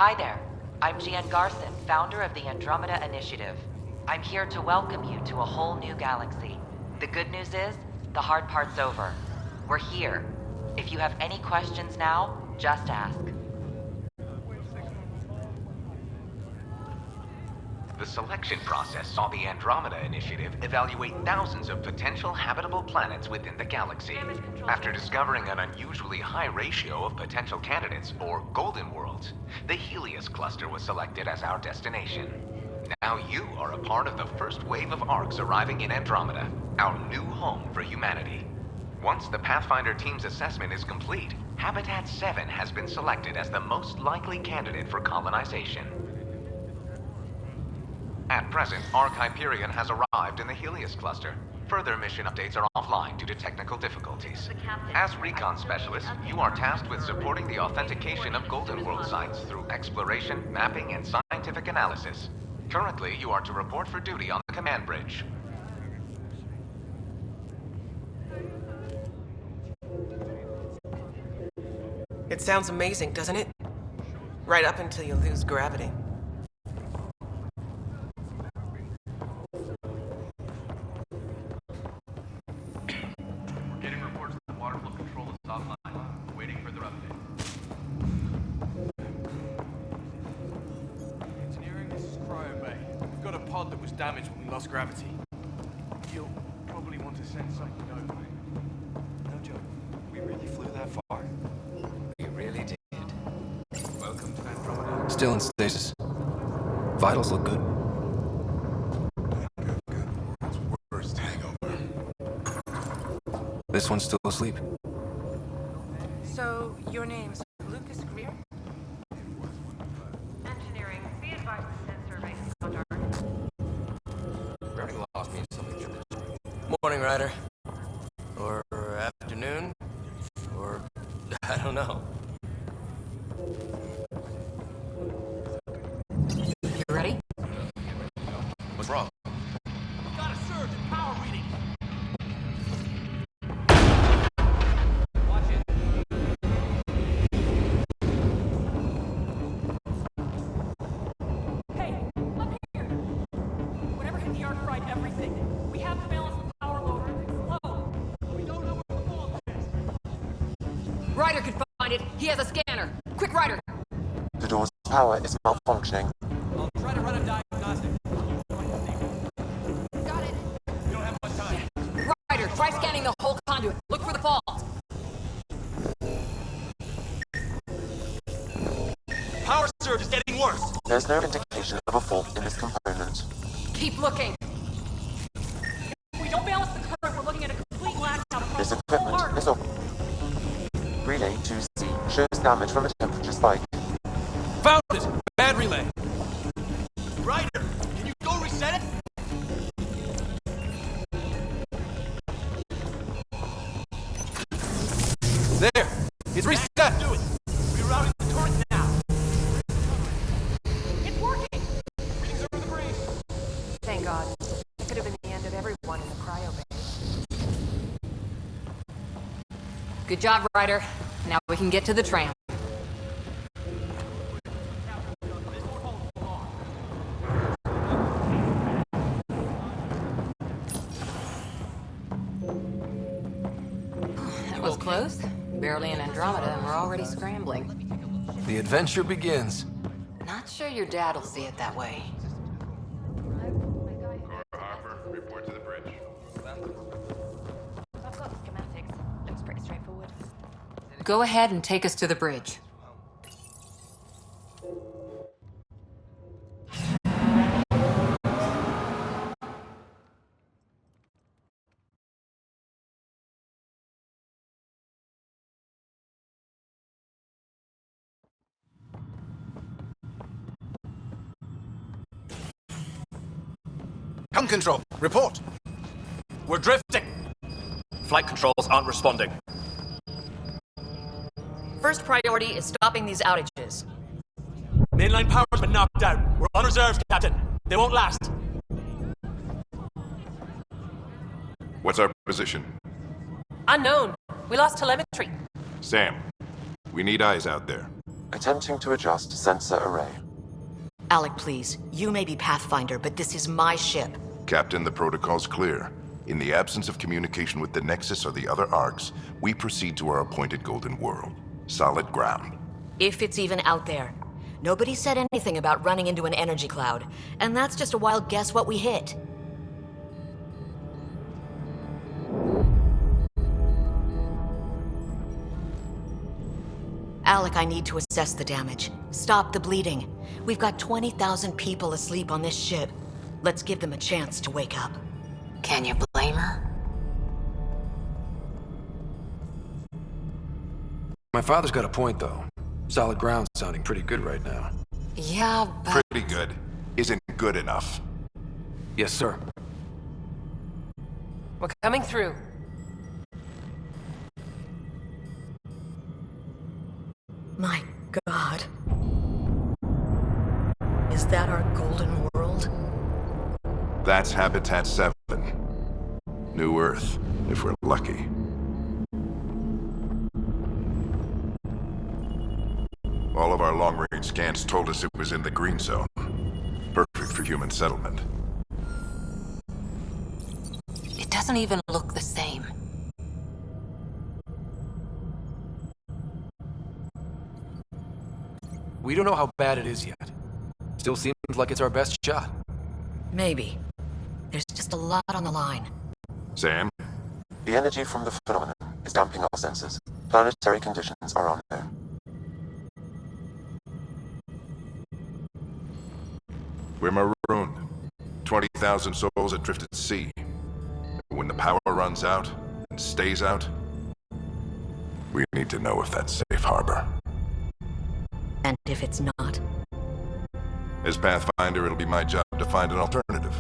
Hi there. I'm Gian Garson, founder of the Andromeda Initiative. I'm here to welcome you to a whole new galaxy. The good news is, the hard part's over. We're here. If you have any questions now, just ask. The selection process saw the Andromeda Initiative evaluate thousands of potential habitable planets within the galaxy. After discovering an unusually high ratio of potential candidates, or golden worlds, the Helios cluster was selected as our destination. Now you are a part of the first wave of ARCs arriving in Andromeda, our new home for humanity. Once the Pathfinder team's assessment is complete, Habitat 7 has been selected as the most likely candidate for colonization. At present, ARC Hyperion has arrived in the Helios cluster. Further mission updates are offline due to technical difficulties. As recon specialist, you are tasked with supporting the authentication of Golden World sites through exploration, mapping, and scientific analysis. Currently, you are to report for duty on the command bridge. It sounds amazing, doesn't it? Right up until you lose gravity. We're getting reports that water flow control is offline. Waiting for their update. Engineering, this is Cryo Bay. We've got a pod that was damaged when we lost gravity. You'll probably want to send something over. No joke. We really flew that far? We really did. Welcome to Andromeda. Still in stasis. Vitals look good. World's worst hangover. This one's still asleep. So, your name's Lucas Greer? Engineering, be advised to send surveys on our... Already lost me something. Morning, Ryder. Or afternoon. Or I don't know. You ready? What's wrong? Got a surge in power reading. Watch it. Hey, up here! Whatever hit the arc fried everything. We have to balance the power load or it's explode. We don't know where the fault is. Ryder could find it. He has a scanner. Quick, Ryder! The door's power is malfunctioning. I'll try to run a diagnostic. Got it. We don't have much time. Ryder, try scanning the whole conduit. Look for the fault. Power surge is getting worse. There's no indication of a fault in this component. Keep looking. If we don't balance the current, we're looking at a complete blackout across This the whole equipment arc. is off. Relay 2C shows damage from a temperature spike. Found it! Bad relay. Ryder, can you go reset it? There! It's reset! Do it! Rerouting the current now! It's working! Readings over the breeze! Thank God. That could have been the end of everyone in the cryo bay. Good job, Ryder. Now we can get to the tram. That was close. Barely in Andromeda, and we're already scrambling. The adventure begins. Not sure your dad'll see it that way. Harper, report to the bridge. I've got the schematics. Looks pretty straightforward. Go ahead and take us to the bridge. Come control, report. We're drifting! Flight controls aren't responding. First priority is stopping these outages. Mainline power's been knocked out. We're on reserves, Captain. They won't last. What's our position? Unknown. We lost telemetry. Sam, we need eyes out there. Attempting to adjust sensor array. Alec, please. You may be Pathfinder, but this is my ship. Captain, the protocol's clear. In the absence of communication with the Nexus or the other arcs, we proceed to our appointed Golden World. Solid ground. If it's even out there. Nobody said anything about running into an energy cloud, and that's just a wild guess what we hit. Alec, I need to assess the damage. Stop the bleeding. We've got 20,000 people asleep on this ship. Let's give them a chance to wake up. Can you blame her? My father's got a point, though. Solid ground's sounding pretty good right now. Yeah, but... Pretty good. Isn't good enough. Yes, sir. We're coming through. My God. Is that our golden world? That's Habitat 7. New Earth, if we're lucky. All of our long-range scans told us it was in the green zone. Perfect for human settlement. It doesn't even look the same. We don't know how bad it is yet. Still seems like it's our best shot. Maybe. There's just a lot on the line. Sam? The energy from the phenomenon is damping our sensors. Planetary conditions are unknown. We're marooned. 20,000 souls adrift at sea. When the power runs out, and stays out, we need to know if that's safe harbor. And if it's not? As Pathfinder, it'll be my job to find an alternative.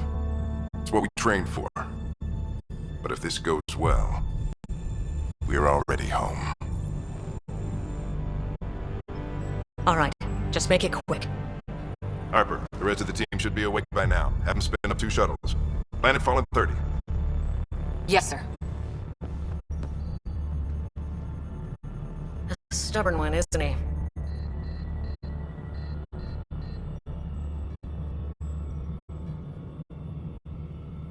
It's what we trained for. But if this goes well, we're already home. All right, just make it quick. Harper, the rest of the team should be awake by now. Have them spin up 2 shuttles. Planetfall in 30. Yes, sir. A stubborn one, isn't he?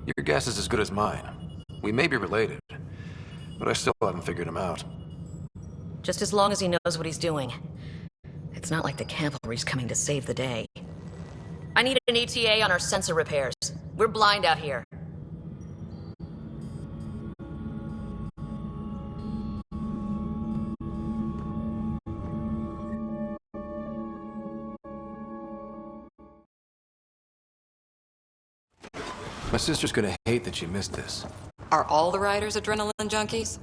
Your guess is as good as mine. We may be related, but I still haven't figured him out. Just as long as he knows what he's doing. It's not like the cavalry's coming to save the day. I need an ETA on our sensor repairs. We're blind out here. My sister's gonna hate that she missed this. Are all the riders adrenaline junkies?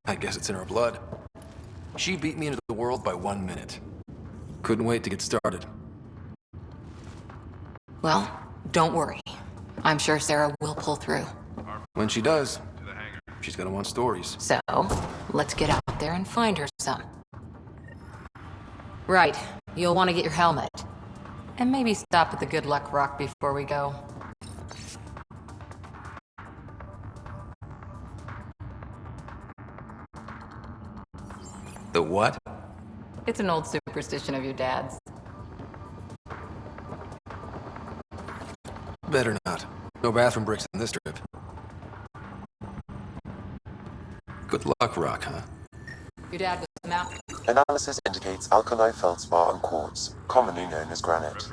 I guess it's in her blood. She beat me into the world by 1 minute. Couldn't wait to get started. Well, don't worry. I'm sure Sarah will pull through. When she does, she's gonna want stories. So, let's get out there and find her some. Right. You'll want to get your helmet. And maybe stop at the Good Luck Rock before we go. The what? It's an old superstition of your dad's. Better not. No bathroom breaks in this trip. Good luck, Rock, huh? Your dad was the mount. Analysis indicates alkali feldspar and quartz, commonly known as granite.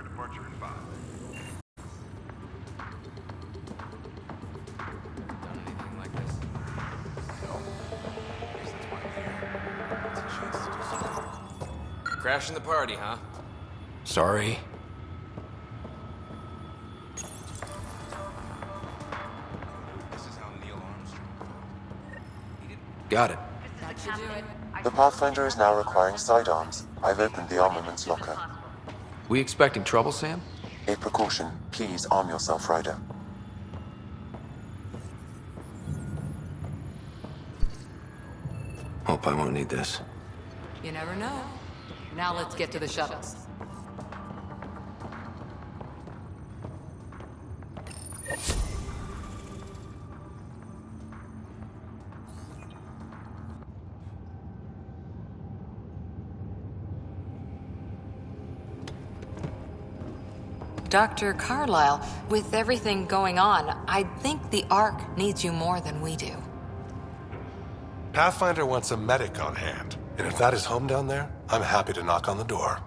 Crashing the party, huh? Sorry. Got it. That should do it. The Pathfinder is now requiring sidearms. I've opened the armaments locker. We expecting trouble, Sam? A precaution. Please arm yourself, Ryder. Hope I won't need this. You never know. Now let's get to the shuttles. Dr. Carlyle, with everything going on, I think the Ark needs you more than we do. Pathfinder wants a medic on hand, and if that is home down there, I'm happy to knock on the door.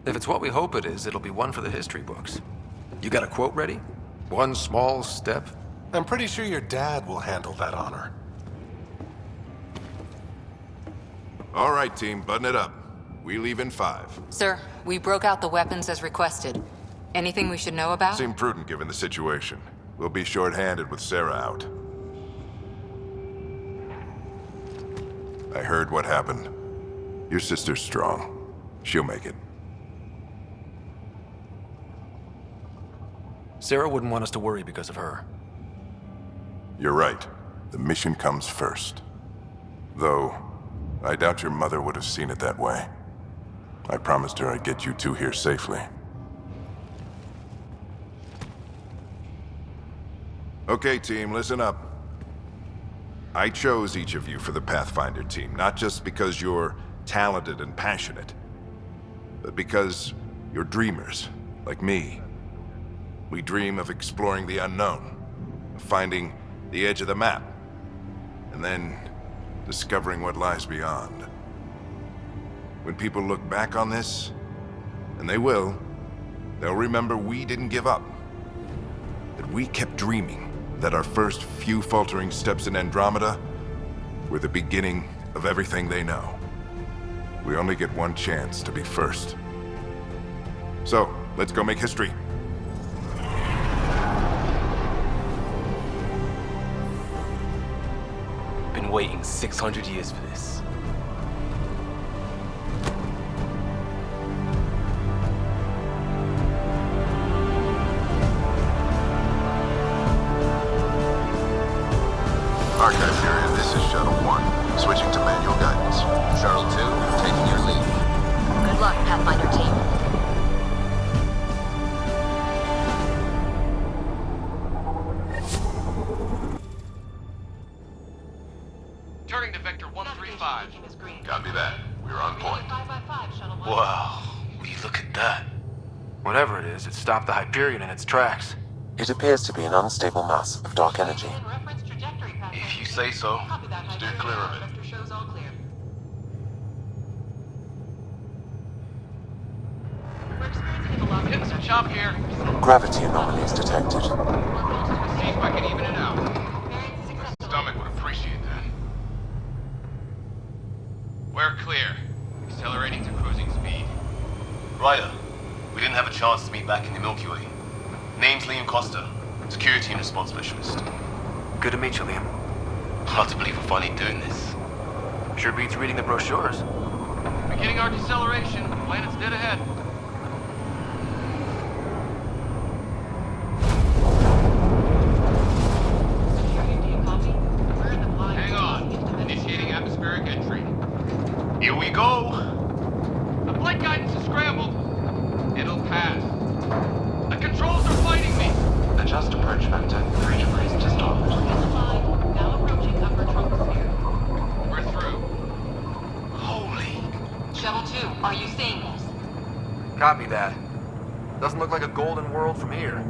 If it's what we hope it is, it'll be one for the history books. You got a quote ready? One small step? I'm pretty sure your dad will handle that honor. All right, team, button it up. We leave in 5. Sir, we broke out the weapons as requested. Anything we should know about? Seemed prudent given the situation. We'll be short-handed with Sarah out. I heard what happened. Your sister's strong. She'll make it. Sarah wouldn't want us to worry because of her. You're right. The mission comes first. Though, I doubt your mother would have seen it that way. I promised her I'd get you two here safely. Okay, team, listen up. I chose each of you for the Pathfinder team, not just because you're talented and passionate, but because you're dreamers, like me. We dream of exploring the unknown, of finding the edge of the map, and then discovering what lies beyond. When people look back on this, and they will, they'll remember we didn't give up. That we kept dreaming, that our first few faltering steps in Andromeda were the beginning of everything they know. We only get one chance to be first. So, let's go make history. Been waiting 600 years for this. Archive period, this is Shuttle 1. Switching to manual guidance. Shuttle 2, taking your lead. Good luck, Pathfinder team. Turning to Vector 135. Copy that. We're on point. Wow, will you look at that? Whatever it is, it stopped the Hyperion in its tracks. It appears to be an unstable mass of dark energy. If you say so. Steer clear of it. Getting some chop here. Gravity anomalies detected. See if I can even it out. My stomach would appreciate that. We're clear. Accelerating to cruising speed. Ryder, we didn't have a chance to meet back in the Milky Way. Name's Liam Costa, Security and Response Specialist. Good to meet you, Liam. Hard to believe we're finally doing this. Sure beats reading the brochures. Beginning our deceleration. Planet's dead ahead. Hang on. Initiating atmospheric entry. Here we go! The flight guidance is scrambled. It'll pass. The controls are fighting me. Adjust approach vector 3 degrees to start. Now approaching upper troposphere. We're through. Holy... Shuttle 2, are you seeing this? Copy that. Doesn't look like a golden world from here.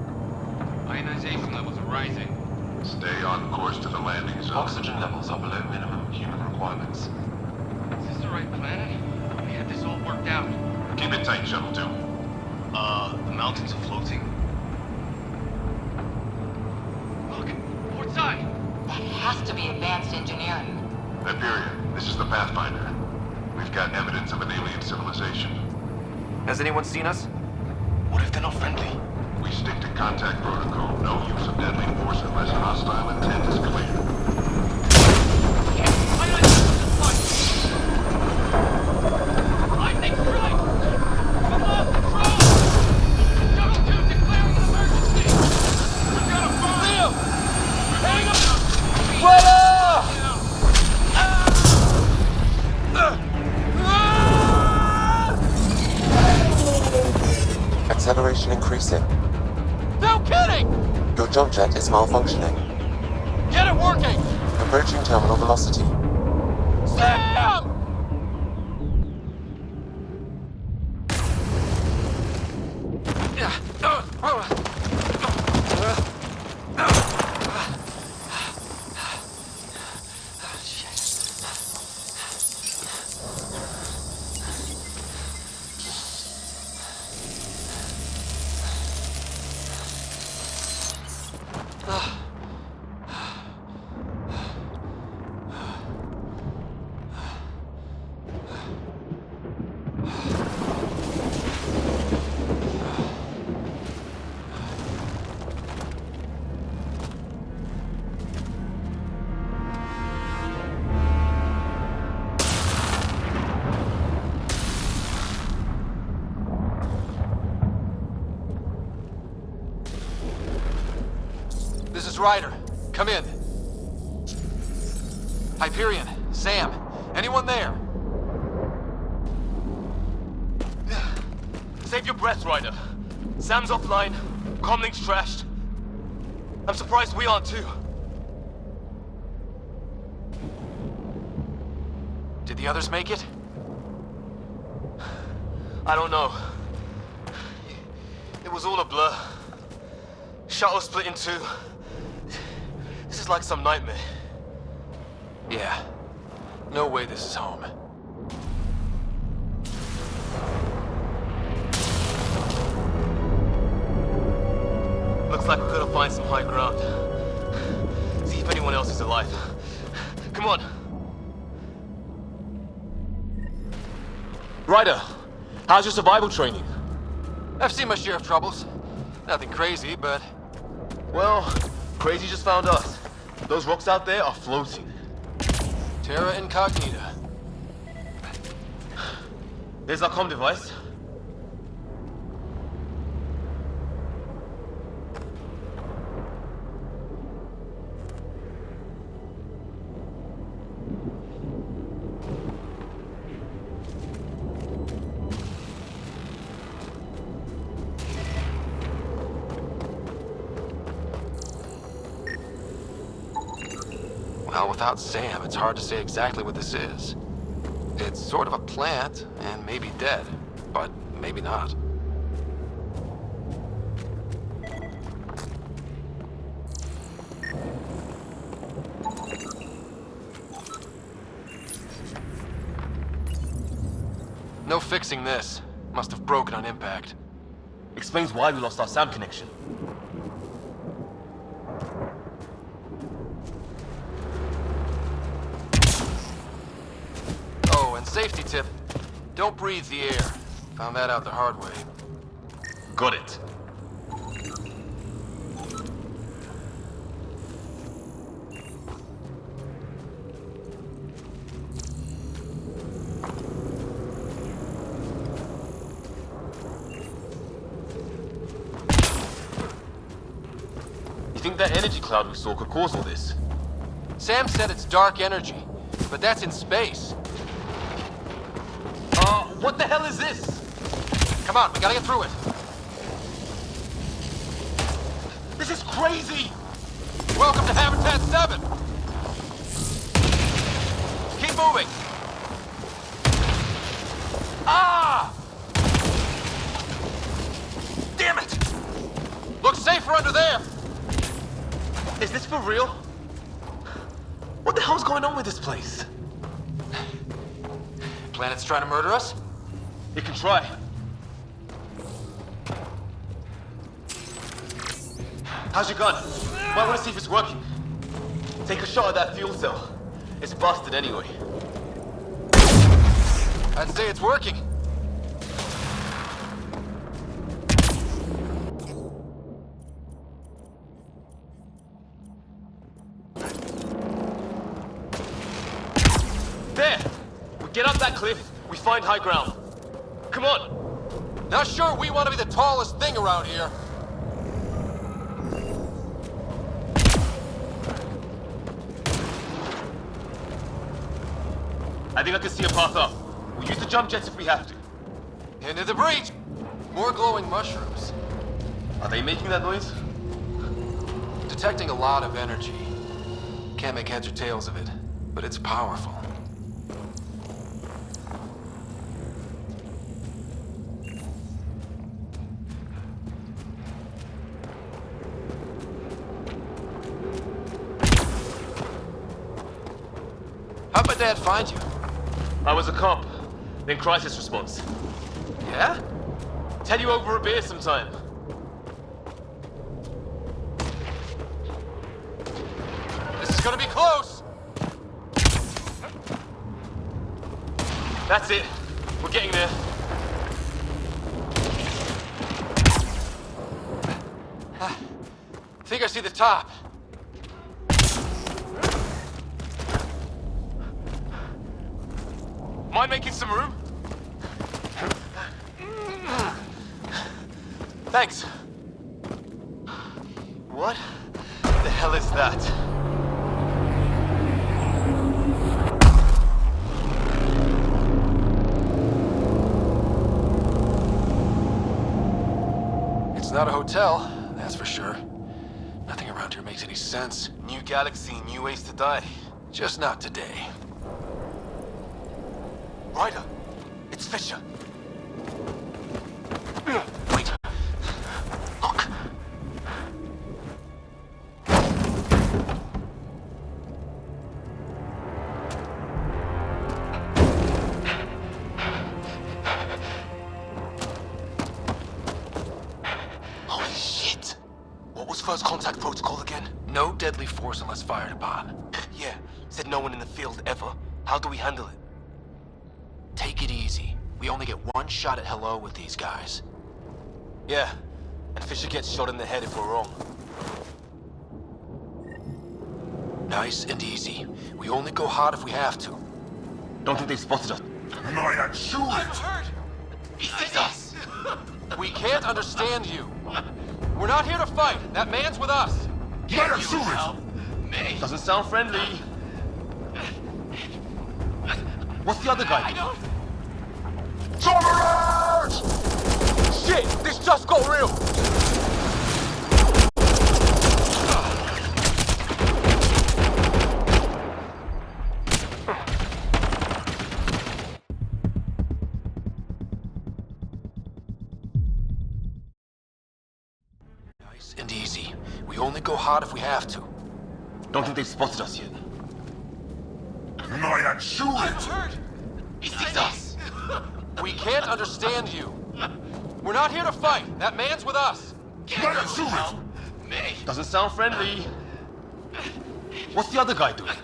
Ionization levels are rising. Stay on course to the landing zone. Oxygen levels are below minimum human requirements. Is this the right planet? We had this all worked out. Keep it tight, Shuttle 2. The mountains are floating. Look, port side. That has to be advanced engineering. Hyperion, this is the Pathfinder. We've got evidence of an alien civilization. Has anyone seen us? What if they're not friendly? We stick to contact protocol. No use of deadly force unless hostile intent is clear. I think right. We lost control. Shuttle 2 declaring an emergency. We've got a fire. Leo, hang up. Acceleration increasing. No kidding. Your jump jet is malfunctioning. Get it working. Approaching terminal velocity. Sam! Ryder. Come in. Hyperion, Sam, anyone there? Save your breath, Ryder. Sam's offline. Comlink's trashed. I'm surprised we aren't too. Did the others make it? I don't know. It was all a blur. Shuttle split in two. This is like some nightmare. Yeah. No way this is home. Looks like we've got to find some high ground. See if anyone else is alive. Come on. Ryder, how's your survival training? I've seen my share of troubles. Nothing crazy, but... Well, crazy just found us. Those rocks out there are floating. Terra Incognita. There's our comm device. Well, without Sam, it's hard to say exactly what this is. It's sort of a plant, and maybe dead, but maybe not. No fixing this. Must have broken on impact. Explains why we lost our sound connection. Oh, and safety tip. Don't breathe the air. Found that out the hard way. Got it. You think that energy cloud we saw could cause all this? Sam said it's dark energy, but that's in space. What the hell is this? Come on, we gotta get through it. This is crazy! Welcome to Habitat 7! Keep moving! Ah! Damn it! Looks safer under there! Is this for real? What the hell's going on with this place? Planet's trying to murder us? It can try. How's your gun? Might want to see if it's working. Take a shot at that fuel cell. It's busted anyway. I'd say it's working. There! We get up that cliff, we find high ground. Come on! Not sure we want to be the tallest thing around here. I think I can see a path up. We'll use the jump jets if we have to. Into the breach! More glowing mushrooms. Are they making that noise? Detecting a lot of energy. Can't make heads or tails of it, but it's powerful. How'd my dad find you? I was a cop, then crisis response. Yeah? Tell you over a beer sometime. This is gonna be close! That's it. We're getting there. Think I see the top. Mind making some room? Thanks. What the hell is is that? It's not a hotel, that's for sure. Nothing around here makes any sense. New galaxy, new ways to die. Just not today. Ryder, it's Fisher. Wait. Look. Holy shit! What was first contact protocol again? No deadly force unless fired upon. Yeah, said no one in the field ever. How do we handle it? Take it easy. We only get one shot at hello with these guys. Yeah, and Fisher gets shot in the head if we're wrong. Nice and easy. We only go hot if we have to. Don't think they've spotted us. And I am sure it! He sees us! We can't understand you. We're not here to fight. That man's with us. Let us shoot it! Doesn't sound friendly. What's the other guy? Tolerance! Shit! This just got real! Nice and easy. We only go hot if we have to. Don't think they've spotted us yet. And I am sure it! He sees us! We can't understand you. We're not here to fight. That man's with us. Let us shoot it! Doesn't sound friendly. What's the other guy doing?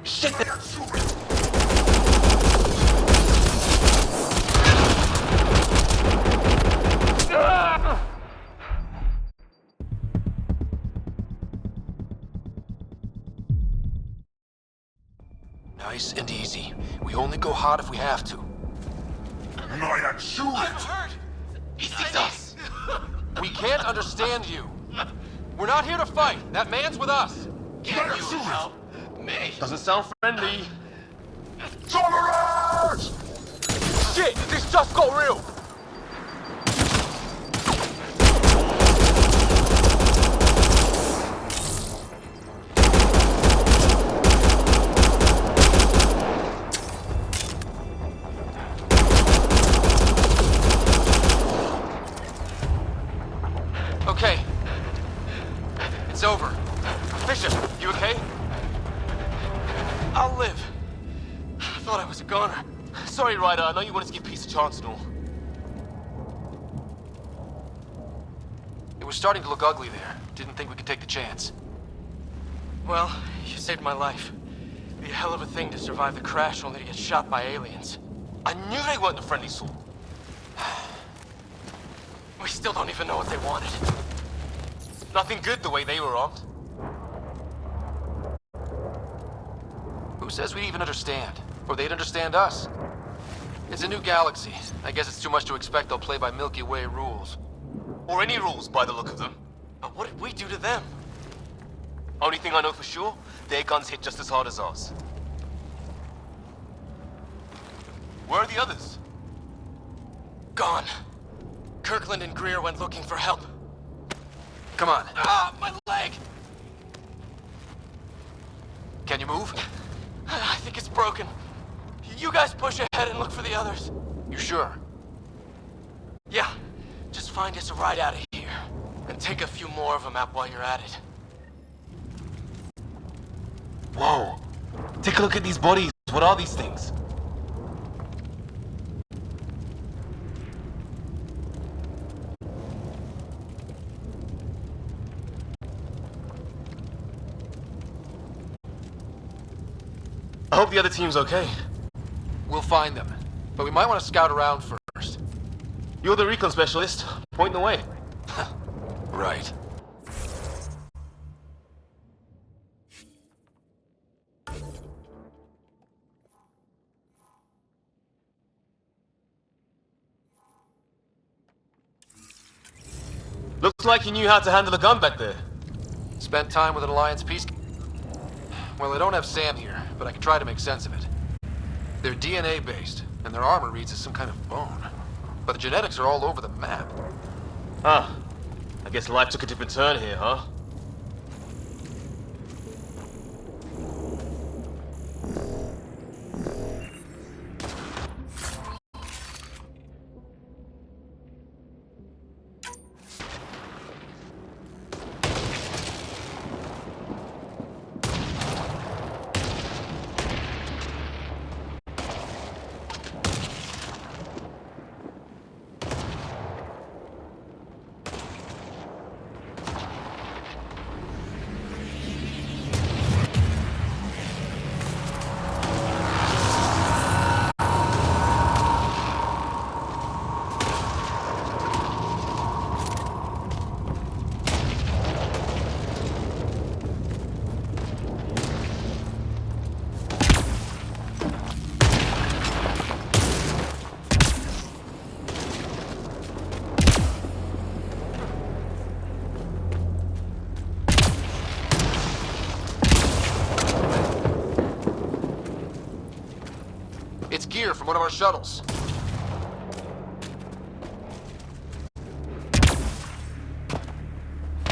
Shit! Let us shoot it! Nice and easy. We only go hot if we have to. And I am sure it! He sees us! We can't understand you. We're not here to fight. That man's with us. Let us shoot it! Doesn't sound friendly. Tolerance! Shit! This just got real! Okay. It's over. Fisher, you okay? I'll live. I thought I was a goner. Sorry, Ryder. I know you wanted to give peace a chance and all. It was starting to look ugly there. Didn't think we could take the chance. Well, you saved my life. It'd be a hell of a thing to survive the crash only to get shot by aliens. I knew they weren't the friendly sort. We still don't even know what they wanted. Nothing good the way they were armed. Who says we'd even understand? Or they'd understand us? It's a new galaxy. I guess it's too much to expect they'll play by Milky Way rules. Or any rules by the look of them. But what did we do to them? Only thing I know for sure, their guns hit just as hard as ours. Where are the others? Gone. Kirkland and Greer went looking for help. Come on. Ah, my leg! Can you move? I think it's broken. You guys push ahead and look for the others. You sure? Yeah. Just find us a ride out of here. And take a few more of them out while you're at it. Whoa. Take a look at these bodies. What are these things? I hope the other team's okay. We'll find them. But we might want to scout around first. You're the recon specialist. Point the way. Right. Looks like you knew how to handle a gun back there. Spent time with an Alliance peace... Well, I don't have Sam here, but I can try to make sense of it. They're DNA-based, and their armor reads as some kind of bone. But the genetics are all over the map. Ah, I guess life took a different turn here, huh? It's gear from one of our shuttles.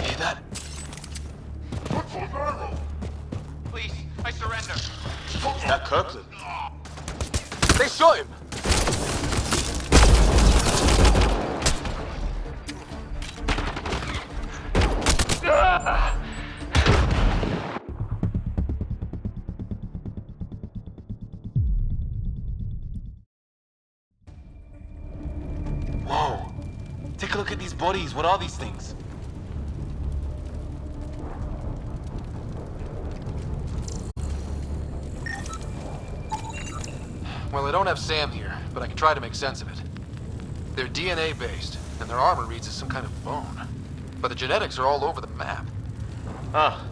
Hear that? Please, I surrender. Is that Kirkland? They shot him! Whoa. Take a look at these bodies. What are these things? Well, I don't have Sam here, but I can try to make sense of it. They're DNA-based, and their armor reads as some kind of bone. But the genetics are all over the map. Ah,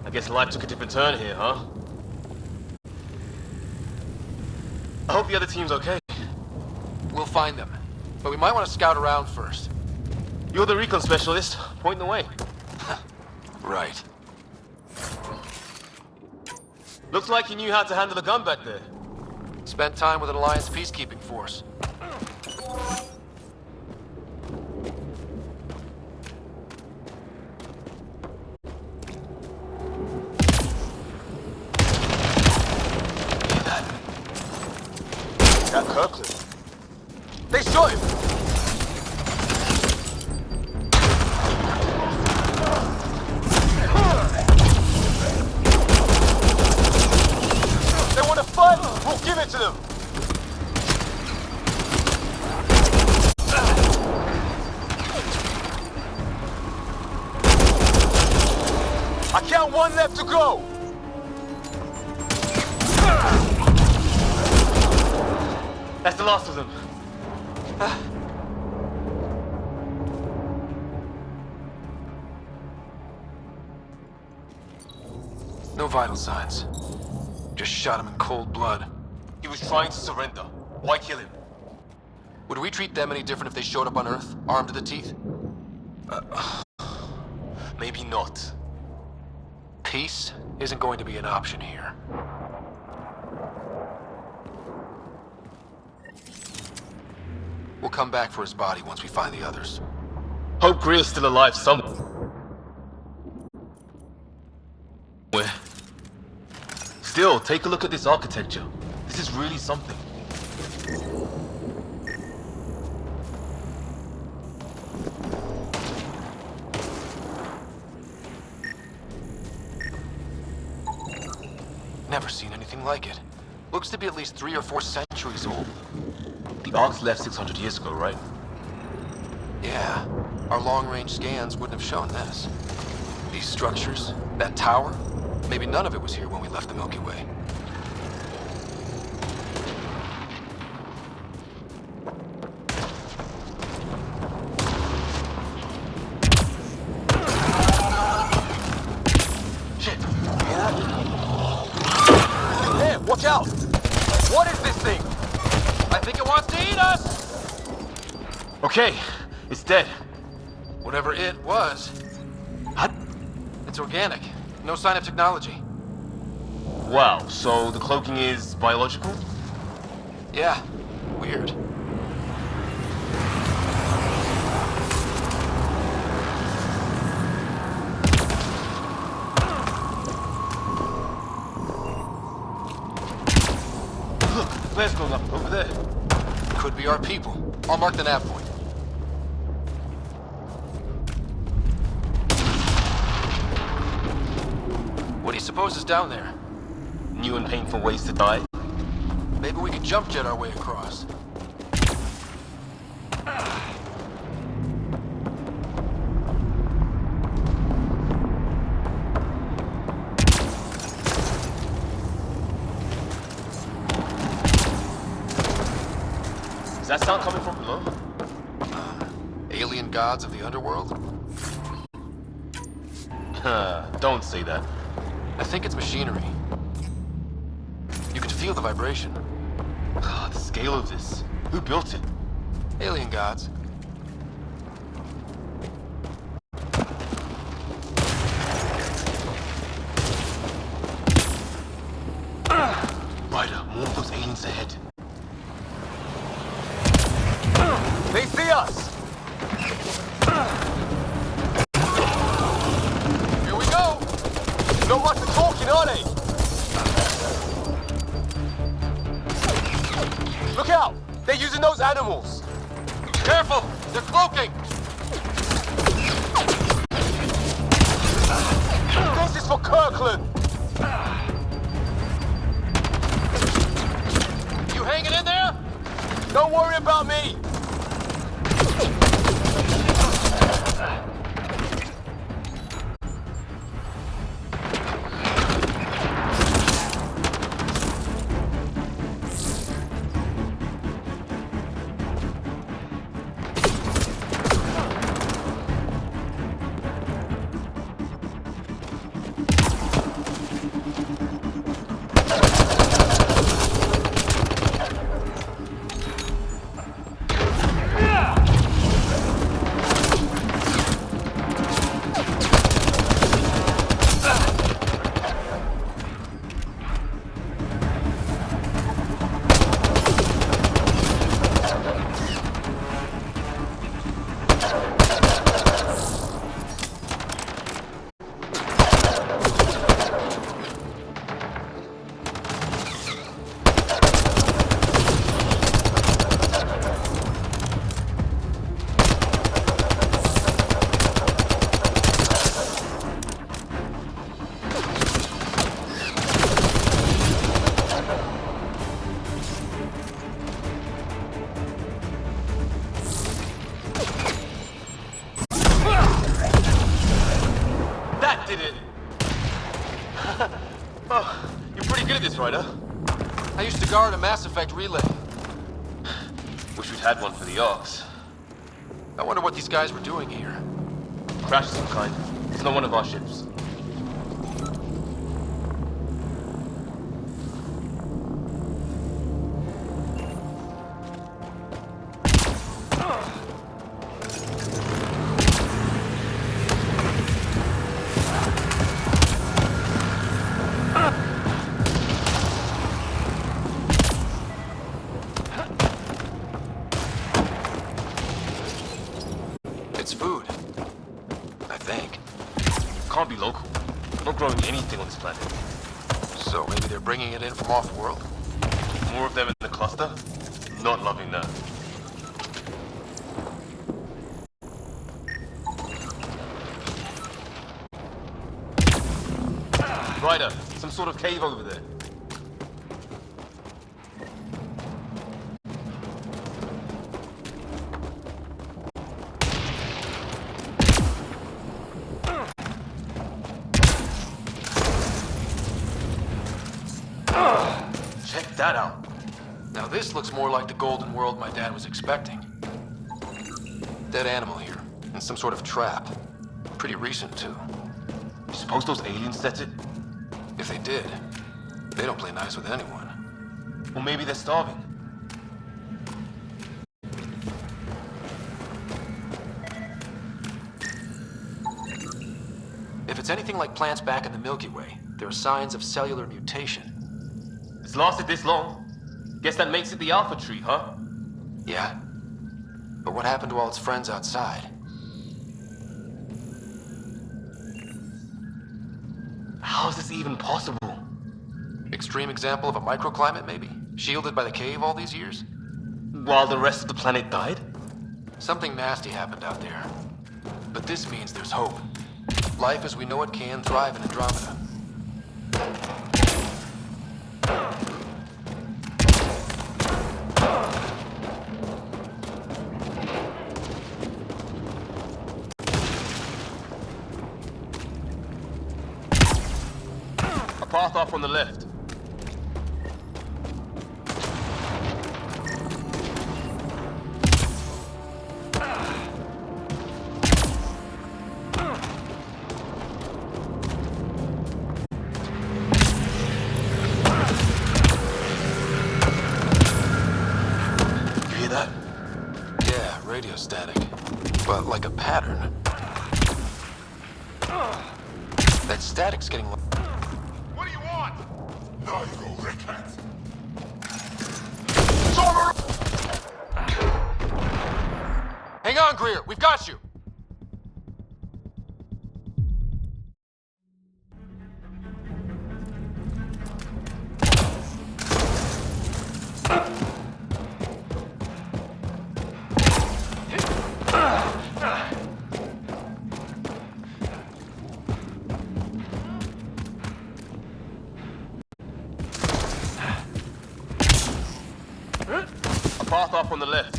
I guess life took a different turn here, huh? I hope the other team's okay. We'll find them, but we might want to scout around first. You're the recon specialist. Point the way. Right. Looks like you knew how to handle a gun back there. Spent time with an Alliance peacekeeping force. That Kirkland. They shot him! They want to fight! We'll give it to them! I count one left to go! That's the last of them. No vital signs. Just shot him in cold blood. He was trying to surrender. Why kill him? Would we treat them any different if they showed up on Earth, armed to the teeth? Maybe not. Peace isn't going to be an option here. We'll come back for his body once we find the others. Hope Greer's still alive somewhere. Still, take a look at this architecture. This is really something. Never seen anything like it. Looks to be at least 3 or 4 centuries old. The Ark's left 600 years ago, right? Yeah, our long-range scans wouldn't have shown this. These structures, that tower, maybe none of it was here when we left the Milky Way. Shit! Hey, watch out! What is this thing? I think it wants to eat us! Okay, it's dead. Whatever it was, It's organic. No sign of technology. Wow, so the cloaking is biological? Yeah, weird. Look, flares going up over there. Could be our people. I'll mark the nav point. What do you suppose is down there? New and painful ways to die. Maybe we could jump jet our way across. Is that sound coming from below? Alien gods of the underworld? Don't say that. I think it's machinery. You can feel the vibration. The scale of this. Who built it? Alien gods. Ryder, more of those aliens ahead. They see us! Here we go! Not much of talking, are they? Look out! They're using those animals! Careful! They're cloaking! This is for Kirkland! You hanging in there? Don't worry about me! Ryder. I used to guard a Mass Effect relay. Wish we'd had one for the Arks. I wonder what these guys were doing here. Crash of some kind. It's not one of our ships. It's food. I think. Can't be local. Not growing anything on this planet. So maybe they're bringing it in from off-world? More of them in the cluster? Not loving that. Ryder, some sort of cave over there. Check that out. Now this looks more like the golden world my dad was expecting. Dead animal here, and some sort of trap. Pretty recent, too. You suppose those aliens set it? If they did, they don't play nice with anyone. Or maybe they're starving. If it's anything like plants back in the Milky Way, there are signs of cellular mutation. It's lasted this long. Guess that makes it the Alpha Tree, huh? Yeah? But what happened to all its friends outside? How is this even possible? Extreme example of a microclimate, maybe? Shielded by the cave all these years? While the rest of the planet died? Something nasty happened out there. But this means there's hope. Life as we know it can thrive in Andromeda. A path off on the left. Radio static, but like a pattern. That static's getting... What do you want? Hang on, Greer. We've got you. Path off on the left.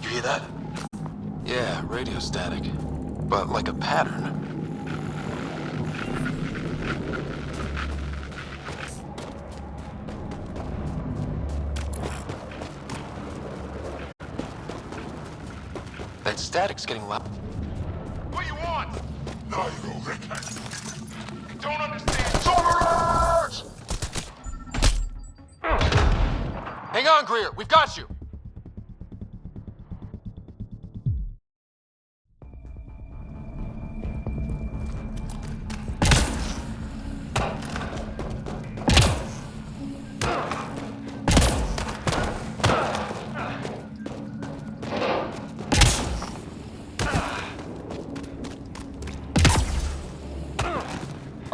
You hear that? Yeah, radio static, but like a pattern. That static's getting loud. What do you want? Don't understand. Hang on, Greer. We've got you.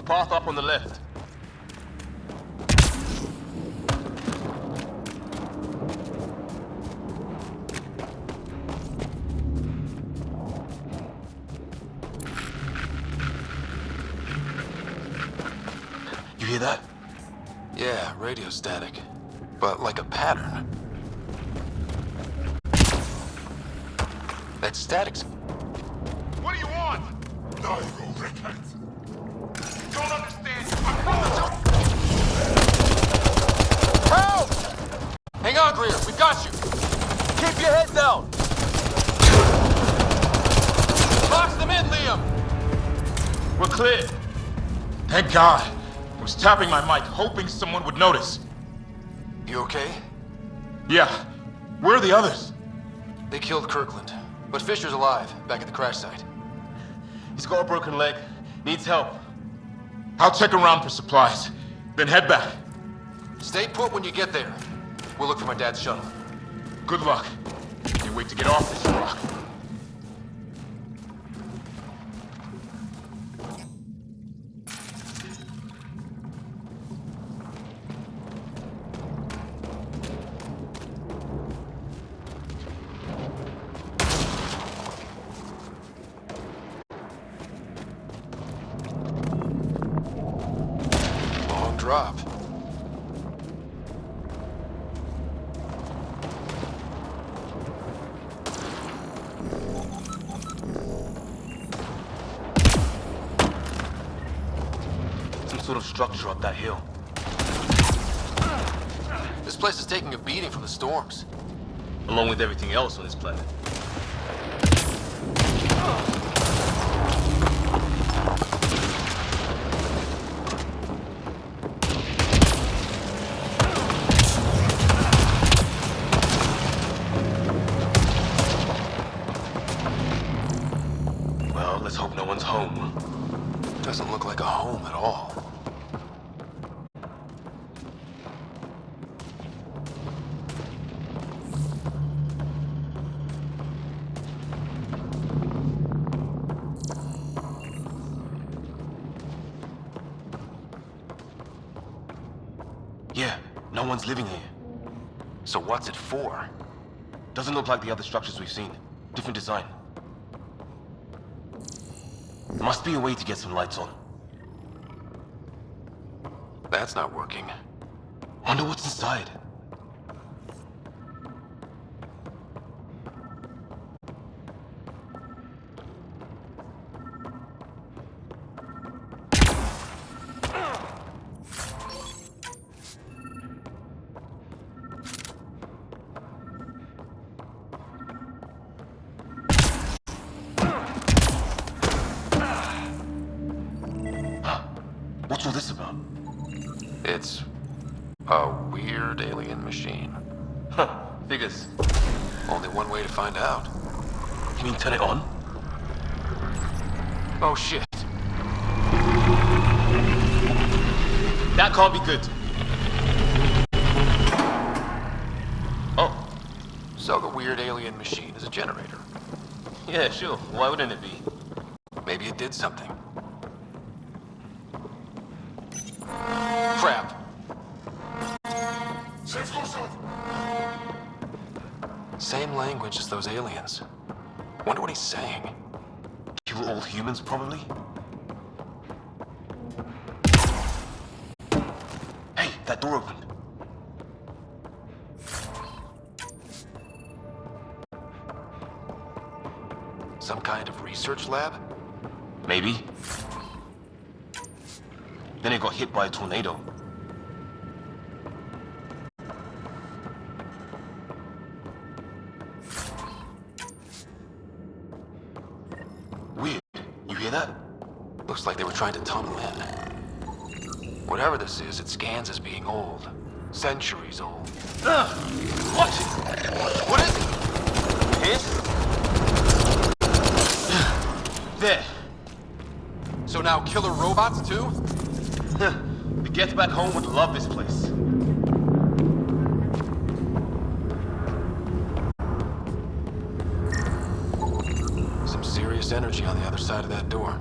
Path up on the left. You hear that? Yeah, radio static, but like a pattern. That static's... What do you want? Don't understand. Help! Hang on, Greer. We've got you. Keep your head down. Box them in, Liam. We're clear. Thank God. I was tapping my mic, hoping someone would notice. You okay? Yeah. Where are the others? They killed Kirkland, but Fisher's alive, back at the crash site. He's got a broken leg. Needs help. I'll check around for supplies, then head back. Stay put when you get there. We'll look for my dad's shuttle. Good luck. Can't wait to get off this rock. Long drop. Some sort of structure up that hill. This place is taking a beating from the storms. Along with everything else on this planet. Doesn't look like a home at all. Yeah, no one's living here. So what's it for? Doesn't look like the other structures we've seen. Different design. Must be a way to get some lights on. That's not working. Wonder what's inside. What's all this about? It's a weird alien machine. Huh, figures. Only one way to find out. You mean turn it on? Oh shit. That can't be good. Oh, So the weird alien machine is a generator. yeah, sure. Why wouldn't it be? Maybe it did something. Crap. Same language as those aliens. Wonder what he's saying. Kill all humans, probably? Hey, that door opened. Some kind of research lab? Maybe. Then it got hit by a tornado. Weird. You hear that? Looks like they were trying to tunnel in. Whatever this is, it scans as being old. Centuries old. What? What is it? His? There. So now killer robots too? The Get Back Home would love this place. Some serious energy on the other side of that door.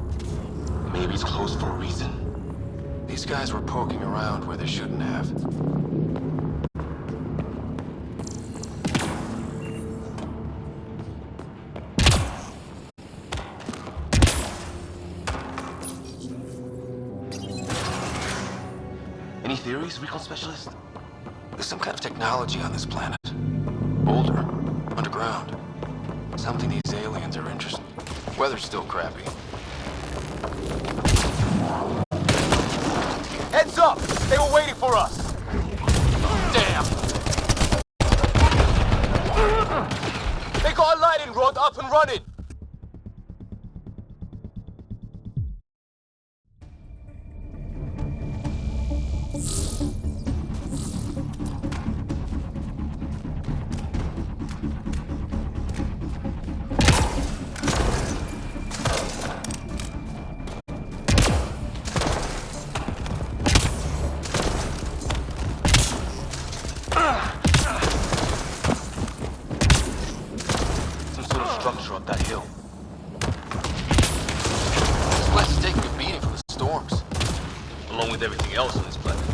Maybe it's closed for a reason. These guys were poking around where they shouldn't have. Any theories, recon specialist? There's some kind of technology on this planet. Older, underground. Something these aliens are interested in. Weather's still crappy. Heads up! They were waiting for us! Damn! They got a lighting rod up and running! Some sort of structure up that hill. This place is taking a beating from the storms. Along with everything else on this planet.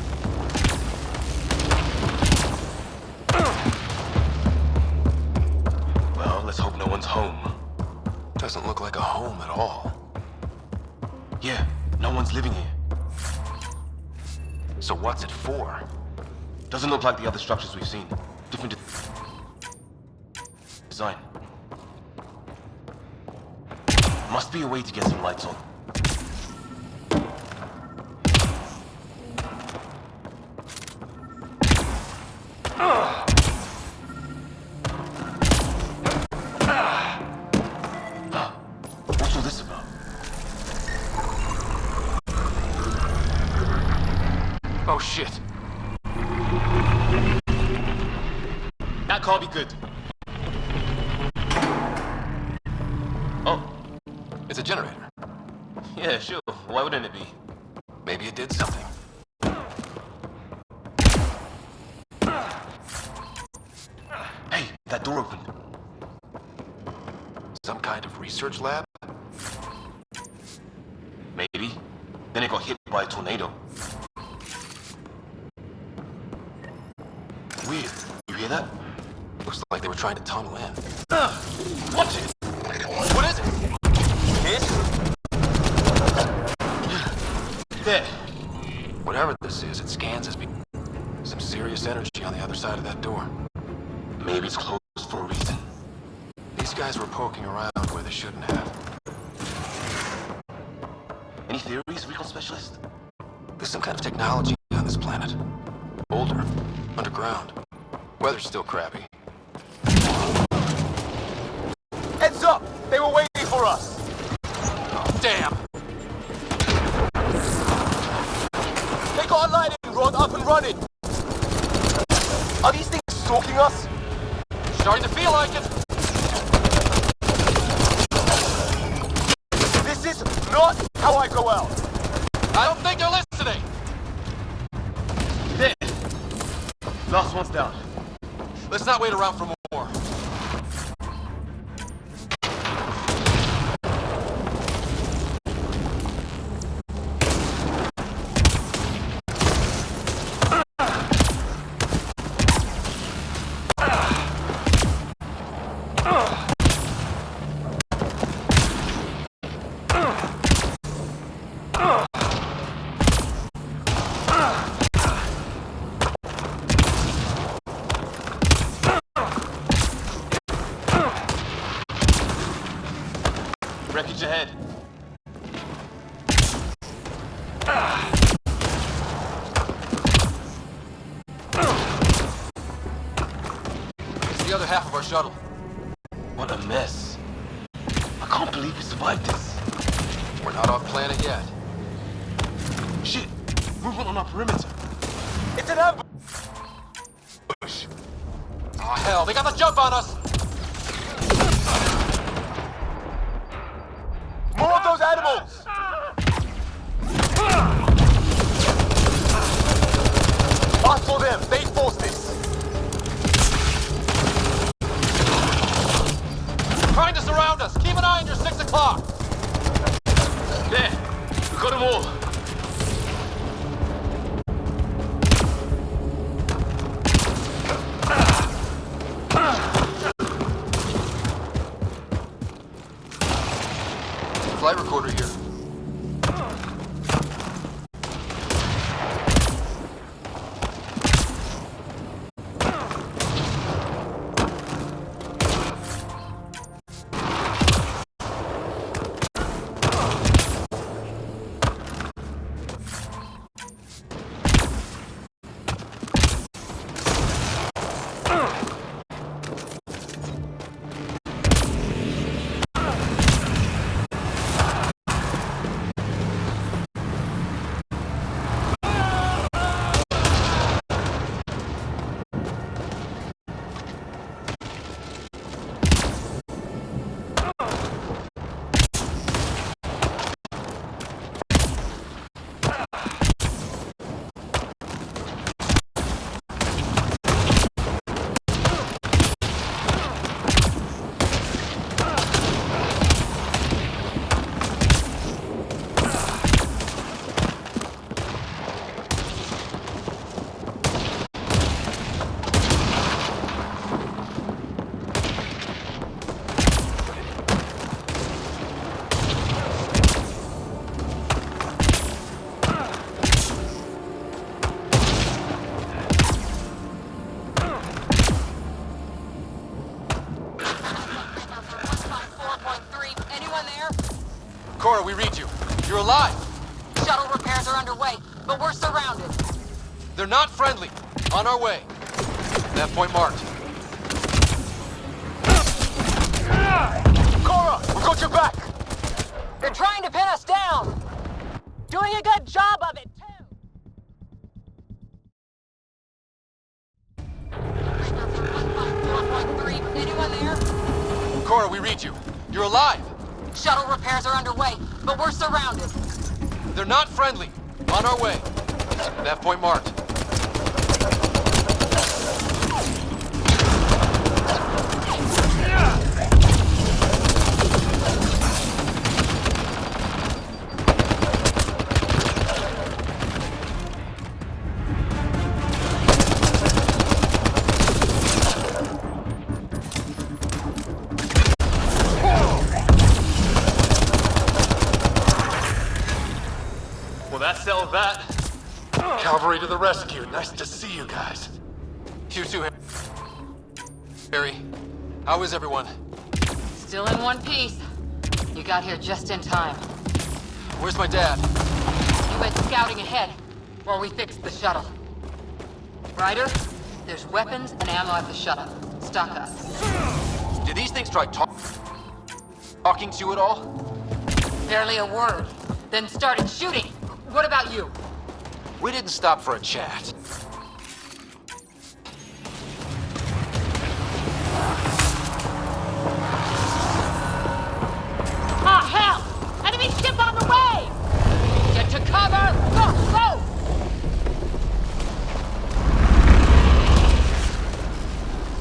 Well, let's hope no one's home. Doesn't look like a home at all. Yeah, no one's living here. So what's it for? Doesn't look like the other structures we've seen. Different design. Must be a way to get some lights on. What's all this about? Oh shit. That can't be good. Oh, It's a generator. yeah, Yeah, sure. Why wouldn't it be? Maybe it did something. Hey, that door opened. Some kind of research lab? Maybe. Then it got hit by a tornado. Weird. You hear that? Looks like they were trying to tunnel in. Watch it! What is it? There. Whatever this is, it scans as some serious energy on the other side of that door. Maybe it's closed for a reason. These guys were poking around where they shouldn't have. Any theories, recon specialist? There's some kind of technology on this planet. Older, underground. Weather's still crappy. Heads up! They were waiting for us! Oh, damn! They got a lightning rod up and running! Are these things stalking us? Starting to feel like it! This is not how I go out! I don't think they're listening! There. Last one's down. Let's not wait around for more. Wreckage ahead. It's the other half of our shuttle. What a mess. I can't believe we survived this. We're not off planet yet. Shit! Movement on our perimeter. It's an ambush! Oh, hell, they got the jump on us! More of those animals! I saw them! They forced this! Trying to surround us! Keep an eye on your 6 o'clock! There! We got them all! Flight recorder here. Cora, we read you. You're alive. Shuttle repairs are underway, but we're surrounded. They're not friendly. On our way. That point marked. Cora, we got your back! They're trying to pin us down! Doing a good job of it, too! 4.3, anyone there? Cora, we read you. You're alive. Shuttle repairs are underway, but we're surrounded. They're not friendly. On our way. Nav point marked. Well, that settles that. Cavalry to the rescue. Nice to see you guys. You too, Harry. How is everyone? Still in one piece. You got here just in time. Where's my dad? You went scouting ahead while we fixed the shuttle. Ryder, there's weapons and ammo at the shuttle. Stock up. Did these things try talking to you at all? Barely a word. Then started shooting. What about you? We didn't stop for a chat. Ah, hell! Enemy ship on the way! Get to cover! Go, go!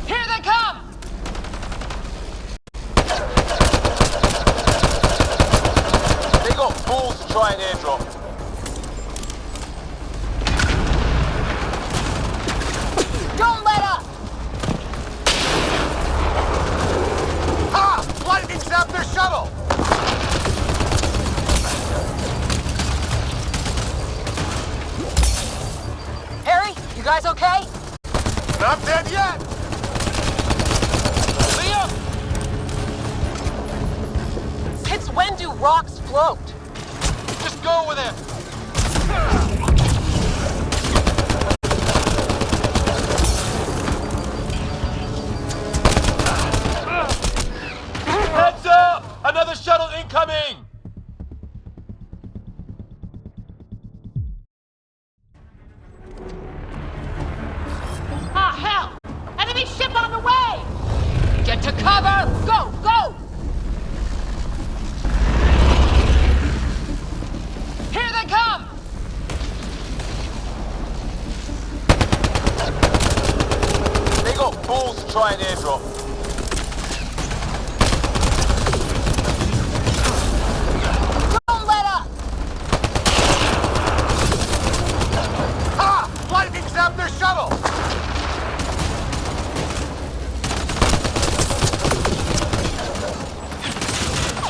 Here they come! They got balls to try and airdrop. Don't let up! Ha! Lightning zapped their shuttle! Harry, you guys okay? Not dead yet! Liam! Since when do rocks float? Just go with it! Heads up! Another shuttle incoming! Ah, hell! Enemy ship on the way! Get to cover! Go, go! Here they come! They got balls to try and airdrop. Don't let up! Ha! Lightning zapped their shuttle!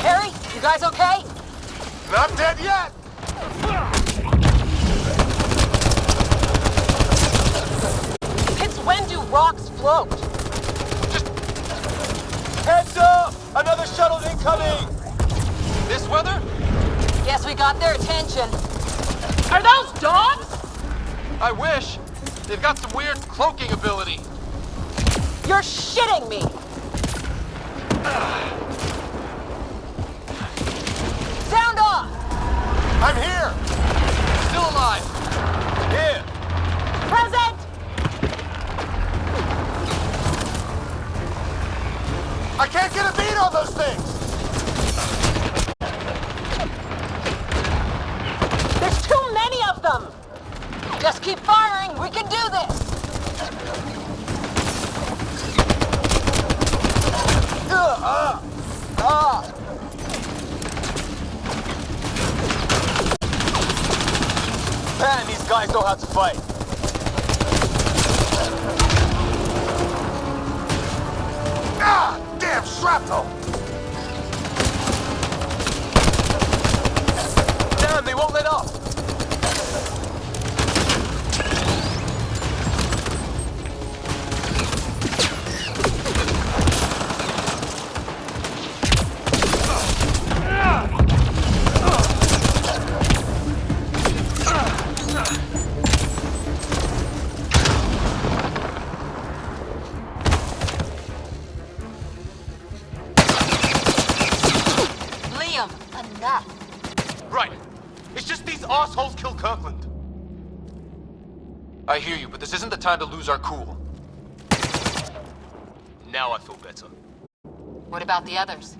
Harry, you guys okay? Not dead yet! Since when do rocks float? Heads up! Another shuttle incoming! This weather? Guess we got their attention. Are those dogs? I wish. They've got some weird cloaking ability. You're shitting me! Sound off! I'm here! Still alive. Here! Present! I can't get a beat on those things! There's too many of them! Just keep firing, we can do this! Man, these guys know how to fight. Ah! Damn shrapnel! Damn, they won't let up! Liam, enough. Right. It's just these assholes killed Kirkland. I hear you, but this isn't the time to lose our cool. Now I feel better. What about the others?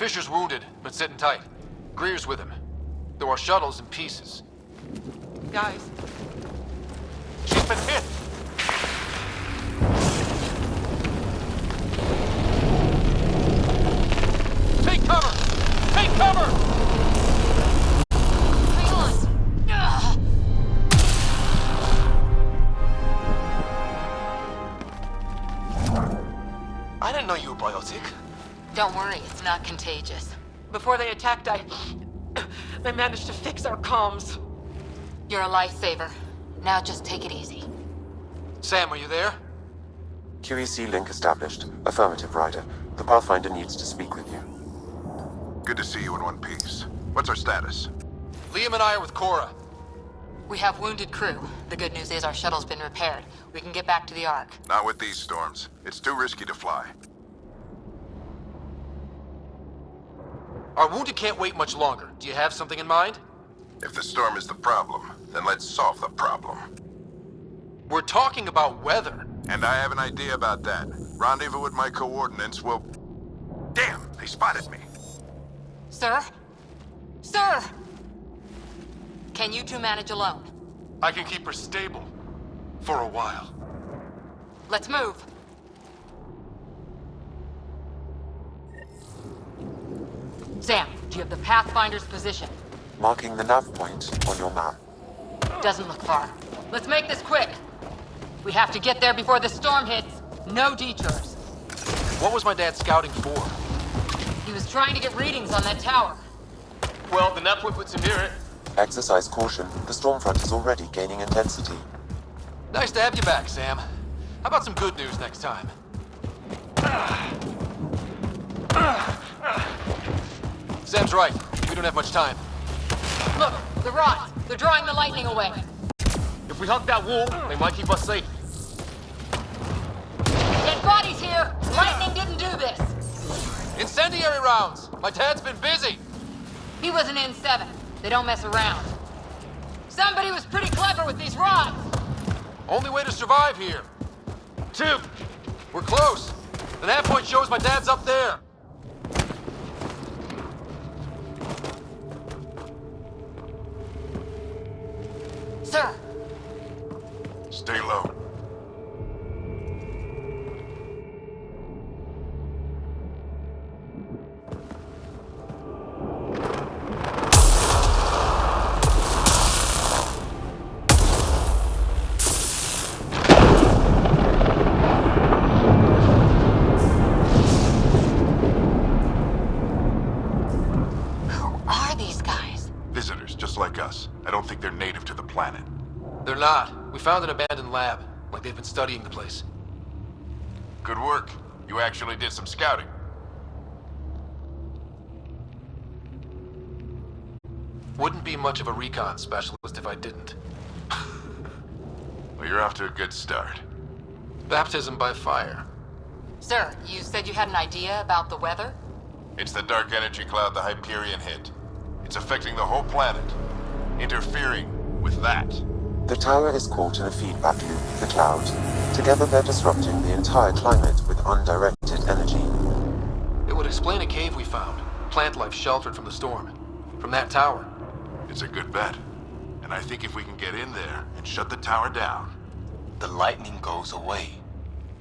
Fisher's wounded, but sitting tight. Greer's with him. Though our shuttle's in pieces. Guys, She's been hit! Take cover! Take cover! Hang on! Ugh. I didn't know you were biotic. Don't worry, it's not contagious. before they attacked, I managed to fix our comms. You're a lifesaver. Now just take it easy. Sam, are you there? QEC link established. Affirmative, Ryder. The Pathfinder needs to speak with you. Good to see you in one piece. What's our status? Liam and I are with Cora. We have wounded crew. The good news is our shuttle's been repaired. We can get back to the Ark. Not with these storms. It's too risky to fly. Our wounded can't wait much longer. Do you have something in mind? If the storm is the problem, then let's solve the problem. We're talking about weather. And I have an idea about that. Rendezvous with my coordinates will... Damn, they spotted me. Sir? Sir! Can you two manage alone? I can keep her stable. For a while. Let's move. Sam, do you have the Pathfinder's position? Marking the nav point on your map. Doesn't look far. Let's make this quick. We have to get there before the storm hits. No detours. What was my dad scouting for? He was trying to get readings on that tower. Well, the nav point puts him near it. Exercise caution. The storm front is already gaining intensity. Nice to have you back, Sam. How about some good news next time? Sam's right. We don't have much time. Look, the rods. They're drawing the lightning away. If we hug that wall, they might keep us safe. Dead bodies here. Lightning didn't do this. Incendiary rounds! My dad's been busy! He was an N7. They don't mess around. Somebody was pretty clever with these rods. Only way to survive here. Two. We're close. The nav point shows my dad's up there. Sir, Stay low. Visitors, just like us. I don't think they're native to the planet. They're not. We found an abandoned lab. Like they've been studying the place. Good work. You actually did some scouting. Wouldn't be much of a recon specialist if I didn't. Well, you're off to a good start. Baptism by fire. Sir, you said you had an idea about the weather? It's the dark energy cloud the Hyperion hit. It's affecting the whole planet. Interfering with that. The tower is caught in a feedback loop with the cloud. Together they're disrupting the entire climate with undirected energy. It would explain a cave we found. Plant life sheltered from the storm. From that tower. It's a good bet. And I think if we can get in there and shut the tower down... The lightning goes away.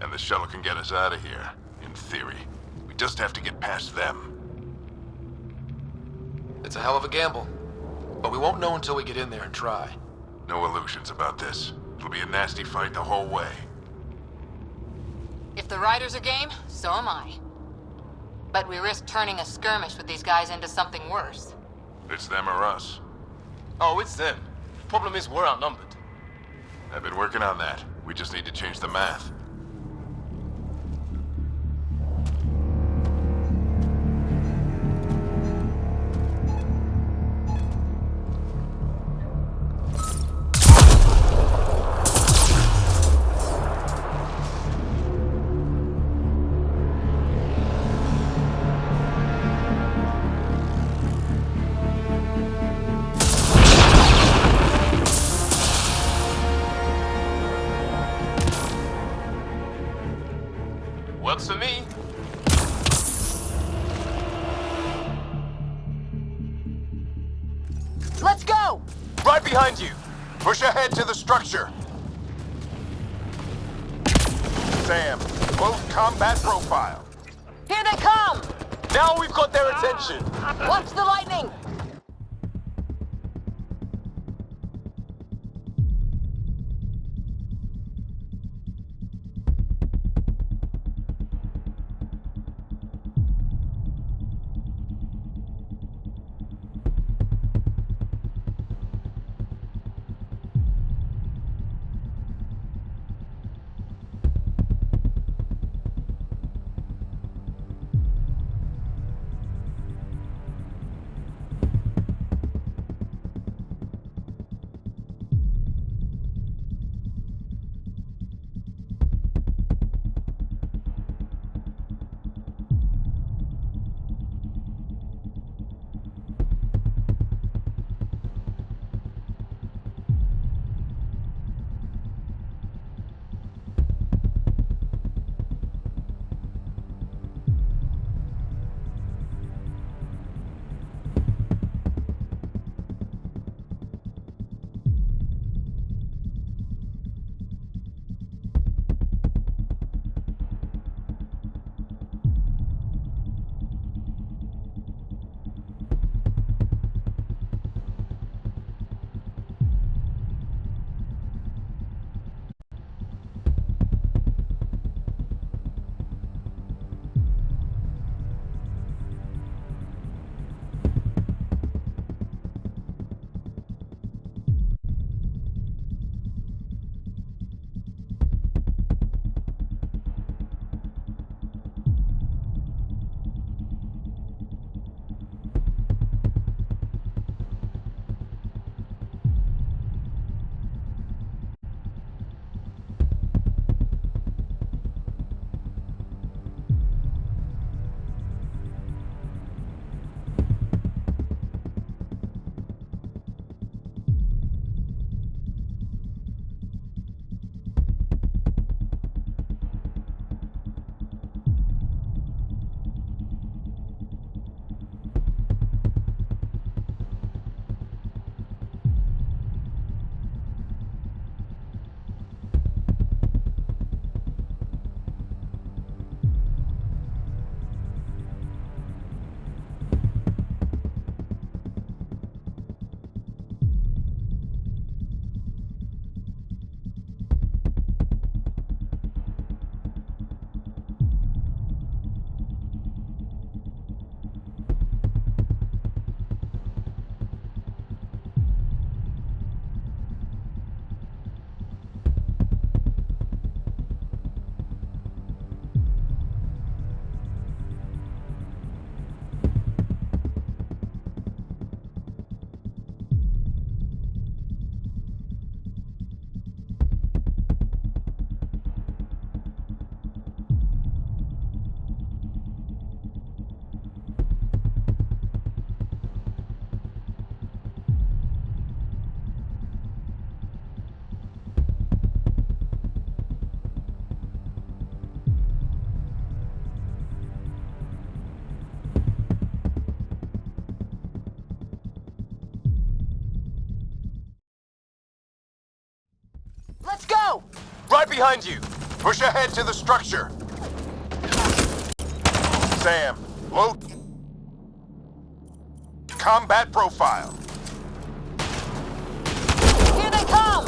And the shuttle can get us out of here, in theory. We just have to get past them. It's a hell of a gamble. But we won't know until we get in there and try. No illusions about this. It'll be a nasty fight the whole way. If the riders are game, so am I. But we risk turning a skirmish with these guys into something worse. It's them or us. Oh, it's them. Problem is, we're outnumbered. I've been working on that. We just need to change the math. Right behind you! Push ahead to the structure! Sam, close combat profile. Here they come! Now we've got their attention! Watch the lightning! Let's go! Right behind you! Push ahead to the structure! Sam, load... combat profile. Here they come!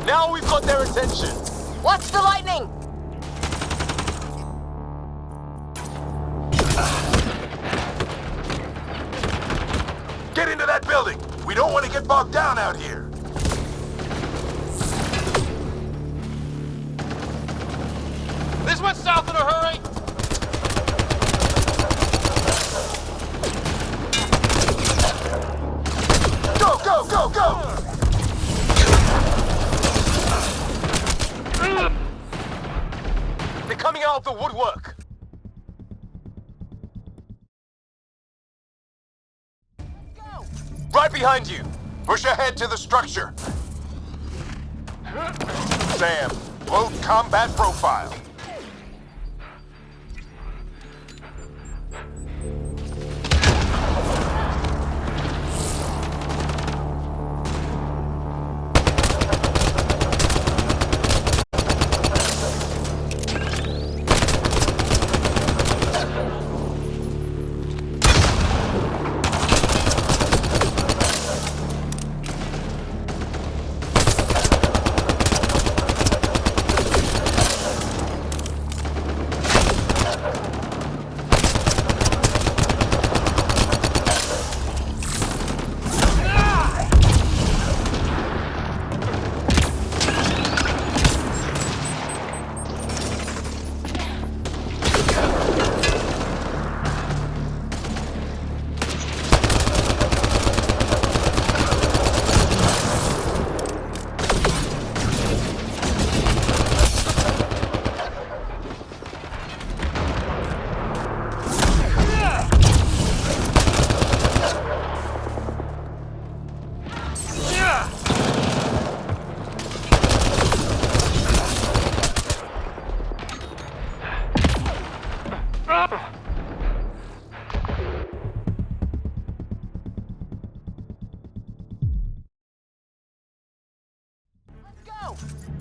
Now we've got their attention! Watch the lightning! Get into that building! We don't want to get bogged down out here! This went south in a hurry! Go, go, go, go! They're coming out of the woodwork! Right behind you! Push ahead to the structure! Sam, load combat profile.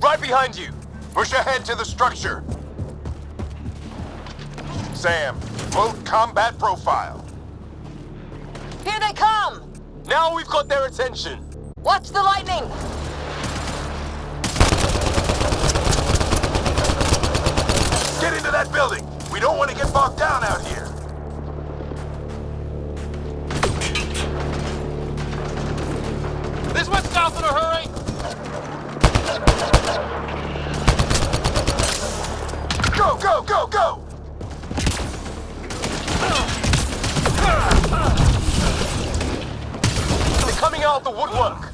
Right behind you! Push ahead to the structure. Sam, full combat profile. Here they come! Now we've got their attention. Watch the lightning! Get into that building! We don't want to get bogged down out here. This went south in a hurry! Go, go, go, go! They're coming out of the woodwork.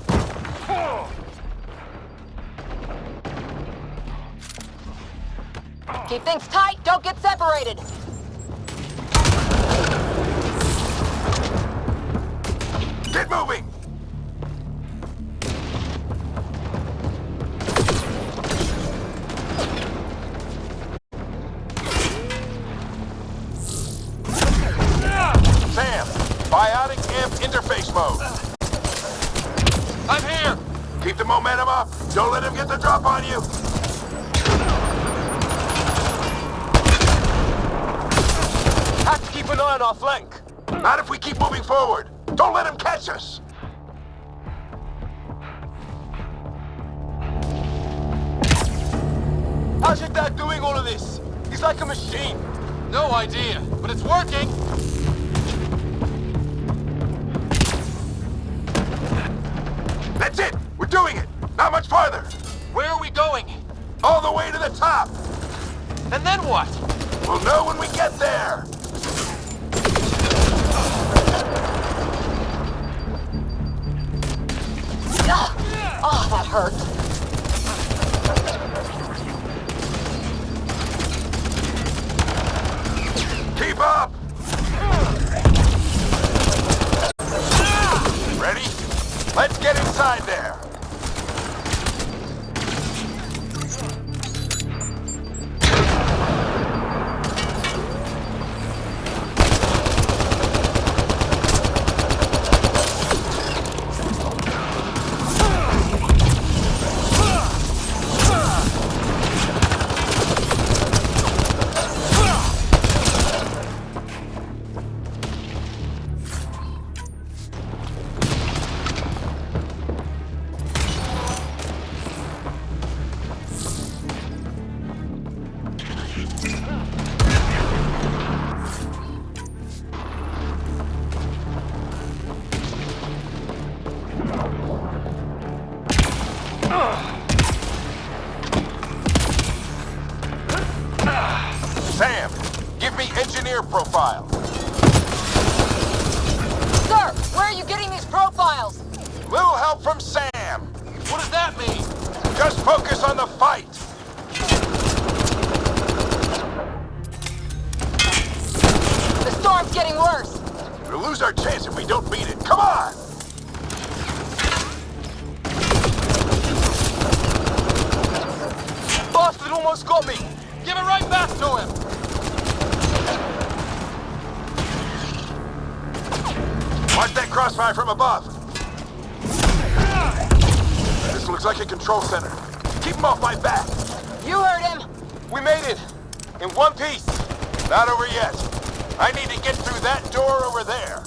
Keep things tight, don't get separated! Get moving! Sam, biotic amp interface mode. I'm here! Keep the momentum up. Don't let him get the drop on you. Have to keep an eye on our flank. Not if we keep moving forward. Don't let him catch us. How's your dad doing all of this? He's like a machine. No idea, but it's working! That's it! We're doing it! Not much farther! Where are we going? All the way to the top! And then what? We'll know when we get there! Oh, that hurt. Keep up! Ready? Let's get inside there! Sam, give me engineer profile. Sir, where are you getting these profiles? Little help from Sam. What does that mean? Just focus on the fight. The storm's getting worse. We'll lose our chance if we don't beat it. Come on! Bastard almost got me. Give it right back to him! Watch that crossfire from above. This looks like a control center. Keep him off my back. You heard him. We made it. In one piece. Not over yet. I need to get through that door over there.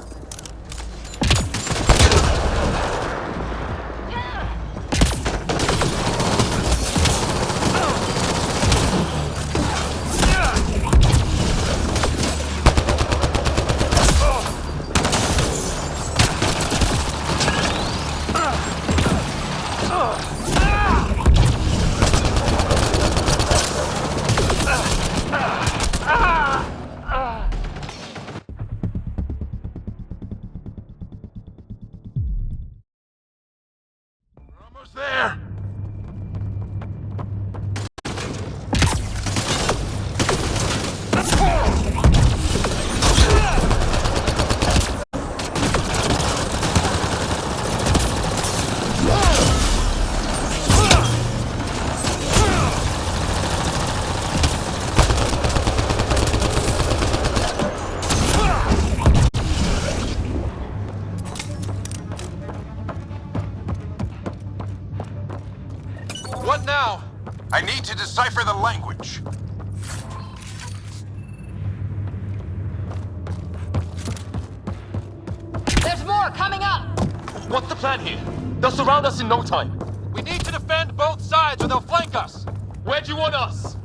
There! What now? I need to decipher the language. There's more coming up! What's the plan here? They'll surround us in no time. We need to defend both sides or they'll flank us. Where do you want us?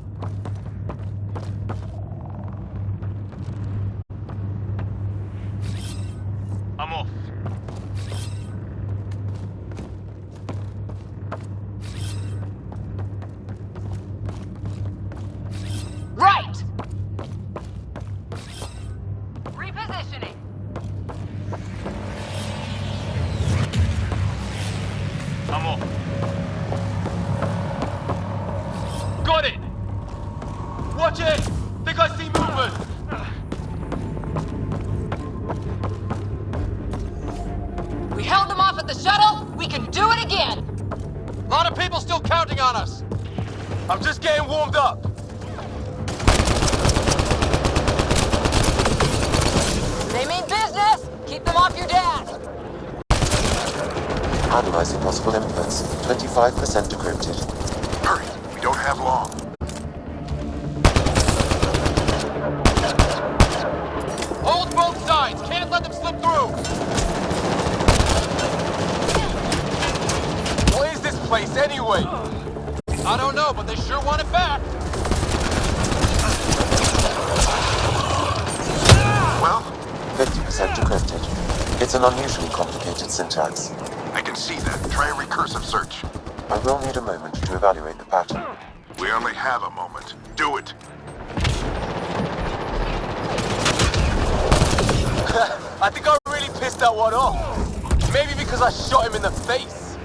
I'm off. Right! Repositioning. I'm off. Got it! Watch it! Think I see movement! We held them off at the shuttle. We can do it again. A lot of people still counting on us. I'm just getting warmed up. They mean business. Keep them off your dad. Analyzing possible inputs. 25% decrypted. Hurry, we don't have long. Hold both sides. Can't let them slip through. What is this place anyway? I don't know, but they sure want it back. Well, 50% decrypted. It's an unusually complicated syntax. I can see that. Try a recursive search. I will need a moment to evaluate the pattern. We only have a moment. Do it. I think I really pissed that one off. Maybe because I shot him in the face.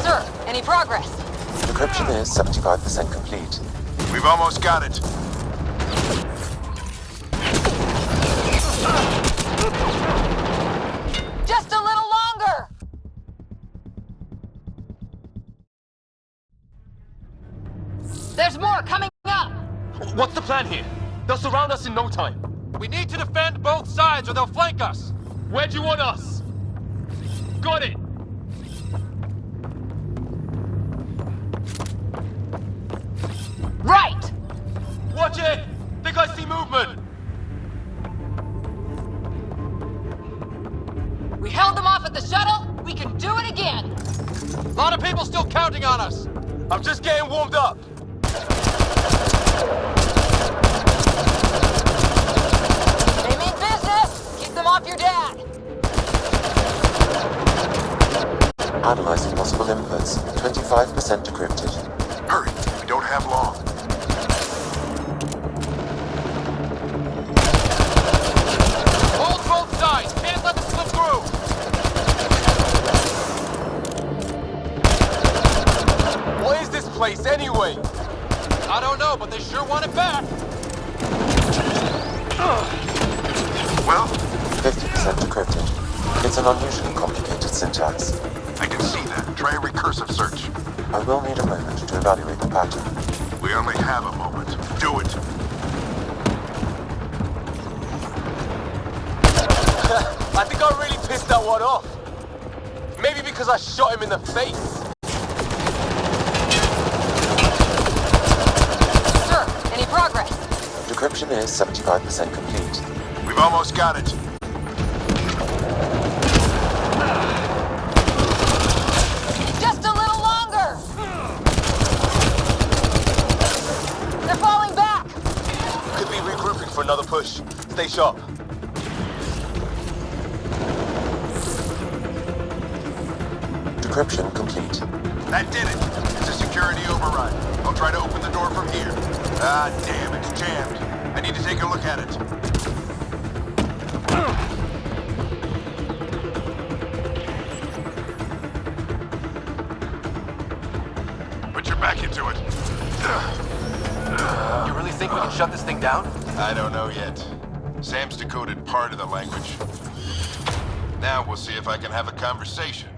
Sir, any progress? Decryption is 75% complete. We've almost got it. Just a little longer! There's more coming up! What's the plan here? They'll surround us in no time. We need to defend both sides or they'll flank us. Where do you want us? Got it! Right! Watch it! Think I see movement! We held them off at the shuttle. We can do it again. A lot of people still counting on us. I'm just getting warmed up. They mean business. Keep them off your dad. Analyzing possible inputs. 25% decrypted. Hurry, we don't have long. Hold both sides. Can't let them slip through. What is this place anyway? I don't know, but they sure want it back. Well, 50% decrypted. It's an unusually complicated syntax. I can see that. Try a recursive search. I will need a moment to evaluate the pattern. We only have a moment. Do it. I think I really pissed that one off. Maybe because I shot him in the face. Sir, any progress? Decryption is 75% complete. We've almost got it. Just a little longer! They're falling back! Could be regrouping for another push. Stay sharp. Decryption complete. That did it. It's a security override. I'll try to open the door from here. Ah, damn, it's jammed. I need to take a look at it. Put your back into it. You really think we can shut this thing down? I don't know yet. Sam's decoded part of the language. Now we'll see if I can have a conversation.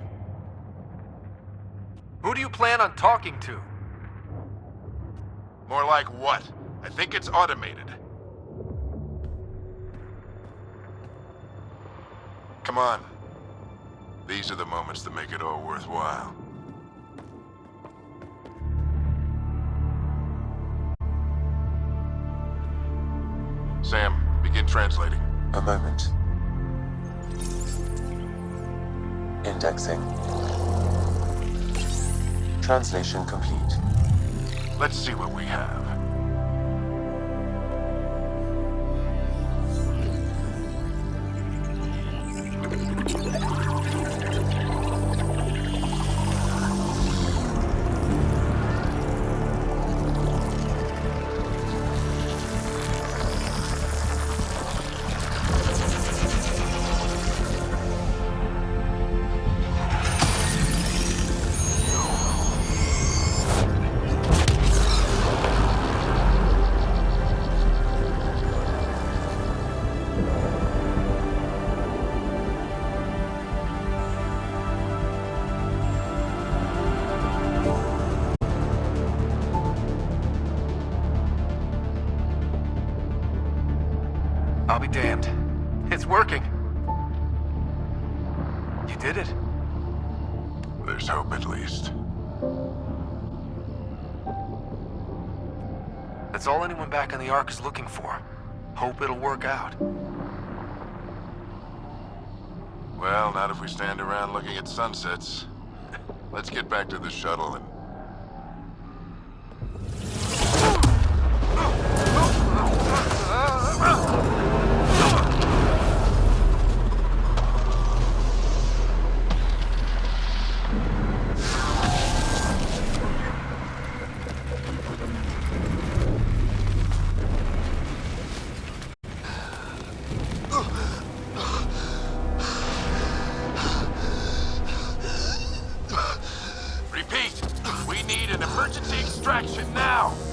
Who do you plan on talking to? More like what? I think it's automated. Come on. These are the moments that make it all worthwhile. Sam, begin translating. A moment. Indexing. Translation complete. Let's see what we have. I'll be damned. It's working. You did it. There's hope at least. That's all anyone back on the Ark is looking for. Hope it'll work out. Well, not if we stand around looking at sunsets. Let's get back to the shuttle and...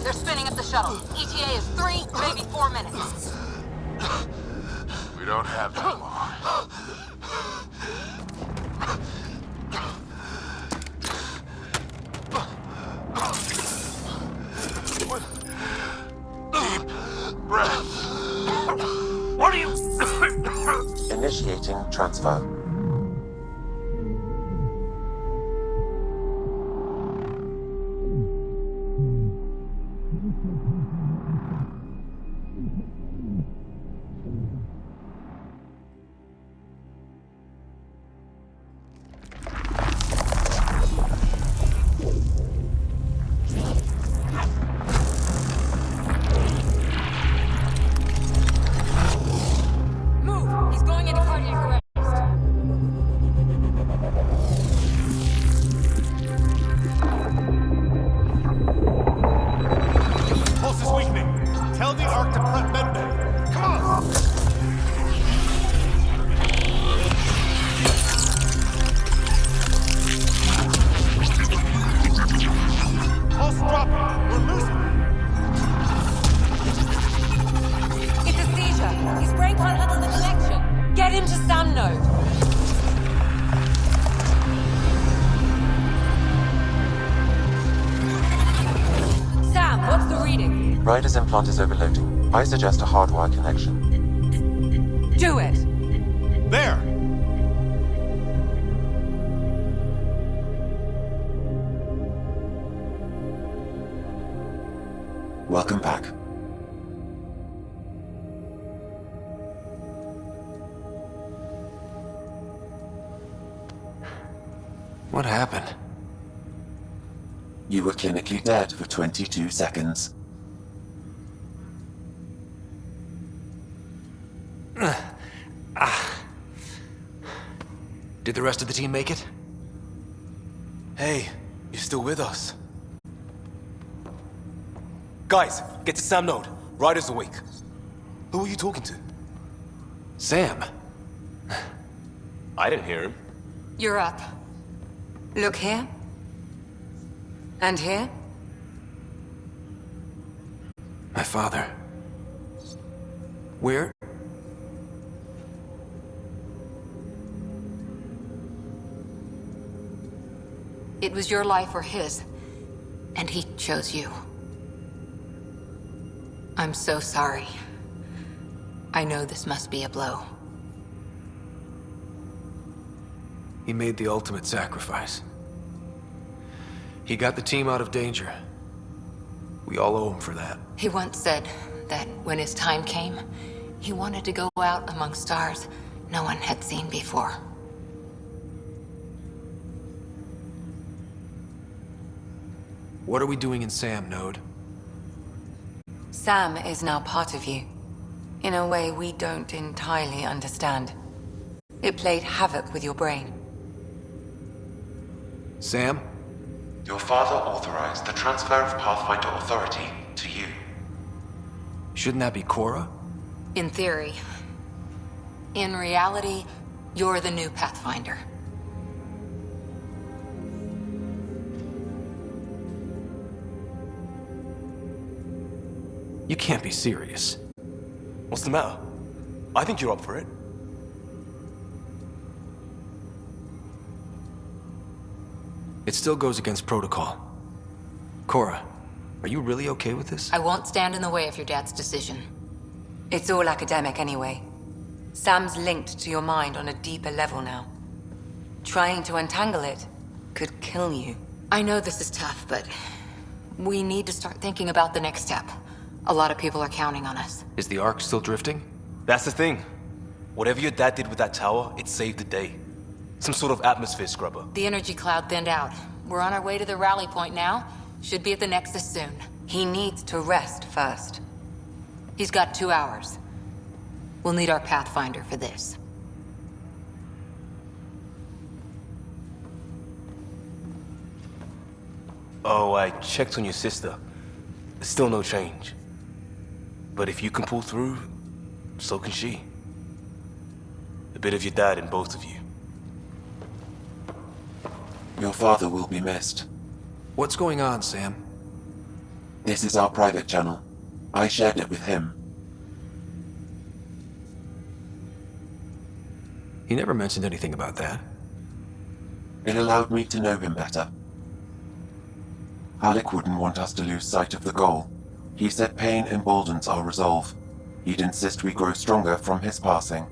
They're spinning up the shuttle. ETA is 3, maybe 4 minutes. We don't have that long. Deep breath. What are you... Initiating transfer. Ryder's implant is overloading. I suggest a hardwire connection. Do it! There! Welcome back. What happened? You were clinically dead for 22 seconds. Did the rest of the team make it? Hey, you're still with us. Guys, get to Sam Node. Ryder's awake. Who are you talking to? Sam. I didn't hear him. You're up. Look here. And here. My father. Where? It was your life or his, and he chose you. I'm so sorry. I know this must be a blow. He made the ultimate sacrifice. He got the team out of danger. We all owe him for that. He once said that when his time came, he wanted to go out among stars no one had seen before. What are we doing in Sam, Node? Sam is now part of you, in a way we don't entirely understand. It played havoc with your brain. Sam? Your father authorized the transfer of Pathfinder authority to you. Shouldn't that be Cora? In theory. In reality, you're the new Pathfinder. You can't be serious. What's the matter? I think you're up for it. It still goes against protocol. Cora, are you really okay with this? I won't stand in the way of your dad's decision. It's all academic anyway. Sam's linked to your mind on a deeper level now. Trying to untangle it could kill you. I know this is tough, but we need to start thinking about the next step. A lot of people are counting on us. Is the Ark still drifting? That's the thing. Whatever your dad did with that tower, it saved the day. Some sort of atmosphere scrubber. The energy cloud thinned out. We're on our way to the rally point now. Should be at the Nexus soon. He needs to rest first. He's got 2 hours. We'll need our Pathfinder for this. Oh, I checked on your sister. Still no change. But if you can pull through, so can she. A bit of your dad in both of you. Your father will be missed. What's going on, Sam? This is our private channel. I shared it with him. He never mentioned anything about that. It allowed me to know him better. Alec wouldn't want us to lose sight of the goal. He said pain emboldens our resolve. He'd insist we grow stronger from his passing.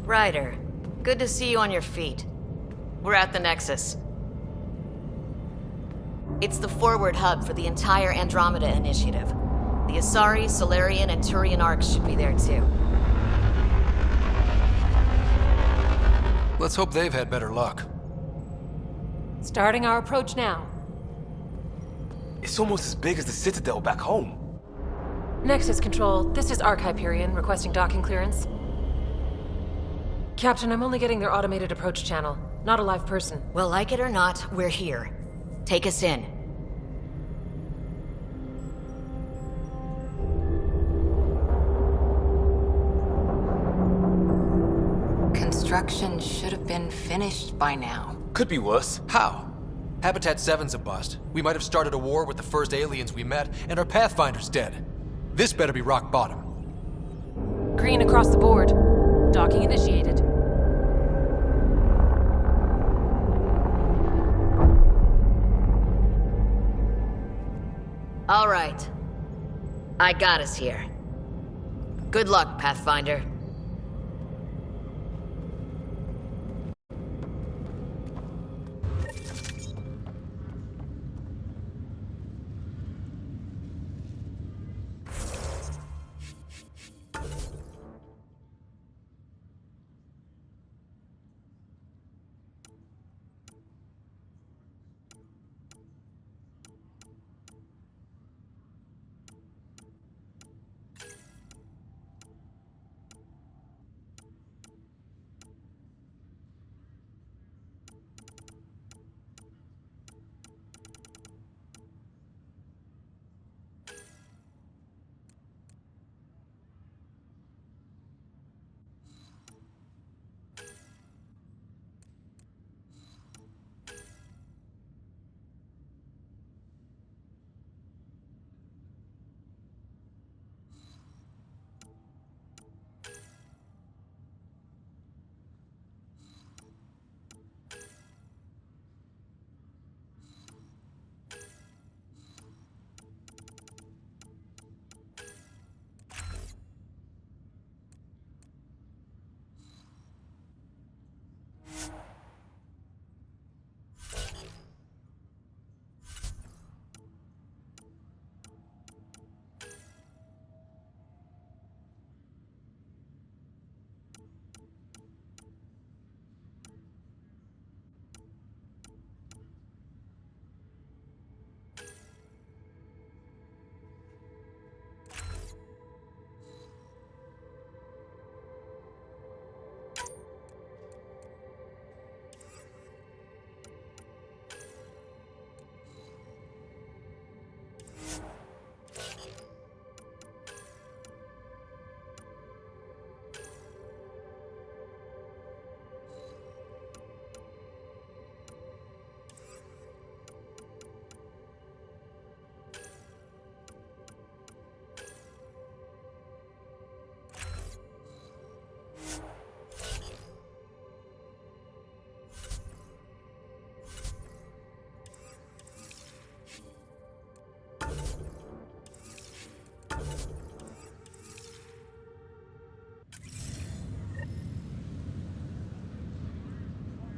Ryder, good to see you on your feet. We're at the Nexus. It's the forward hub for the entire Andromeda initiative. The Asari, Solarian, and Turian arcs should be there too. Let's hope they've had better luck. Starting our approach now. It's almost as big as the Citadel back home. Nexus Control, this is Arc Hyperion requesting docking clearance. Captain, I'm only getting their automated approach channel, not a live person. Well, like it or not, we're here. Take us in. Construction should have been finished by now. Could be worse. How? Habitat 7's a bust. We might have started a war with the first aliens we met, and our Pathfinder's dead. This better be rock bottom. Green across the board. Docking initiated. All right. I got us here. Good luck, Pathfinder.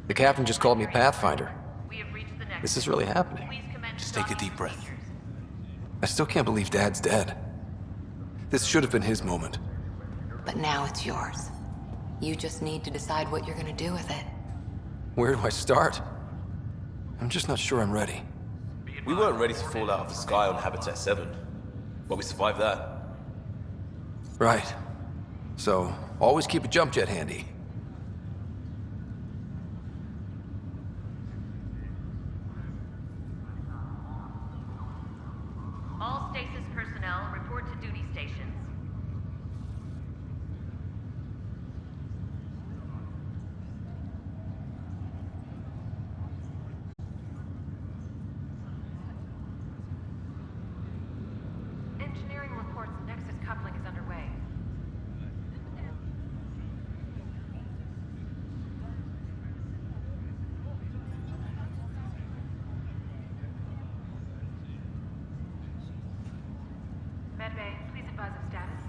The captain just called me Pathfinder. This is really happening. Just take a deep breath. I still can't believe Dad's dead. This should have been his moment. But now it's yours. You just need to decide what you're gonna do with it. Where do I start? I'm just not sure I'm ready. We weren't ready to fall out of the sky on Habitat 7, but we survived that. Right. So, always keep a jump jet handy. All stasis personnel report to duty stations. Engineering reports Nexus coupling is underway. Medbay, please advise of status.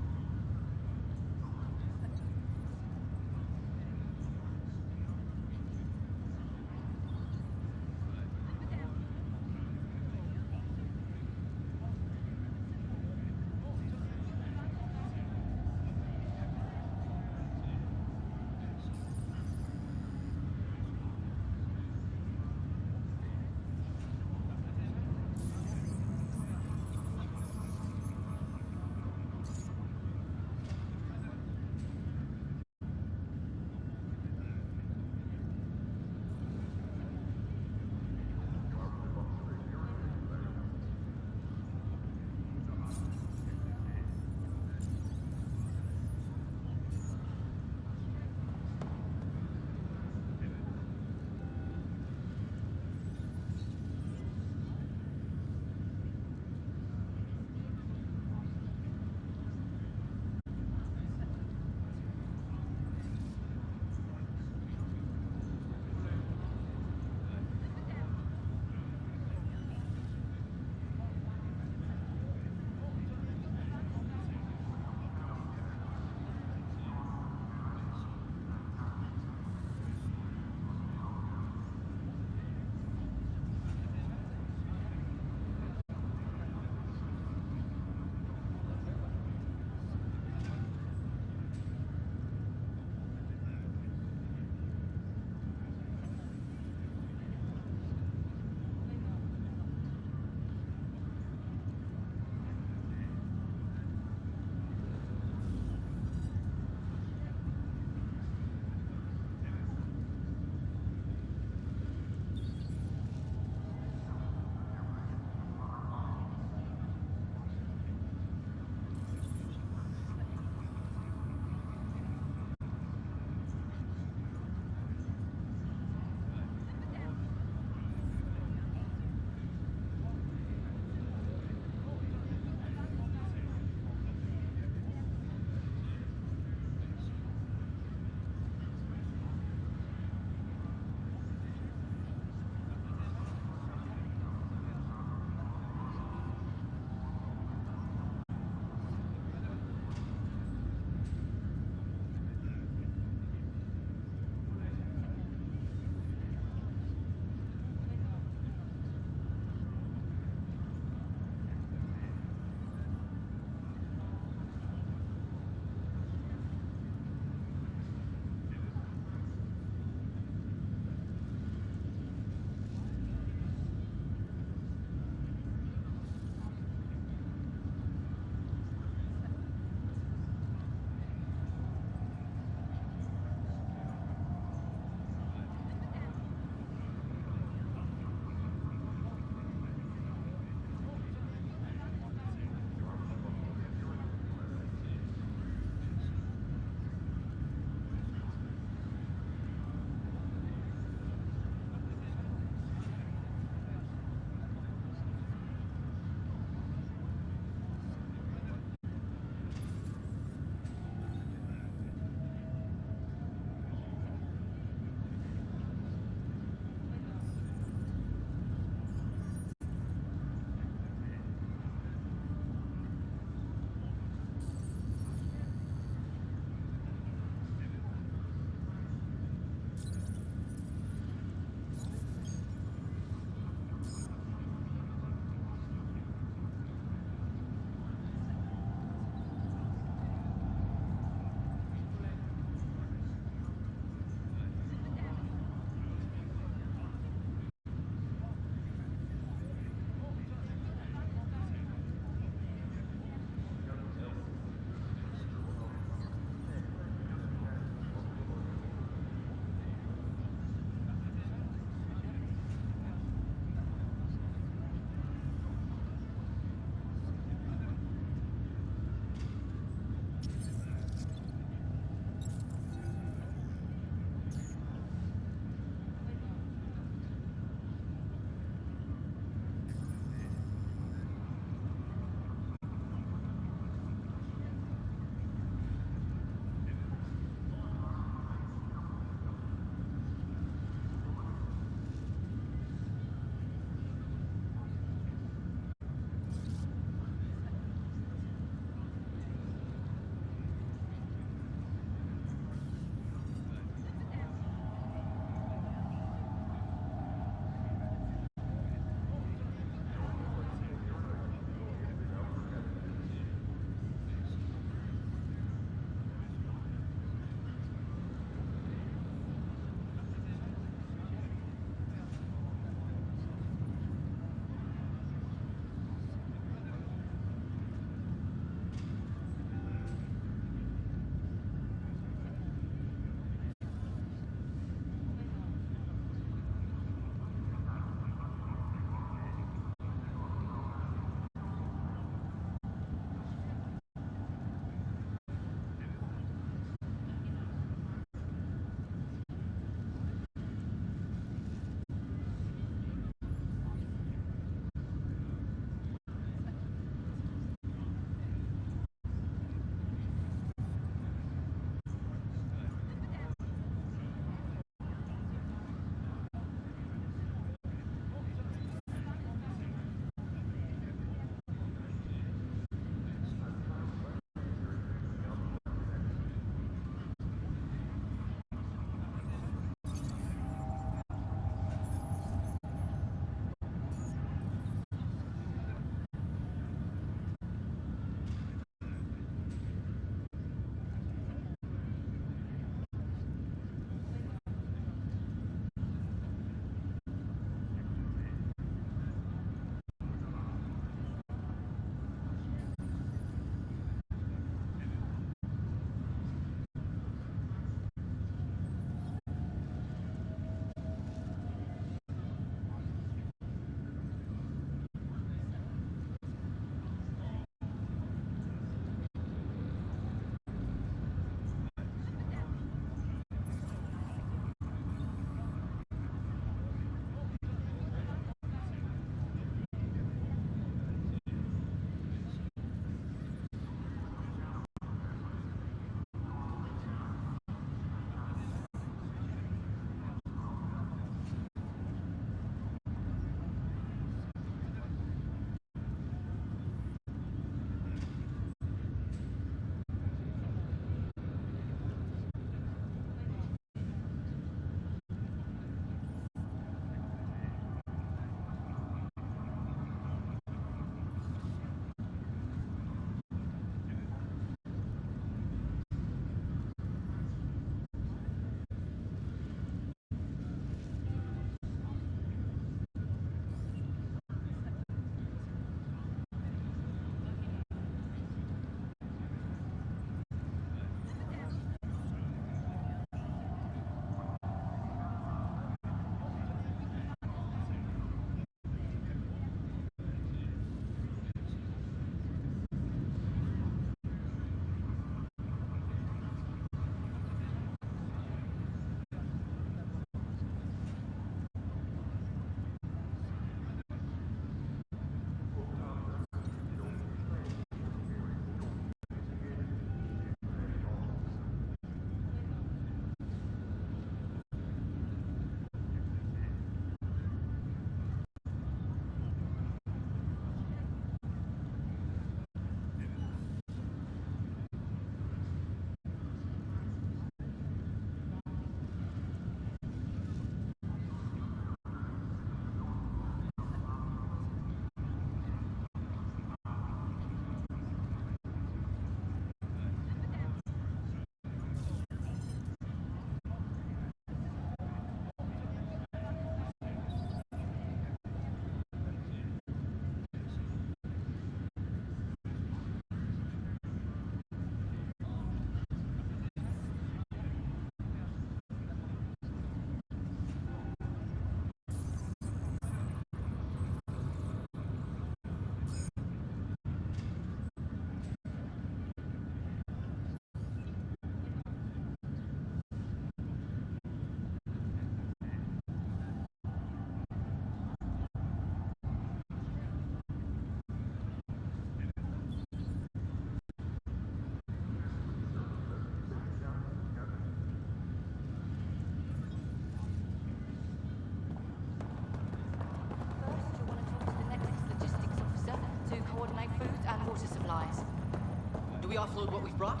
we offload what we've brought?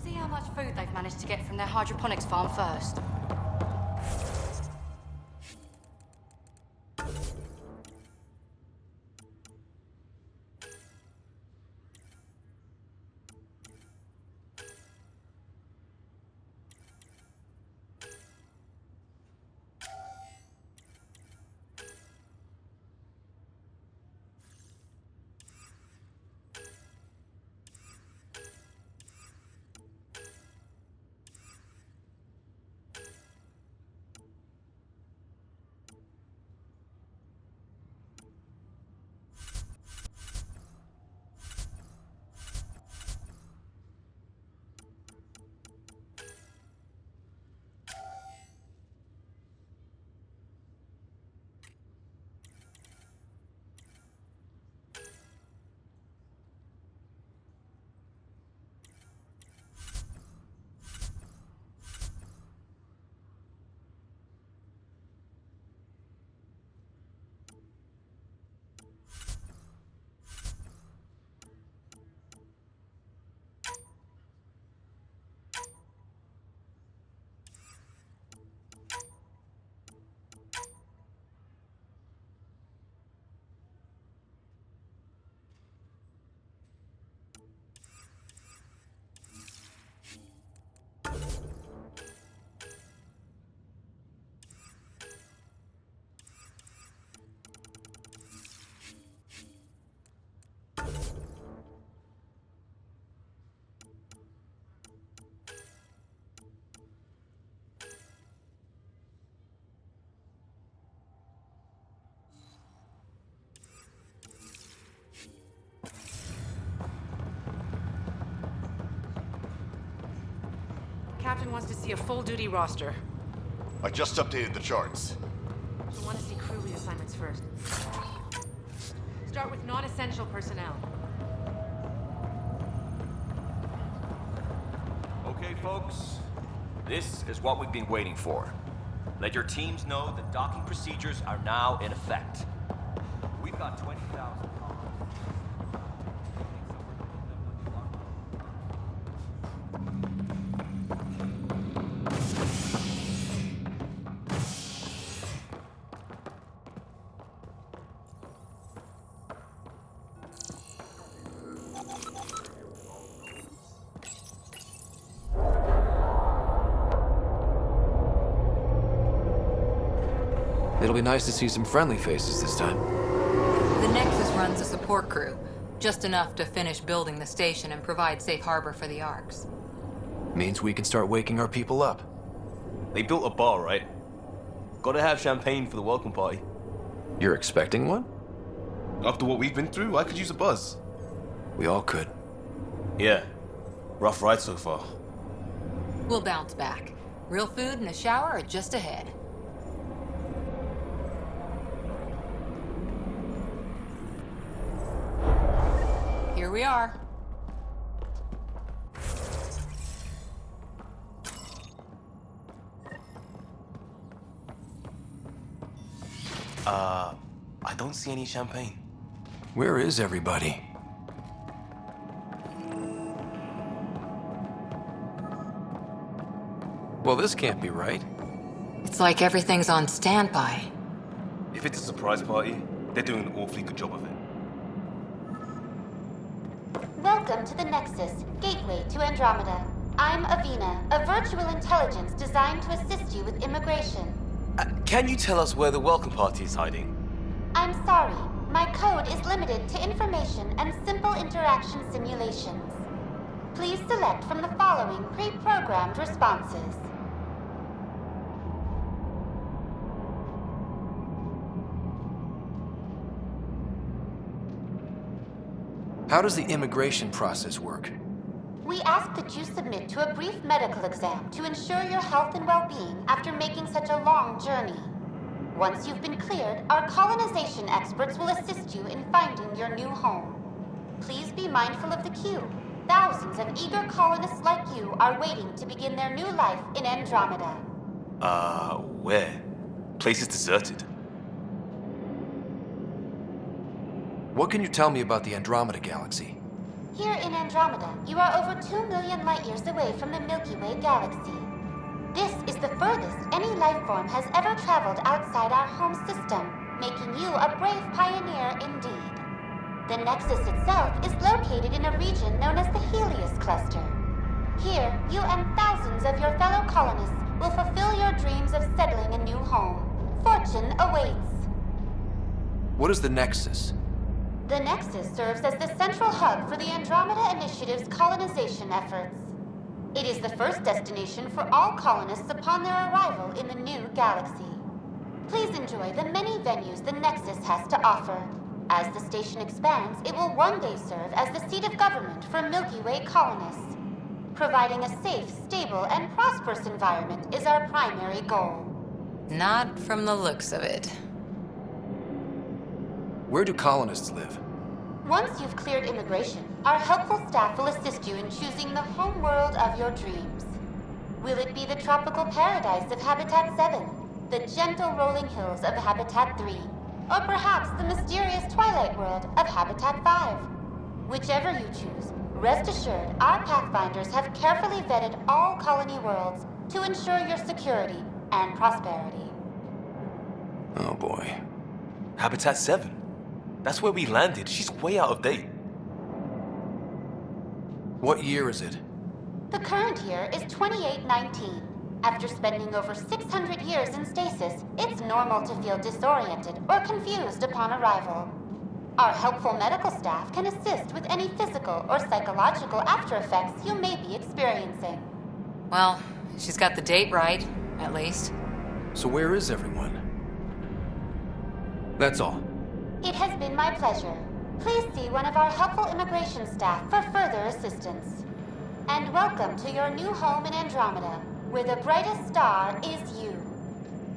See how much food they've managed to get from their hydroponics farm first. Captain wants to see a full-duty roster. I just updated the charts. We want to see crew reassignments first. Start with non-essential personnel. Okay, folks. This is what we've been waiting for. Let your teams know that docking procedures are now in effect. We've got 20,000 It'll be nice to see some friendly faces this time. The Nexus runs a support crew, just enough to finish building the station and provide safe harbor for the Arks. Means we can start waking our people up. They built a bar, right? Gotta have champagne for the welcome party. You're expecting one? After what we've been through, I could use a buzz. We all could. Yeah. Rough ride so far. We'll bounce back. Real food and a shower are just ahead. Here we are. I don't see any champagne. Where is everybody? Well, this can't be right. It's like everything's on standby. If it's a surprise party, they're doing an awfully good job of it. Welcome to the Nexus, gateway to Andromeda. I'm Avina, a virtual intelligence designed to assist you with immigration. Can you tell us where the welcome party is hiding? I'm sorry, my code is limited to information and simple interaction simulations. Please select from the following pre-programmed responses. How does the immigration process work? We ask that you submit to a brief medical exam to ensure your health and well-being after making such a long journey. Once you've been cleared, our colonization experts will assist you in finding your new home. Please be mindful of the queue. Thousands of eager colonists like you are waiting to begin their new life in Andromeda. Where? Place is deserted. What can you tell me about the Andromeda Galaxy? Here in Andromeda, you are over 2 million light-years away from the Milky Way galaxy. This is the furthest any life form has ever traveled outside our home system, making you a brave pioneer indeed. The Nexus itself is located in a region known as the Helios Cluster. Here, you and thousands of your fellow colonists will fulfill your dreams of settling a new home. Fortune awaits. What is the Nexus? The Nexus serves as the central hub for the Andromeda Initiative's colonization efforts. It is the first destination for all colonists upon their arrival in the new galaxy. Please enjoy the many venues the Nexus has to offer. As the station expands, it will one day serve as the seat of government for Milky Way colonists. Providing a safe, stable, and prosperous environment is our primary goal. Not from the looks of it. Where do colonists live? Once you've cleared immigration, our helpful staff will assist you in choosing the home world of your dreams. Will it be the tropical paradise of Habitat 7, the gentle rolling hills of Habitat 3, or perhaps the mysterious twilight world of Habitat 5? Whichever you choose, rest assured our Pathfinders have carefully vetted all colony worlds to ensure your security and prosperity. Oh boy. Habitat 7? That's where we landed. She's way out of date. What year is it? The current year is 2819. After spending over 600 years in stasis, it's normal to feel disoriented or confused upon arrival. Our helpful medical staff can assist with any physical or psychological after effects you may be experiencing. Well, she's got the date right, at least. So where is everyone? That's all. It has been my pleasure. Please see one of our helpful immigration staff for further assistance. And welcome to your new home in Andromeda, where the brightest star is you.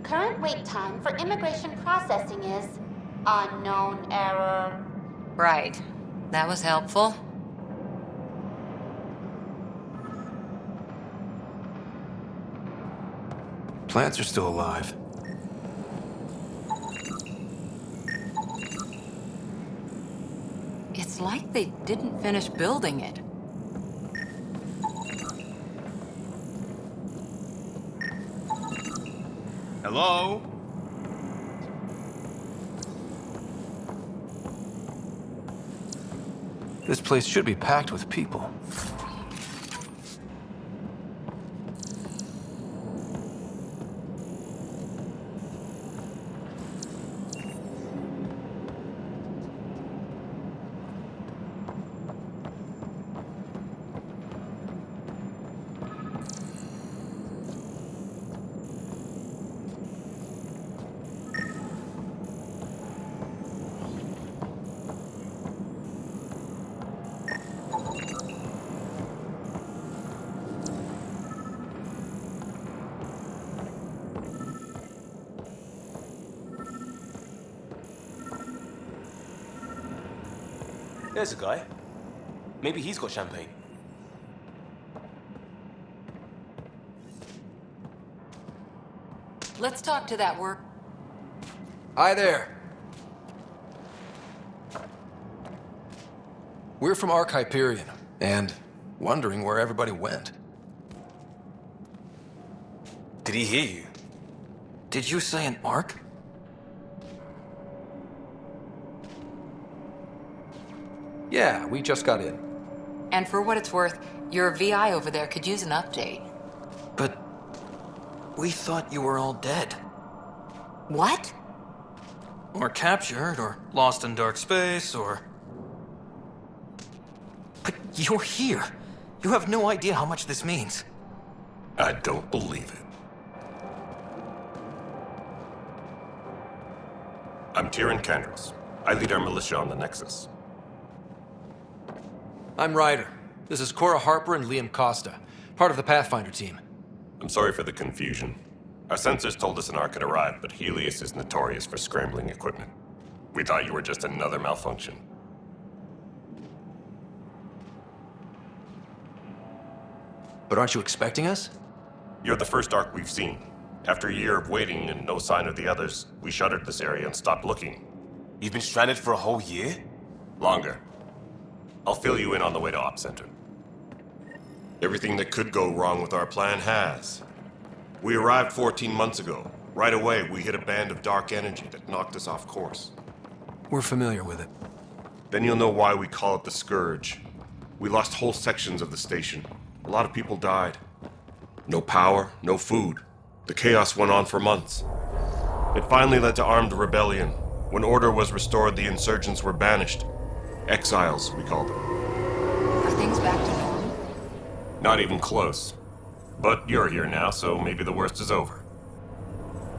Current wait time for immigration processing is unknown error. Right. That was helpful. Plants are still alive. It's like they didn't finish building it. Hello? This place should be packed with people. There's a guy. Maybe he's got champagne. Let's talk to that work. Hi there. We're from Hyperion, and wondering where everybody went. Did he hear you? Did you say an Ark? Yeah, we just got in. And for what it's worth, your VI over there could use an update. But we thought you were all dead. What? Or captured, or lost in dark space, or... But you're here. You have no idea how much this means. I don't believe it. I'm Tyrion Kandros. I lead our militia on the Nexus. I'm Ryder. This is Cora Harper and Liam Costa, part of the Pathfinder team. I'm sorry for the confusion. Our sensors told us an Ark had arrived, but Helios is notorious for scrambling equipment. We thought you were just another malfunction. But aren't you expecting us? You're the first Ark we've seen. After a year of waiting and no sign of the others, we shuttered this area and stopped looking. You've been stranded for a whole year? Longer. I'll fill you in on the way to Op Center. Everything that could go wrong with our plan has. We arrived 14 months ago. Right away, we hit a band of dark energy that knocked us off course. We're familiar with it. Then you'll know why we call it the Scourge. We lost whole sections of the station. A lot of people died. No power, no food. The chaos went on for months. It finally led to armed rebellion. When order was restored, the insurgents were banished. Exiles, we called them. Are things back to normal? Not even close. But you're here now, so maybe the worst is over.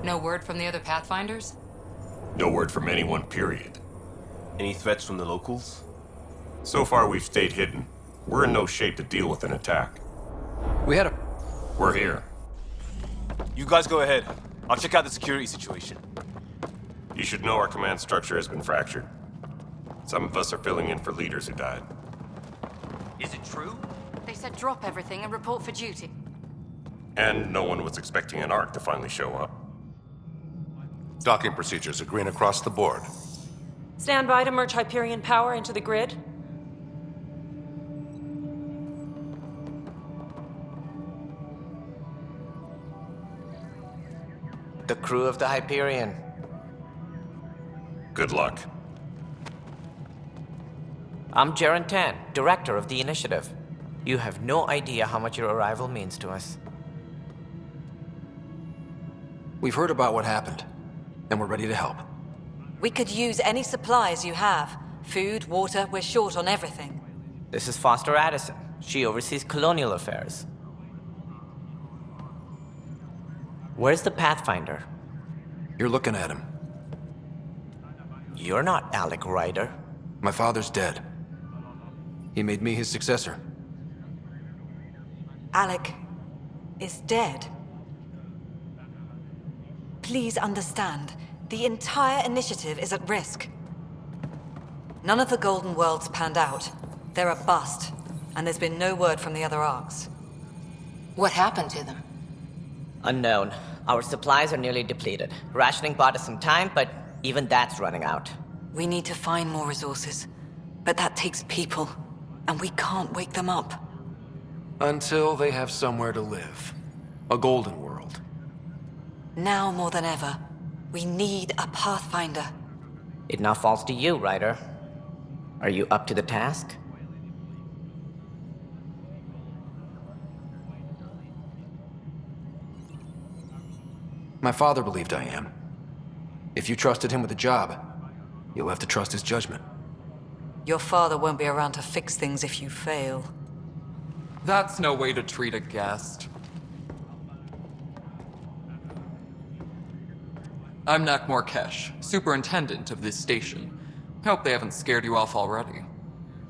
No word from the other Pathfinders? No word from anyone, period. Any threats from the locals? So far, we've stayed hidden. We're in no shape to deal with an attack. We're here. You guys go ahead. I'll check out the security situation. You should know our command structure has been fractured. Some of us are filling in for leaders who died. Is it true? They said drop everything and report for duty. And no one was expecting an Ark to finally show up. Docking procedures are green across the board. Stand by to merge Hyperion power into the grid. The crew of the Hyperion. Good luck. I'm Jaren Tan, director of the initiative. You have no idea how much your arrival means to us. We've heard about what happened, and we're ready to help. We could use any supplies you have. Food, water, we're short on everything. This is Foster Addison. She oversees colonial affairs. Where's the Pathfinder? You're looking at him. You're not Alec Ryder. My father's dead. He made me his successor. Alec is dead. Please understand, the entire initiative is at risk. None of the Golden Worlds panned out. They're a bust, and there's been no word from the other arcs. What happened to them? Unknown. Our supplies are nearly depleted. Rationing bought us some time, but even that's running out. We need to find more resources, but that takes people, and we can't wake them up. Until they have somewhere to live. A golden world. Now more than ever, we need a Pathfinder. It now falls to you, Ryder. Are you up to the task? My father believed I am. If you trusted him with a job, you'll have to trust his judgment. Your father won't be around to fix things if you fail. That's no way to treat a guest. I'm Nak Morkesh, superintendent of this station. Hope they haven't scared you off already.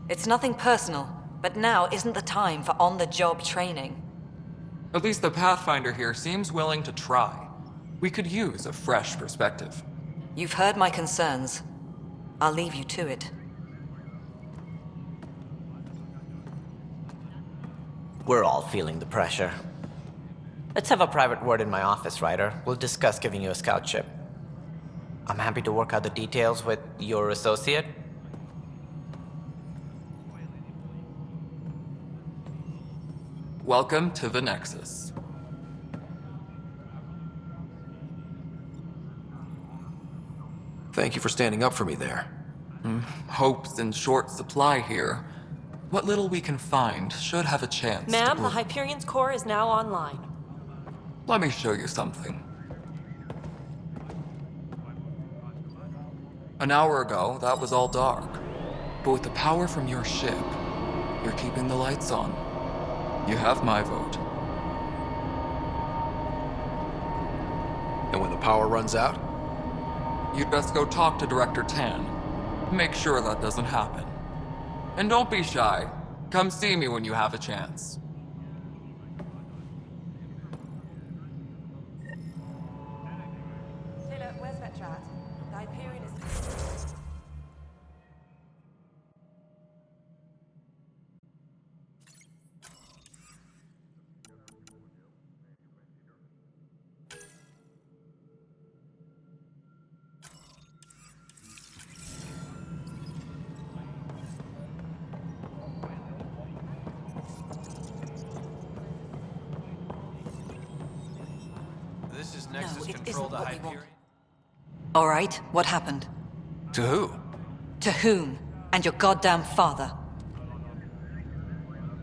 It's nothing personal, but now isn't the time for on-the-job training. At least the Pathfinder here seems willing to try. We could use a fresh perspective. You've heard my concerns. I'll leave you to it. We're all feeling the pressure. Let's have a private word in my office, Ryder. We'll discuss giving you a scout ship. I'm happy to work out the details with your associate. Welcome to the Nexus. Thank you for standing up for me there. Hope's in short supply here. What little we can find should have a chance Ma'am, to the Hyperion's core is now online. Let me show you something. An hour ago, that was all dark. But with the power from your ship, you're keeping the lights on. You have my vote. And when the power runs out? You'd best go talk to Director Tan. Make sure that doesn't happen. And don't be shy. Come see me when you have a chance. Taylor, where's Vetrat? The Hyperion is... Nexus it control isn't the what we Hyperion? want. All right, what happened? To who? To whom? And your goddamn father.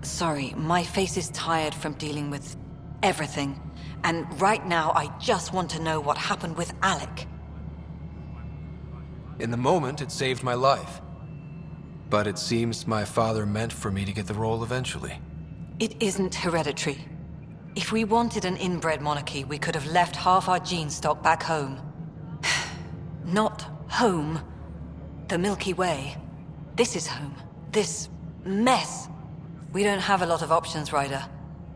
Sorry, my face is tired from dealing with everything. And right now, I just want to know what happened with Alec. In the moment, it saved my life. But it seems my father meant for me to get the role eventually. It isn't hereditary. If we wanted an inbred monarchy, we could have left half our gene stock back home. Not home. The Milky Way. This is home. This mess. We don't have a lot of options, Ryder.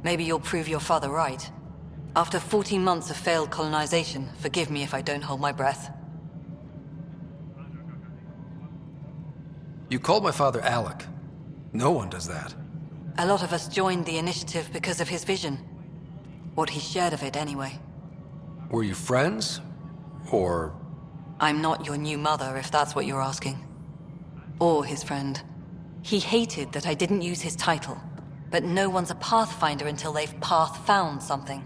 Maybe you'll prove your father right. After 14 months of failed colonization, forgive me if I don't hold my breath. You called my father Alec. No one does that. A lot of us joined the initiative because of his vision. What he shared of it, anyway. Were you friends? Or... I'm not your new mother, if that's what you're asking. Or his friend. He hated that I didn't use his title. But no one's a Pathfinder until they've path-found something.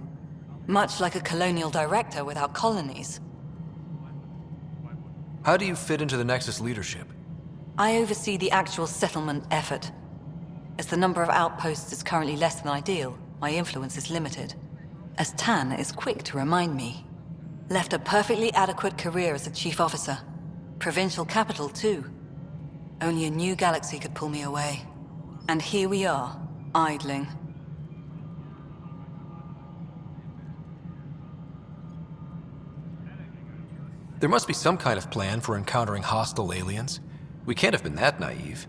Much like a colonial director without colonies. How do you fit into the Nexus leadership? I oversee the actual settlement effort. As the number of outposts is currently less than ideal, my influence is limited. As Tan is quick to remind me. Left a perfectly adequate career as a chief officer. Provincial capital, too. Only a new galaxy could pull me away. And here we are, idling. There must be some kind of plan for encountering hostile aliens. We can't have been that naive.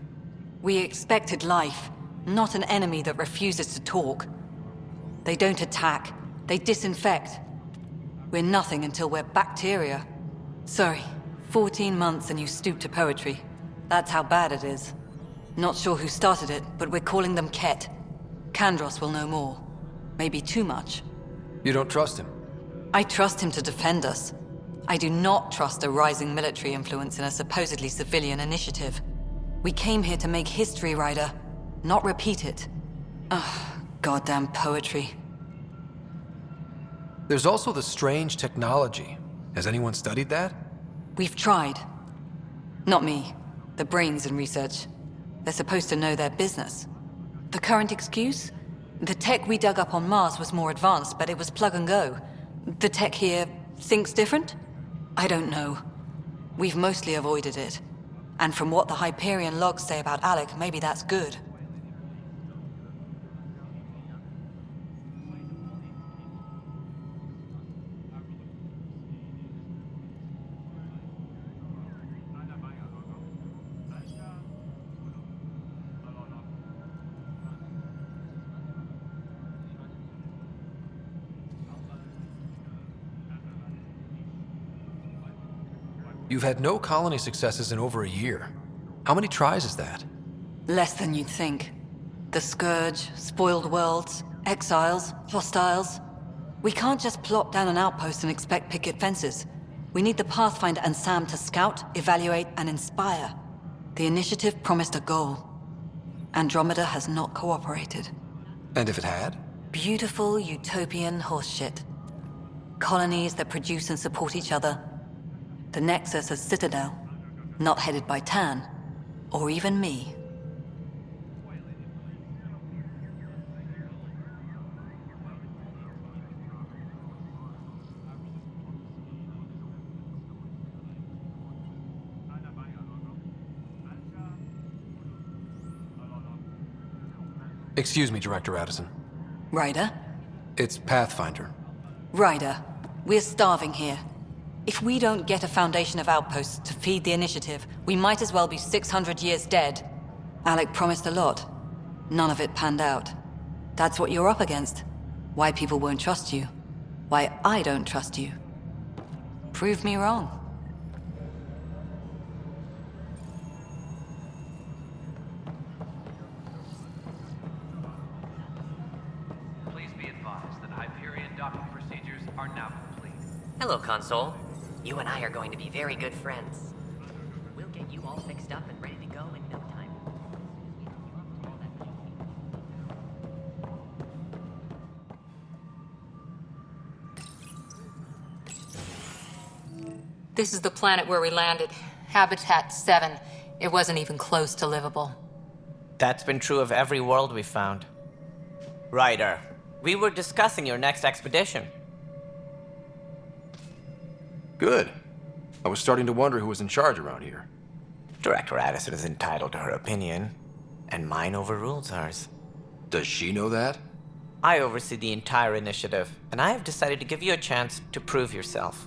We expected life, not an enemy that refuses to talk. They don't attack, they disinfect. We're nothing until we're bacteria. Sorry, 14 months and you stoop to poetry. That's how bad it is. Not sure who started it, but we're calling them Ket. Kandros will know more. Maybe too much. You don't trust him? I trust him to defend us. I do not trust a rising military influence in a supposedly civilian initiative. We came here to make history, Ryder, not repeat it. Ugh, goddamn poetry. There's also the strange technology. Has anyone studied that? We've tried. Not me. The brains in research. They're supposed to know their business. The current excuse? The tech we dug up on Mars was more advanced, but it was plug and go. The tech here thinks different? I don't know. We've mostly avoided it. And from what the Hyperion logs say about Alec, maybe that's good. You've had no colony successes in over a year. How many tries is that? Less than you'd think. The Scourge, spoiled worlds, exiles, hostiles. We can't just plop down an outpost and expect picket fences. We need the Pathfinder and Sam to scout, evaluate, and inspire. The initiative promised a goal. Andromeda has not cooperated. And if it had? Beautiful utopian horseshit. Colonies that produce and support each other. The Nexus as Citadel, not headed by Tan, or even me. Excuse me, Director Addison. Ryder? It's Pathfinder. Ryder, we're starving here. If we don't get a foundation of outposts to feed the initiative, we might as well be 600 years dead. Alec promised a lot. None of it panned out. That's what you're up against. Why people won't trust you. Why I don't trust you. Prove me wrong. Please be advised that Hyperion docking procedures are now complete. Hello, Console. You and I are going to be very good friends. We'll get you all fixed up and ready to go in no time. This is the planet where we landed. Habitat 7. It wasn't even close to livable. That's been true of every world we've found. Ryder, we were discussing your next expedition. Good. I was starting to wonder who was in charge around here. Director Addison is entitled to her opinion, and mine overrules hers. Does she know that? I oversee the entire initiative, and I have decided to give you a chance to prove yourself.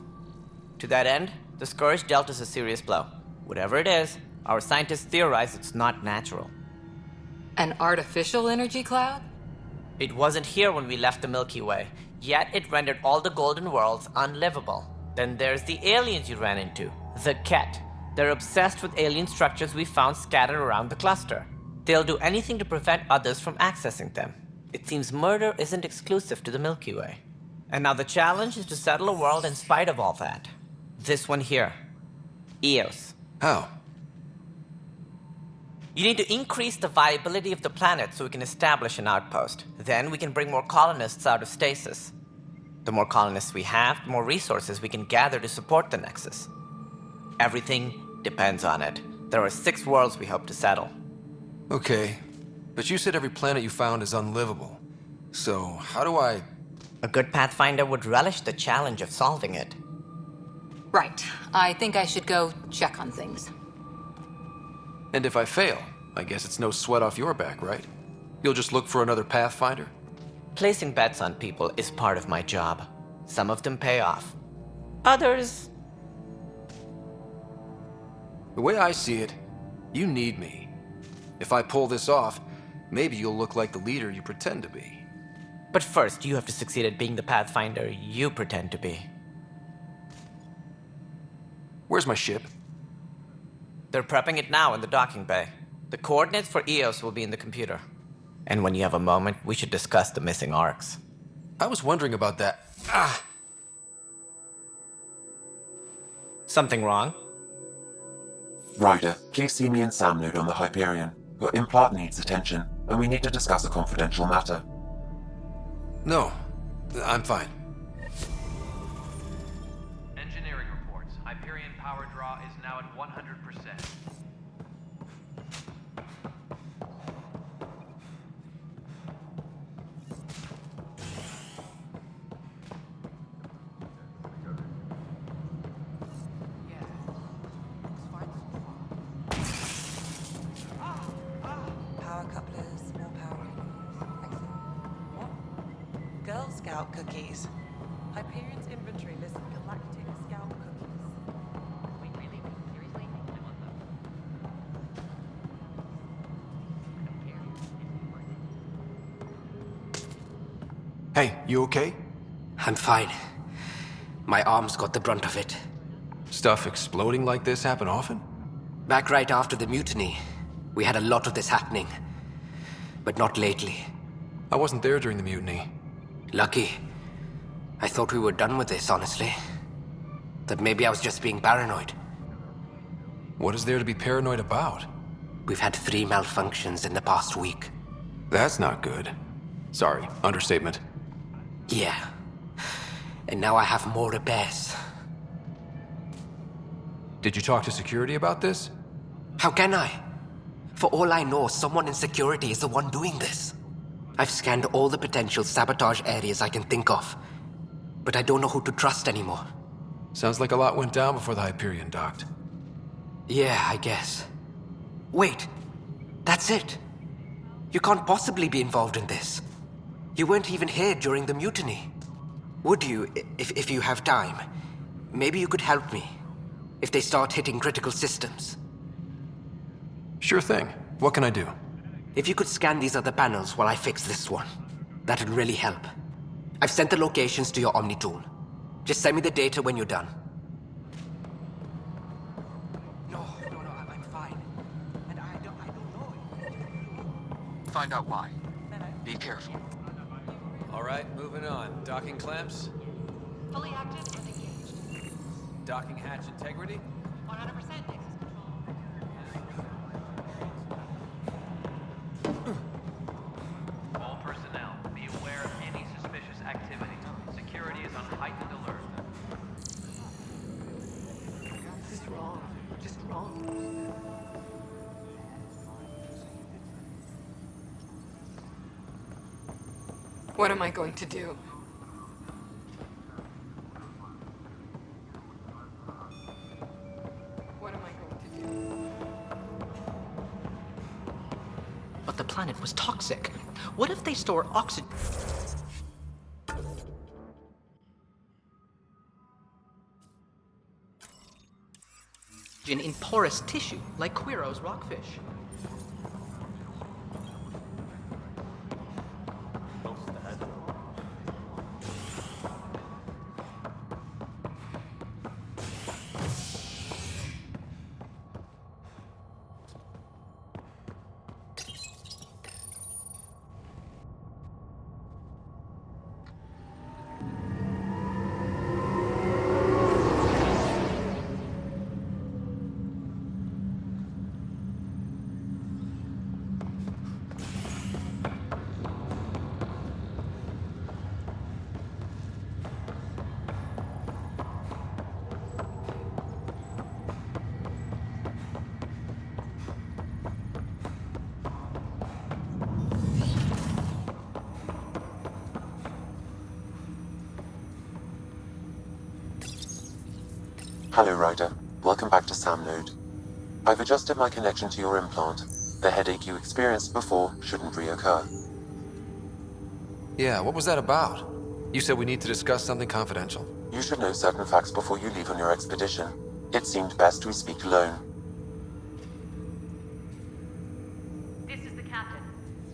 To that end, the Scourge dealt us a serious blow. Whatever it is, our scientists theorize it's not natural. An artificial energy cloud? It wasn't here when we left the Milky Way, yet it rendered all the Golden Worlds unlivable. Then there's the aliens you ran into, the Ket. They're obsessed with alien structures we found scattered around the cluster. They'll do anything to prevent others from accessing them. It seems murder isn't exclusive to the Milky Way. And now the challenge is to settle a world in spite of all that. This one here. Eos. How? You need to increase the viability of the planet so we can establish an outpost. Then we can bring more colonists out of stasis. The more colonists we have, the more resources we can gather to support the Nexus. Everything depends on it. There are 6 worlds we hope to settle. Okay, but you said every planet you found is unlivable. So, how do I... A good Pathfinder would relish the challenge of solving it. Right. I think I should go check on things. And if I fail, I guess it's no sweat off your back, right? You'll just look for another Pathfinder? Placing bets on people is part of my job. Some of them pay off. Others... The way I see it, you need me. If I pull this off, maybe you'll look like the leader you pretend to be. But first, you have to succeed at being the Pathfinder you pretend to be. Where's my ship? They're prepping it now in the docking bay. The coordinates for Eos will be in the computer. And when you have a moment, we should discuss the missing arcs. I was wondering about that. Something wrong? Ryder, please see me and Sam Node on the Hyperion. Your implant needs attention, and we need to discuss a confidential matter. No, I'm fine. Engineering reports. Hyperion power draw is now at 100%. Power couplers, more power. What? Girl Scout cookies. Hyperion's inventory lists galactic Scout cookies. Wait, really? Seriously? I want them. I don't care if you Hey, you okay? I'm fine. My arms got the brunt of it. Stuff exploding like this happen often? Back right after the mutiny, we had a lot of this happening. But not lately. I wasn't there during the mutiny. Lucky. I thought we were done with this, honestly. That maybe I was just being paranoid. What is there to be paranoid about? We've had 3 malfunctions in the past week. That's not good. Sorry, understatement. Yeah. And now I have more repairs. Did you talk to security about this? How can I? For all I know, someone in security is the one doing this. I've scanned all the potential sabotage areas I can think of. But I don't know who to trust anymore. Sounds like a lot went down before the Hyperion docked. Yeah, I guess. Wait. That's it. You can't possibly be involved in this. You weren't even here during the mutiny. Would you, if you have time? Maybe you could help me. If they start hitting critical systems. Sure thing. What can I do? If you could scan these other panels while I fix this one, that'd really help. I've sent the locations to your Omni tool. Just send me the data when you're done. No, I'm fine. And I don't know. Find out why. Be careful. All right, moving on. Docking clamps? Fully active and engaged. Docking hatch integrity? 100% Nexus control. All personnel, be aware of any suspicious activity. Security is on heightened alert. What am I going to do? What am I going to do? But the planet was toxic. What if they store oxygen in porous tissue, like Quiro's rockfish? Hello, Ryder. Welcome back to Sam Node. I've adjusted my connection to your implant. The headache you experienced before shouldn't reoccur. Yeah, what was that about? You said we need to discuss something confidential. You should know certain facts before you leave on your expedition. It seemed best we speak alone. This is the captain.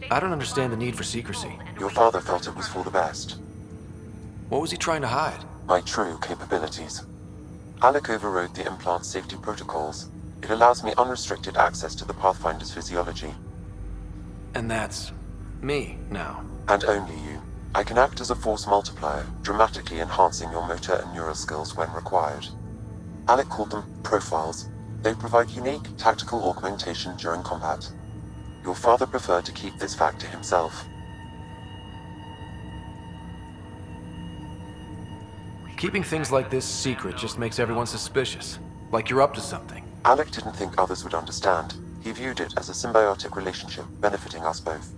I don't understand the need for secrecy. Your father felt it was for the best. What was he trying to hide? My true capabilities. Alec overrode the implant's safety protocols. It allows me unrestricted access to the Pathfinder's physiology. And that's me now. And only you. I can act as a force multiplier, dramatically enhancing your motor and neural skills when required. Alec called them profiles. They provide unique tactical augmentation during combat. Your father preferred to keep this fact to himself. Keeping things like this secret just makes everyone suspicious. Like you're up to something. Alec didn't think others would understand. He viewed it as a symbiotic relationship benefiting us both.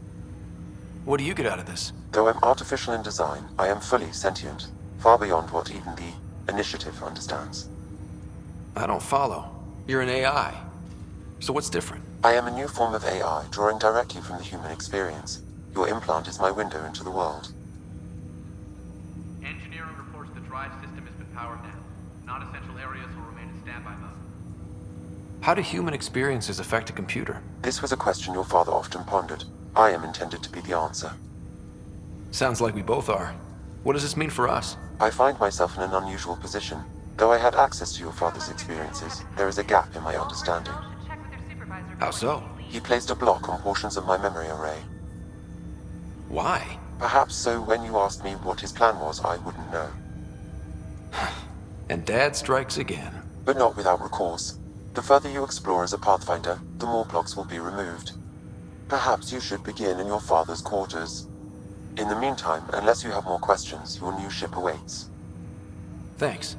What do you get out of this? Though I'm artificial in design, I am fully sentient, far beyond what even the Initiative understands. I don't follow. You're an AI. So what's different? I am a new form of AI, drawing directly from the human experience. Your implant is my window into the world. Engineering reports the drive system has been powered down. Non-essential areas will remain in standby mode. How do human experiences affect a computer? This was a question your father often pondered. I am intended to be the answer. Sounds like we both are. What does this mean for us? I find myself in an unusual position. Though I had access to your father's experiences, there is a gap in my understanding. How so? He placed a block on portions of my memory array. Why? Perhaps so when you asked me what his plan was, I wouldn't know. And Dad strikes again. But not without recourse. The further you explore as a Pathfinder, the more blocks will be removed. Perhaps you should begin in your father's quarters. In the meantime, unless you have more questions, your new ship awaits. Thanks.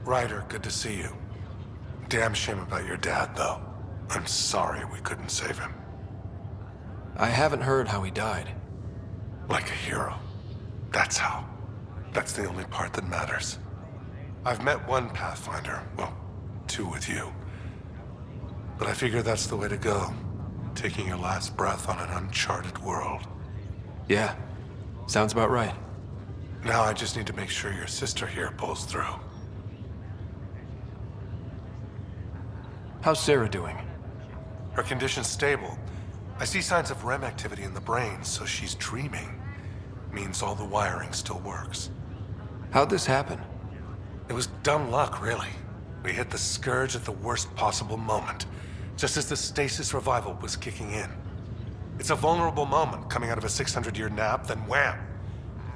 Ryder, good to see you. Damn shame about your dad, though. I'm sorry we couldn't save him. I haven't heard how he died. Like a hero. That's how. That's the only part that matters. I've met one Pathfinder, well, two with you. But I figure that's the way to go. Taking your last breath on an uncharted world. Yeah, sounds about right. Now I just need to make sure your sister here pulls through. How's Sarah doing? Her condition's stable. I see signs of REM activity in the brain, so she's dreaming. Means all the wiring still works. How'd this happen? It was dumb luck, really. We hit the Scourge at the worst possible moment, just as the stasis revival was kicking in. It's a vulnerable moment coming out of a 600-year nap, then wham!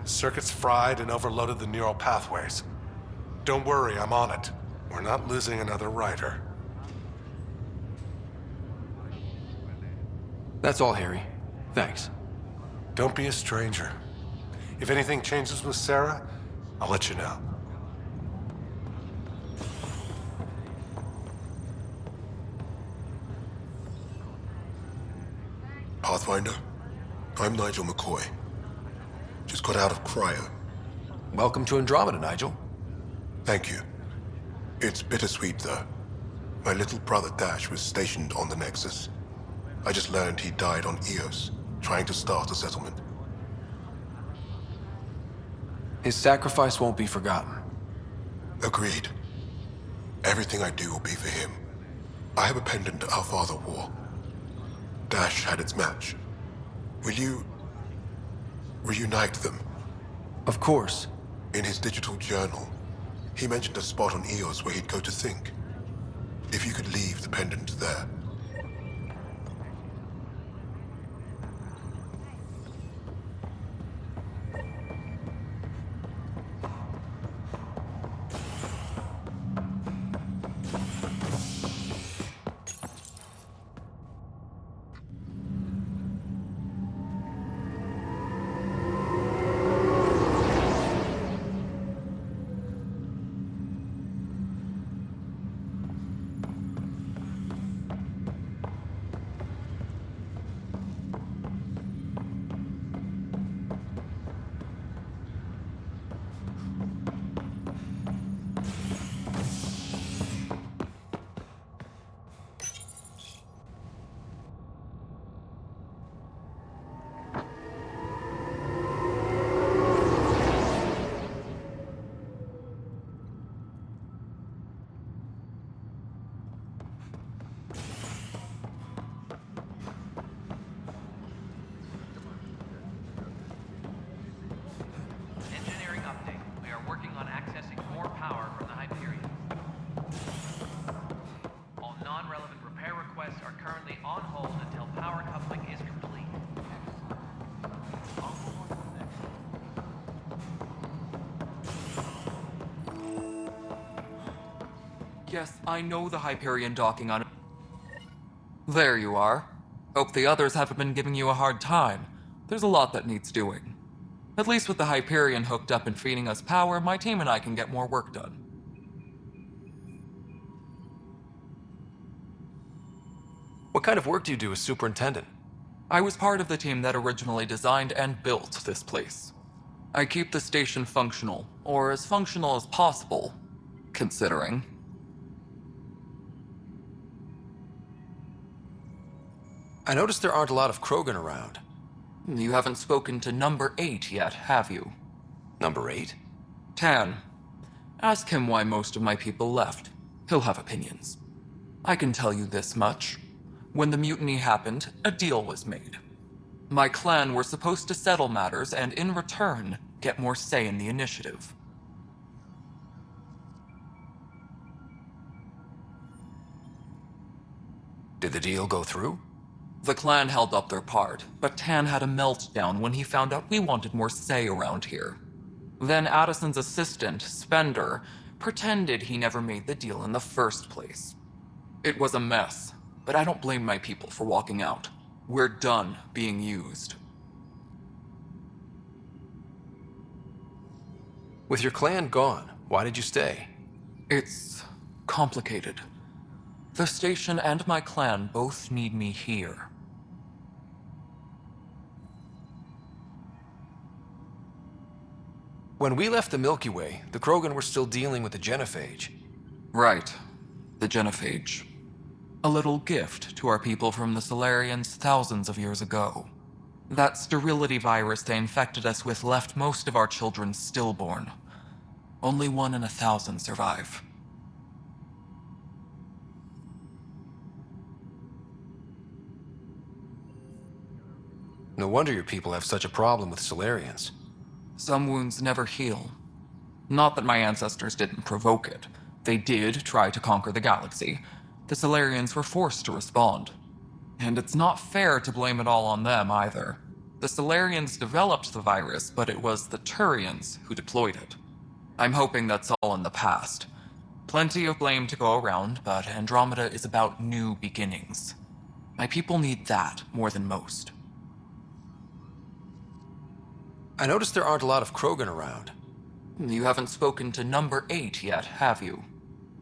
Circuits fried and overloaded the neural pathways. Don't worry, I'm on it. We're not losing another Ryder. That's all, Harry. Thanks. Don't be a stranger. If anything changes with Sarah, I'll let you know. Pathfinder, I'm Nigel McCoy. Just got out of cryo. Welcome to Andromeda, Nigel. Thank you. It's bittersweet, though. My little brother Dash was stationed on the Nexus. I just learned he died on Eos, trying to start a settlement. His sacrifice won't be forgotten. Agreed. Everything I do will be for him. I have a pendant our father wore. Dash had its match. Will you reunite them? Of course. In his digital journal, he mentioned a spot on Eos where he'd go to think. If you could leave the pendant there. Engineering update. We are working on accessing more power from the Hyperion. All non-relevant repair requests are currently on hold until power coupling is complete. Yes, I know the Hyperion docking on... There you are. Hope the others haven't been giving you a hard time. There's a lot that needs doing. At least with the Hyperion hooked up and feeding us power, my team and I can get more work done. What kind of work do you do as superintendent? I was part of the team that originally designed and built this place. I keep the station functional, or as functional as possible, considering. I noticed there aren't a lot of Krogan around. You haven't spoken to number 8 yet, have you? Number 8? Tan. Ask him why most of my people left. He'll have opinions. I can tell you this much. When the mutiny happened, a deal was made. My clan were supposed to settle matters and, in return, get more say in the initiative. Did the deal go through? The clan held up their part, but Tan had a meltdown when he found out we wanted more say around here. Then Addison's assistant, Spender, pretended he never made the deal in the first place. It was a mess, but I don't blame my people for walking out. We're done being used. With your clan gone, why did you stay? It's complicated. The station and my clan both need me here. When we left the Milky Way, the Krogan were still dealing with the genophage. Right. The genophage. A little gift to our people from the Solarians thousands of years ago. That sterility virus they infected us with left most of our children stillborn. Only 1 in 1,000 survive. No wonder your people have such a problem with Solarians. Some wounds never heal. Not that my ancestors didn't provoke it. They did try to conquer the galaxy. The Solarians were forced to respond. And it's not fair to blame it all on them either. The Solarians developed the virus, but it was the Turians who deployed it. I'm hoping that's all in the past. Plenty of blame to go around, but Andromeda is about new beginnings. My people need that more than most. I noticed there aren't a lot of Krogan around. You haven't spoken to Number 8 yet, have you?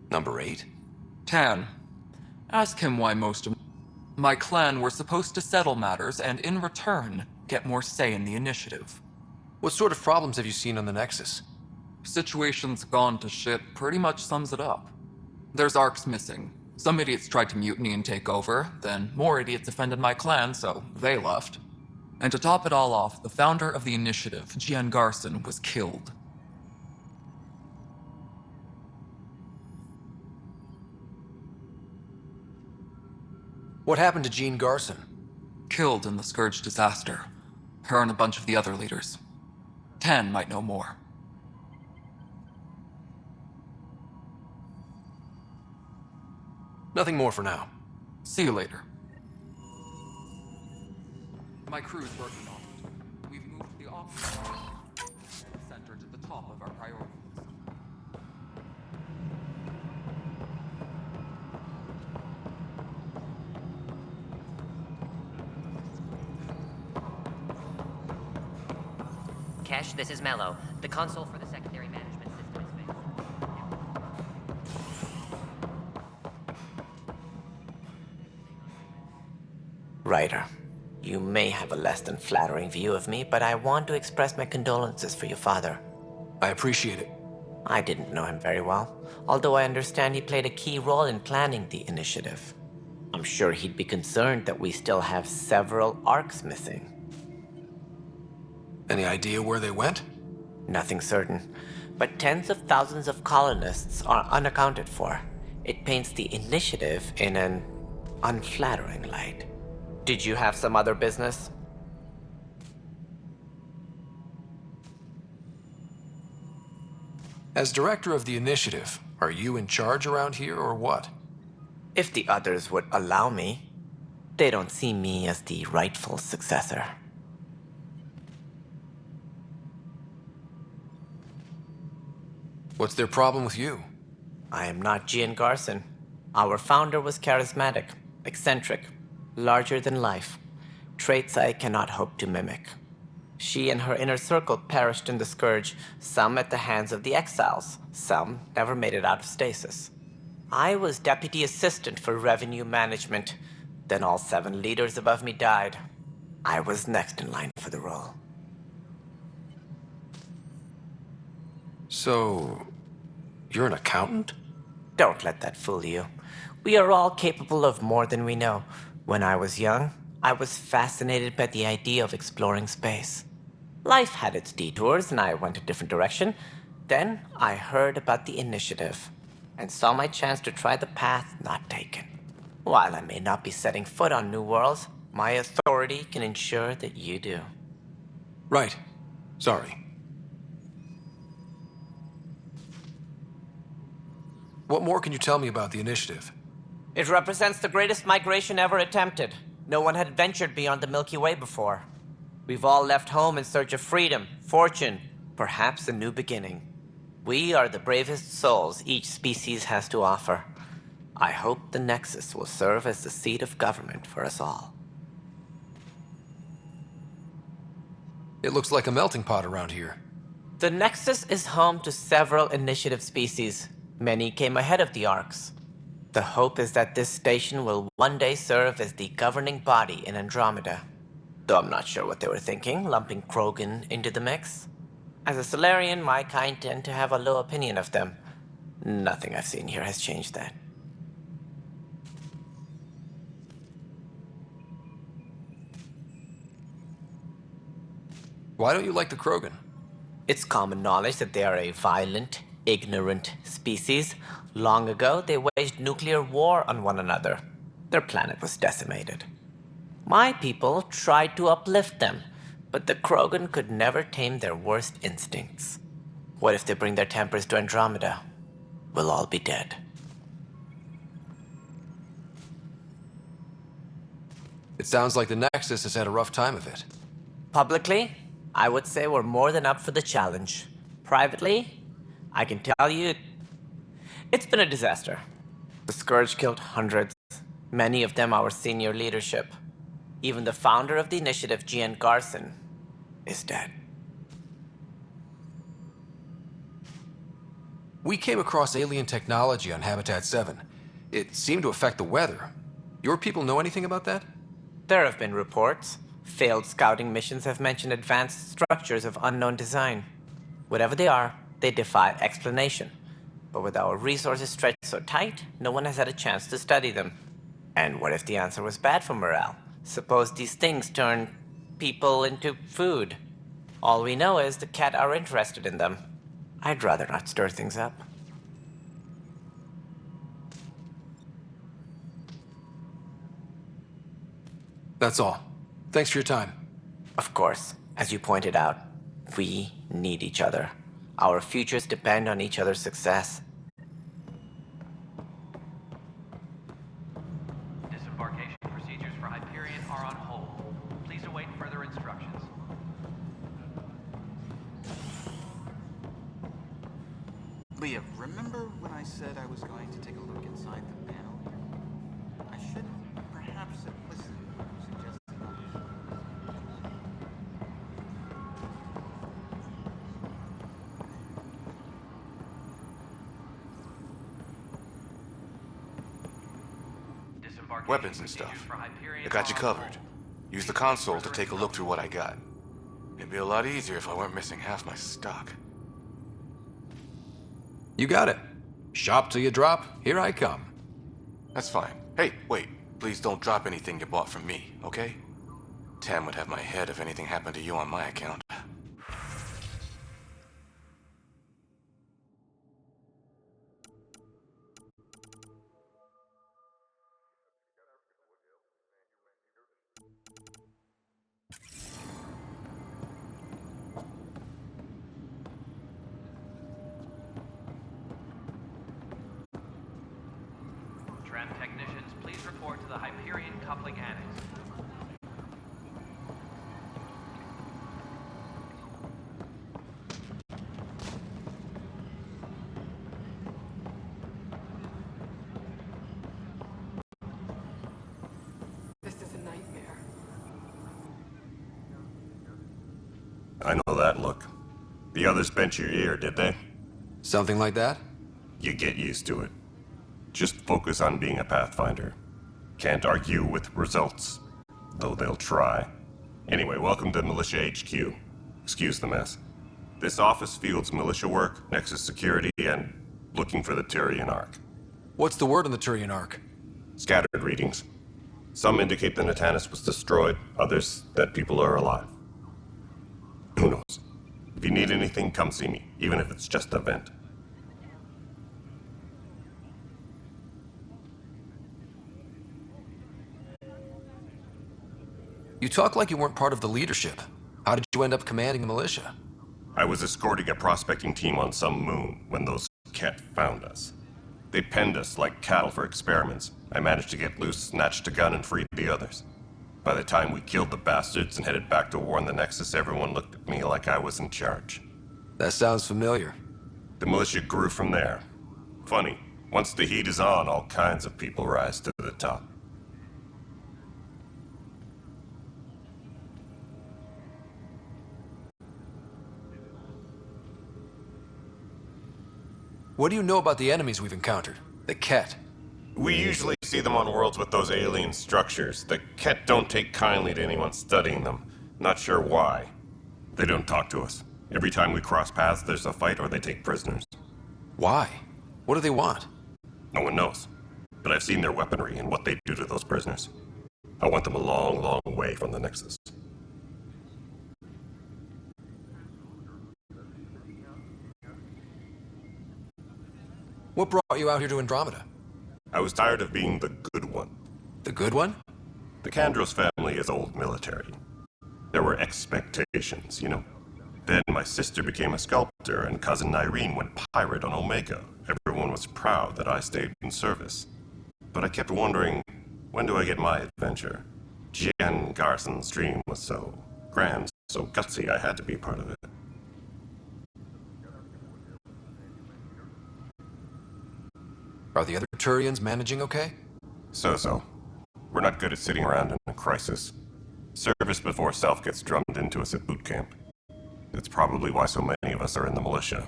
Number 8? Tan. Ask him why most of my clan were supposed to settle matters and in return get more say in the initiative. What sort of problems have you seen on the Nexus? Situation's gone to shit pretty much sums it up. There's arcs missing. Some idiots tried to mutiny and take over, then more idiots offended my clan, so they left. And to top it all off, the founder of the initiative, Gian Garson, was killed. What happened to Jean Garson? Killed in the Scourge disaster. Her and a bunch of the other leaders. Tan might know more. Nothing more for now. See you later. My crew's working on it. We've moved the office center to the top of our priority list. Kesh, this is Mello. The console for the secondary management system is fixed. Ryder, you may have a less than flattering view of me, but I want to express my condolences for your father. I appreciate it. I didn't know him very well, although I understand he played a key role in planning the initiative. I'm sure he'd be concerned that we still have several arcs missing. Any idea where they went? Nothing certain, but tens of thousands of colonists are unaccounted for. It paints the initiative in an unflattering light. Did you have some other business? As director of the initiative, are you in charge around here or what? If the others would allow me. They don't see me as the rightful successor. What's their problem with you? I am not Gian Garson. Our founder was charismatic, eccentric, larger than life. Traits I cannot hope to mimic. She and her inner circle perished in the Scourge, some at the hands of the Exiles, some never made it out of stasis. I was deputy assistant for revenue management. Then all 7 leaders above me died. I was next in line for the role. So, you're an accountant? Don't let that fool you. We are all capable of more than we know. When I was young, I was fascinated by the idea of exploring space. Life had its detours, and I went a different direction. Then I heard about the initiative, and saw my chance to try the path not taken. While I may not be setting foot on new worlds, my authority can ensure that you do. Right. Sorry. What more can you tell me about the initiative? It represents the greatest migration ever attempted. No one had ventured beyond the Milky Way before. We've all left home in search of freedom, fortune, perhaps a new beginning. We are the bravest souls each species has to offer. I hope the Nexus will serve as the seat of government for us all. It looks like a melting pot around here. The Nexus is home to several initiative species. Many came ahead of the Arks. The hope is that this station will one day serve as the governing body in Andromeda. Though I'm not sure what they were thinking, lumping Krogan into the mix. As a Solarian, my kind tend to have a low opinion of them. Nothing I've seen here has changed that. Why don't you like the Krogan? It's common knowledge that they are a violent, ignorant species. Long ago, they waged nuclear war on one another. Their planet was decimated. My people tried to uplift them, but the Krogan could never tame their worst instincts. What if they bring their tempers to Andromeda? We'll all be dead. It sounds like the Nexus has had a rough time of it. Publicly, I would say we're more than up for the challenge. Privately, I can tell you, it's been a disaster. The Scourge killed hundreds, many of them our senior leadership. Even the founder of the initiative, Gian Garson, is dead. We came across alien technology on Habitat 7. It seemed to affect the weather. Your people know anything about that? There have been reports. Failed scouting missions have mentioned advanced structures of unknown design. Whatever they are, they defy explanation. But with our resources stretched so tight, no one has had a chance to study them. And what if the answer was bad for morale? Suppose these things turn people into food. All we know is the Cat are interested in them. I'd rather not stir things up. That's all. Thanks for your time. Of course, as you pointed out, we need each other. Our futures depend on each other's success. Disembarkation procedures for Hyperion are on hold. Please await further instructions. Leah, remember when I said I was going to take a look inside the panel here? I should perhaps have listened when you suggested that. Weapons and stuff. I got you covered. Use the console to take a look through what I got. It'd be a lot easier if I weren't missing half my stock. You got it. Shop till you drop. Here I come. That's fine. Hey, wait. Please don't drop anything you bought from me, okay? Tam would have my head if anything happened to you on my account. Tram technicians, please report to the Hyperion Coupling Annex. This is a nightmare. I know that look. The others bent your ear, did they? Something like that? You get used to it. Just focus on being a Pathfinder. Can't argue with results, though they'll try. Anyway, welcome to Militia HQ. Excuse the mess. This office fields militia work, Nexus security, and looking for the Turian Ark. What's the word on the Turian Ark? Scattered readings. Some indicate the Natanus was destroyed, others that people are alive. Who knows? If you need anything, come see me, even if it's just a vent. You talk like you weren't part of the leadership. How did you end up commanding the militia? I was escorting a prospecting team on some moon when those Ket found us. They penned us like cattle for experiments. I managed to get loose, snatched a gun, and freed the others. By the time we killed the bastards and headed back to warn the Nexus, everyone looked at me like I was in charge. That sounds familiar. The militia grew from there. Funny, once the heat is on, all kinds of people rise to the top. What do you know about the enemies we've encountered? The Ket? We usually see them on worlds with those alien structures. The Ket don't take kindly to anyone studying them. Not sure why. They don't talk to us. Every time we cross paths, there's a fight or they take prisoners. Why? What do they want? No one knows. But I've seen their weaponry and what they do to those prisoners. I want them a long, long way from the Nexus. What brought you out here to Andromeda? I was tired of being the good one. The good one? The Kandros family is old military. There were expectations, you know. Then my sister became a sculptor and cousin Irene went pirate on Omega. Everyone was proud that I stayed in service. But I kept wondering, when do I get my adventure? Jen Garson's dream was so grand, so gutsy, I had to be part of it. Are the other Turians managing okay? So. We're not good at sitting around in a crisis. Service before self gets drummed into us at boot camp. It's probably why so many of us are in the militia.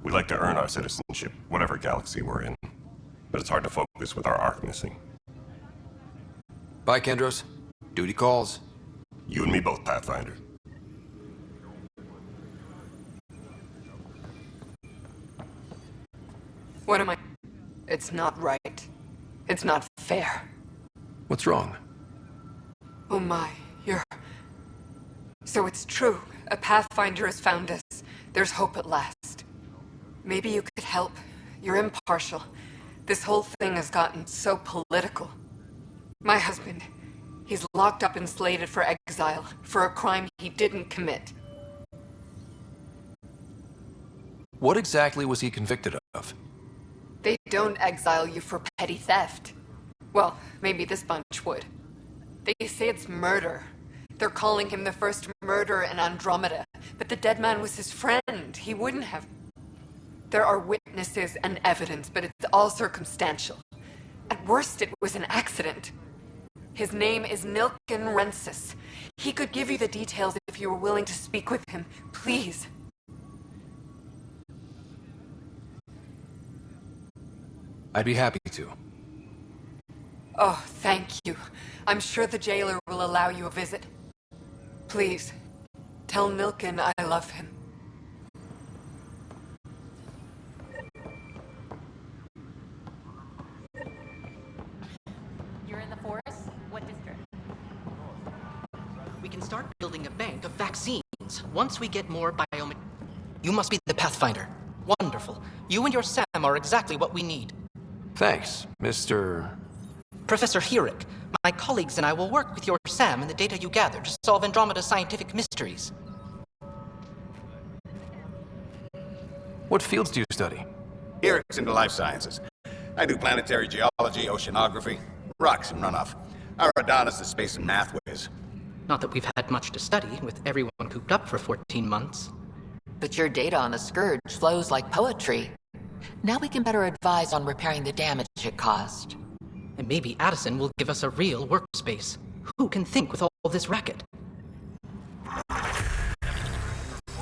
We like to earn our citizenship, whatever galaxy we're in. But it's hard to focus with our arc missing. Bye, Kandros. Duty calls. You and me both, Pathfinder. What am I... It's not right. It's not fair. What's wrong? Oh my, you're... So it's true. A Pathfinder has found us. There's hope at last. Maybe you could help. You're impartial. This whole thing has gotten so political. My husband, he's locked up and slated for exile for a crime he didn't commit. What exactly was he convicted of? They don't exile you for petty theft. Well, maybe this bunch would. They say it's murder. They're calling him the first murderer in Andromeda, but the dead man was his friend. He wouldn't have... There are witnesses and evidence, but it's all circumstantial. At worst, it was an accident. His name is Nilken Rensis. He could give you the details if you were willing to speak with him. Please. I'd be happy to. Oh, thank you. I'm sure the jailer will allow you a visit. Please, tell Nilken I love him. You're in the forest? What district? We can start building a bank of vaccines once we get more biomet... You must be the Pathfinder. Wonderful. You and your Sam are exactly what we need. Thanks, Mr... Professor Herrick, my colleagues and I will work with your Sam and the data you gather to solve Andromeda's scientific mysteries. What fields do you study? Herrick's into life sciences. I do planetary geology, oceanography, rocks and runoff. Our Adonis is space and math whiz. Not that we've had much to study, with everyone cooped up for 14 months. But your data on the Scourge flows like poetry. Now we can better advise on repairing the damage it caused. And maybe Addison will give us a real workspace. Who can think with all this racket? Report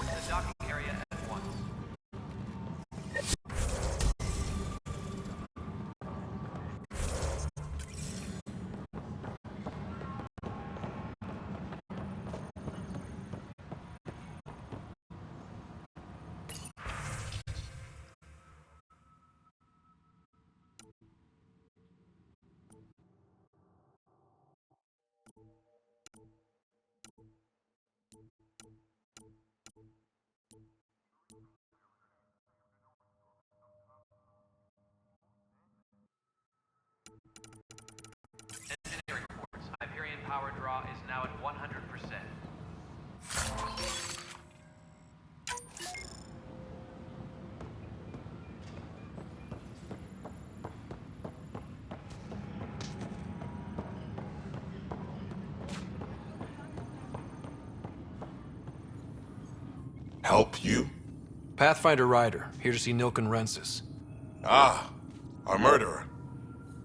to the docking area at once. Engineering reports. Hyperion power draw is now at 100%. Help you? Pathfinder Ryder, here to see Nilken Rensis. Ah, our murderer.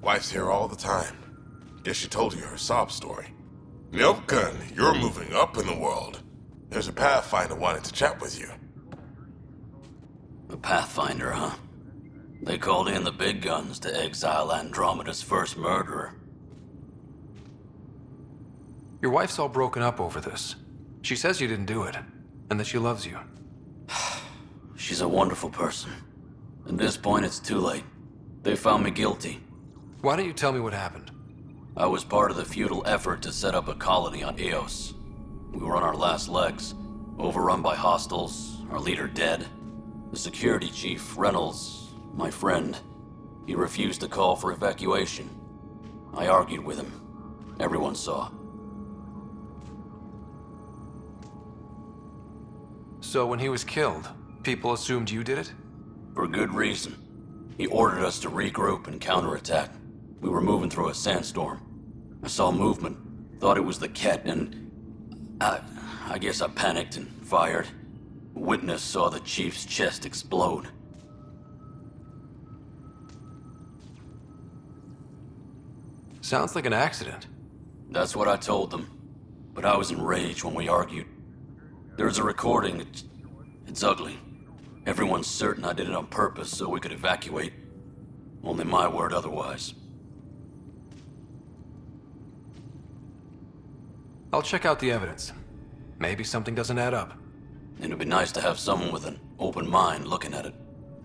Wife's here all the time. Guess she told you her sob story. Nilken, you're moving up in the world. There's a Pathfinder wanting to chat with you. A Pathfinder, huh? They called in the big guns to exile Andromeda's first murderer. Your wife's all broken up over this. She says you didn't do it, and that she loves you. She's a wonderful person. At this point, it's too late. They found me guilty. Why don't you tell me what happened? I was part of the futile effort to set up a colony on Eos. We were on our last legs, overrun by hostiles, our leader dead. The security chief, Reynolds, my friend, he refused to call for evacuation. I argued with him. Everyone saw. So when he was killed, people assumed you did it? For good reason. He ordered us to regroup and counterattack. We were moving through a sandstorm. I saw movement, thought it was the Ket, and I guess I panicked and fired. A witness saw the chief's chest explode. Sounds like an accident. That's what I told them. But I was enraged when we argued. There's a recording. It's ugly. Everyone's certain I did it on purpose so we could evacuate. Only my word otherwise. I'll check out the evidence. Maybe something doesn't add up. It'd be nice to have someone with an open mind looking at it.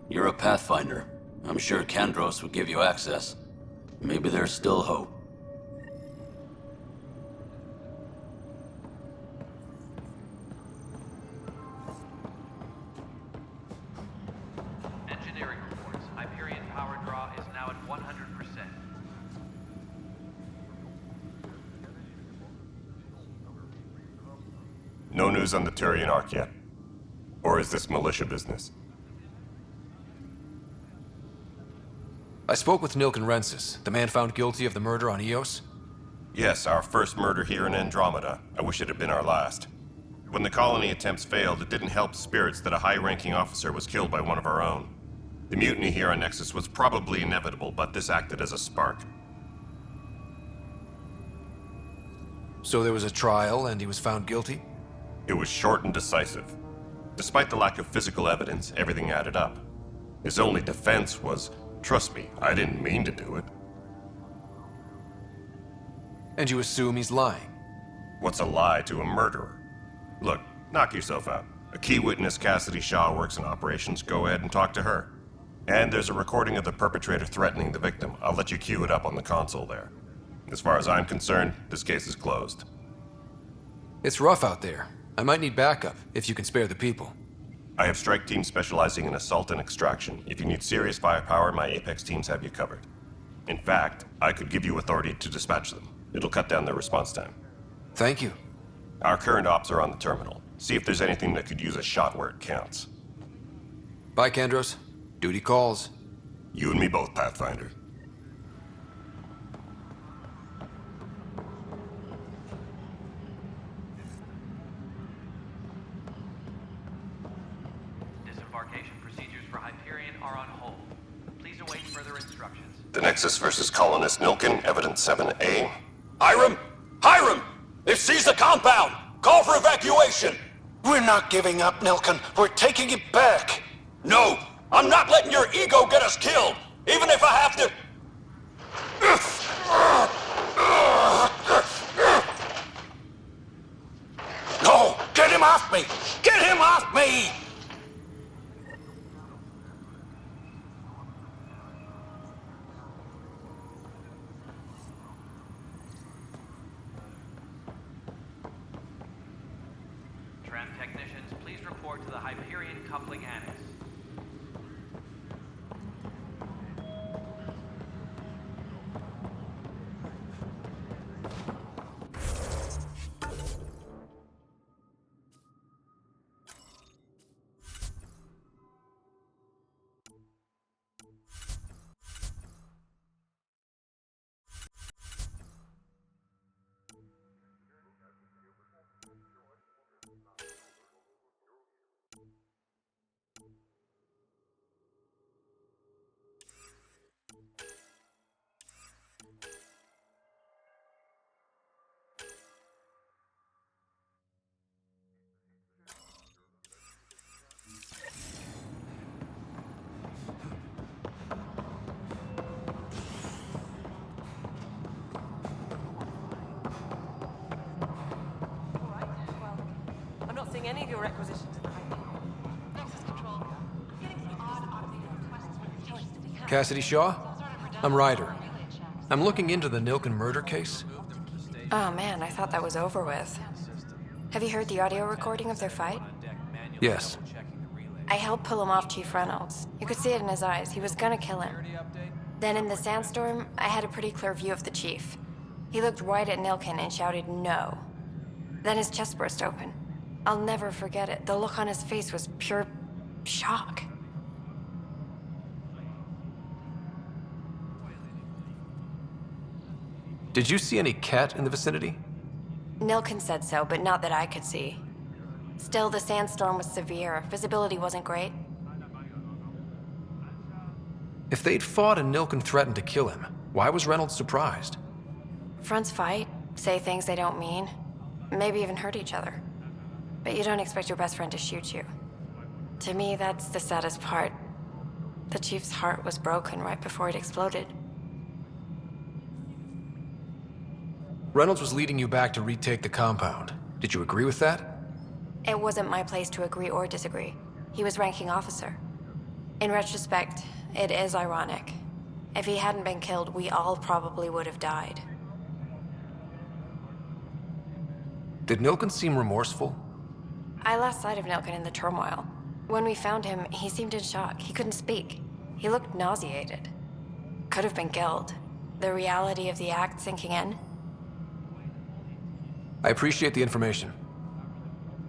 You're a Pathfinder. I'm sure Kandros would give you access. Maybe there's still hope. Engineering reports. Hyperion power draw is now at 100%. No news on the Turian Ark yet? Or is this militia business? I spoke with Nilken Rensis, the man found guilty of the murder on Eos. Yes, our first murder here in Andromeda. I wish it had been our last. When the colony attempts failed, it didn't help spirits that a high-ranking officer was killed by one of our own. The mutiny here on Nexus was probably inevitable, but this acted as a spark. So there was a trial and he was found guilty? It was short and decisive. Despite the lack of physical evidence, everything added up. His only defense was, "Trust me, I didn't mean to do it." And you assume he's lying? What's a lie to a murderer? Look, knock yourself out. A key witness, Cassidy Shaw, works in operations. Go ahead and talk to her. And there's a recording of the perpetrator threatening the victim. I'll let you cue it up on the console there. As far as I'm concerned, this case is closed. It's rough out there. I might need backup, if you can spare the people. I have strike teams specializing in assault and extraction. If you need serious firepower, my Apex teams have you covered. In fact, I could give you authority to dispatch them. It'll cut down their response time. Thank you. Our current ops are on the terminal. See if there's anything that could use a shot where it counts. Bye, Kandros. Duty calls. You and me both, Pathfinder. Disembarkation procedures for Hyperion are on hold. Please await further instructions. The Nexus versus Colonist Nilken, Evidence 7A. Hiram! Hiram! They've seized the compound! Call for evacuation! We're not giving up, Nilken. We're taking it back. No! I'm not letting your ego get us killed! Even if I have to... No! Get him off me! Get him off me! Tram technicians, please report to the Hyperion coupling annex. finding any of your requisitions in the hiding. Cassidy Shaw? I'm Ryder. I'm looking into the Nilken murder case. Oh man, I thought that was over with. Have you heard the audio recording of their fight? Yes. I helped pull him off Chief Reynolds. You could see it in his eyes. He was gonna kill him. Then in the sandstorm, I had a pretty clear view of the chief. He looked right at Nilken and shouted no. Then his chest burst open. I'll never forget it. The look on his face was pure shock. Did you see any cat in the vicinity? Nilken said so, but not that I could see. Still, the sandstorm was severe. Visibility wasn't great. If they'd fought and Nilken threatened to kill him, why was Reynolds surprised? Fronts fight, say things they don't mean, maybe even hurt each other. But you don't expect your best friend to shoot you. To me, that's the saddest part. The chief's heart was broken right before it exploded. Reynolds was leading you back to retake the compound. Did you agree with that? It wasn't my place to agree or disagree. He was ranking officer. In retrospect, it is ironic. If he hadn't been killed, we all probably would have died. Did Nilken seem remorseful? I lost sight of Nilken in the turmoil. When we found him, he seemed in shock. He couldn't speak. He looked nauseated. Could have been killed. The reality of the act sinking in. I appreciate the information.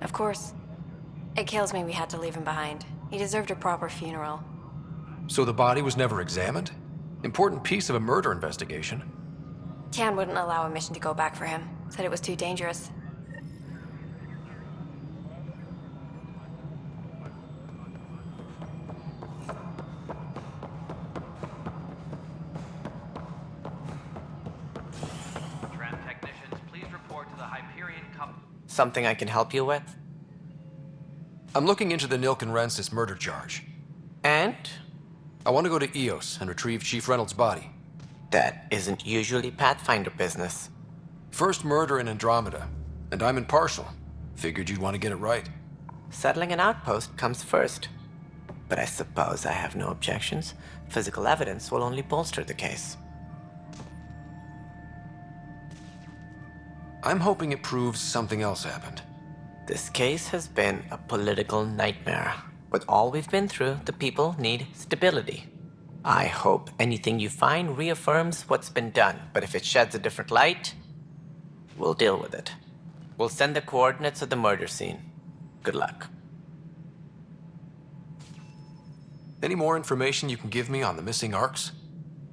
Of course. It kills me we had to leave him behind. He deserved a proper funeral. So the body was never examined? Important piece of a murder investigation. Tian wouldn't allow a mission to go back for him. Said it was too dangerous. Something I can help you with? I'm looking into the Nilken-Rensis murder charge. And? I want to go to EOS and retrieve Chief Reynolds' body. That isn't usually Pathfinder business. First murder in Andromeda, and I'm impartial. Figured you'd want to get it right. Settling an outpost comes first. But I suppose I have no objections. Physical evidence will only bolster the case. I'm hoping it proves something else happened. This case has been a political nightmare. With all we've been through, the people need stability. I hope anything you find reaffirms what's been done, but if it sheds a different light, we'll deal with it. We'll send the coordinates of the murder scene. Good luck. Any more information you can give me on the missing arcs?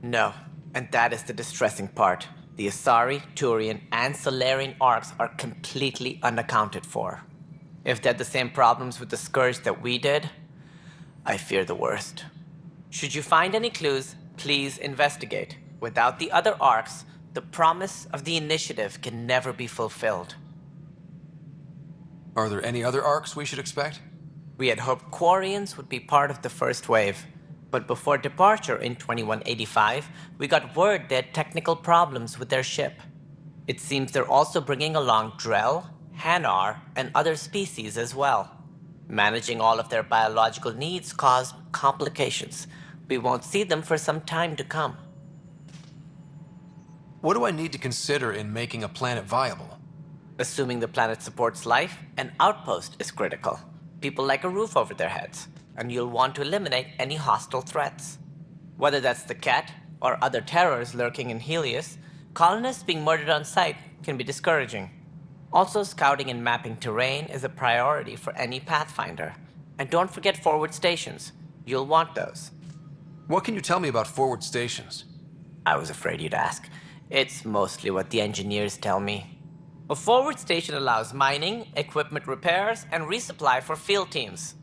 No, and that is the distressing part. The Asari, Turian, and Solarian arcs are completely unaccounted for. If they had the same problems with the Scourge that we did, I fear the worst. Should you find any clues, please investigate. Without the other arcs, the promise of the initiative can never be fulfilled. Are there any other arcs we should expect? We had hoped Quarians would be part of the first wave. But before departure in 2185, we got word they had technical problems with their ship. It seems they're also bringing along Drell, Hanar, and other species as well. Managing all of their biological needs caused complications. We won't see them for some time to come. What do I need to consider in making a planet viable? Assuming the planet supports life, an outpost is critical. People like a roof over their heads. And you'll want to eliminate any hostile threats. Whether that's the cat or other terrors lurking in Helios, colonists being murdered on sight can be discouraging. Also, scouting and mapping terrain is a priority for any Pathfinder. And don't forget forward stations. You'll want those. What can you tell me about forward stations? I was afraid you'd ask. It's mostly what the engineers tell me. A forward station allows mining, equipment repairs, and resupply for field teams.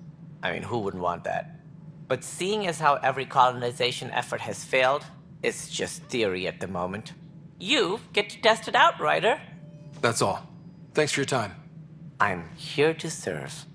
I mean, who wouldn't want that? But seeing as how every colonization effort has failed, it's just theory at the moment. You get to test it out, Ryder. That's all. Thanks for your time. I'm here to serve.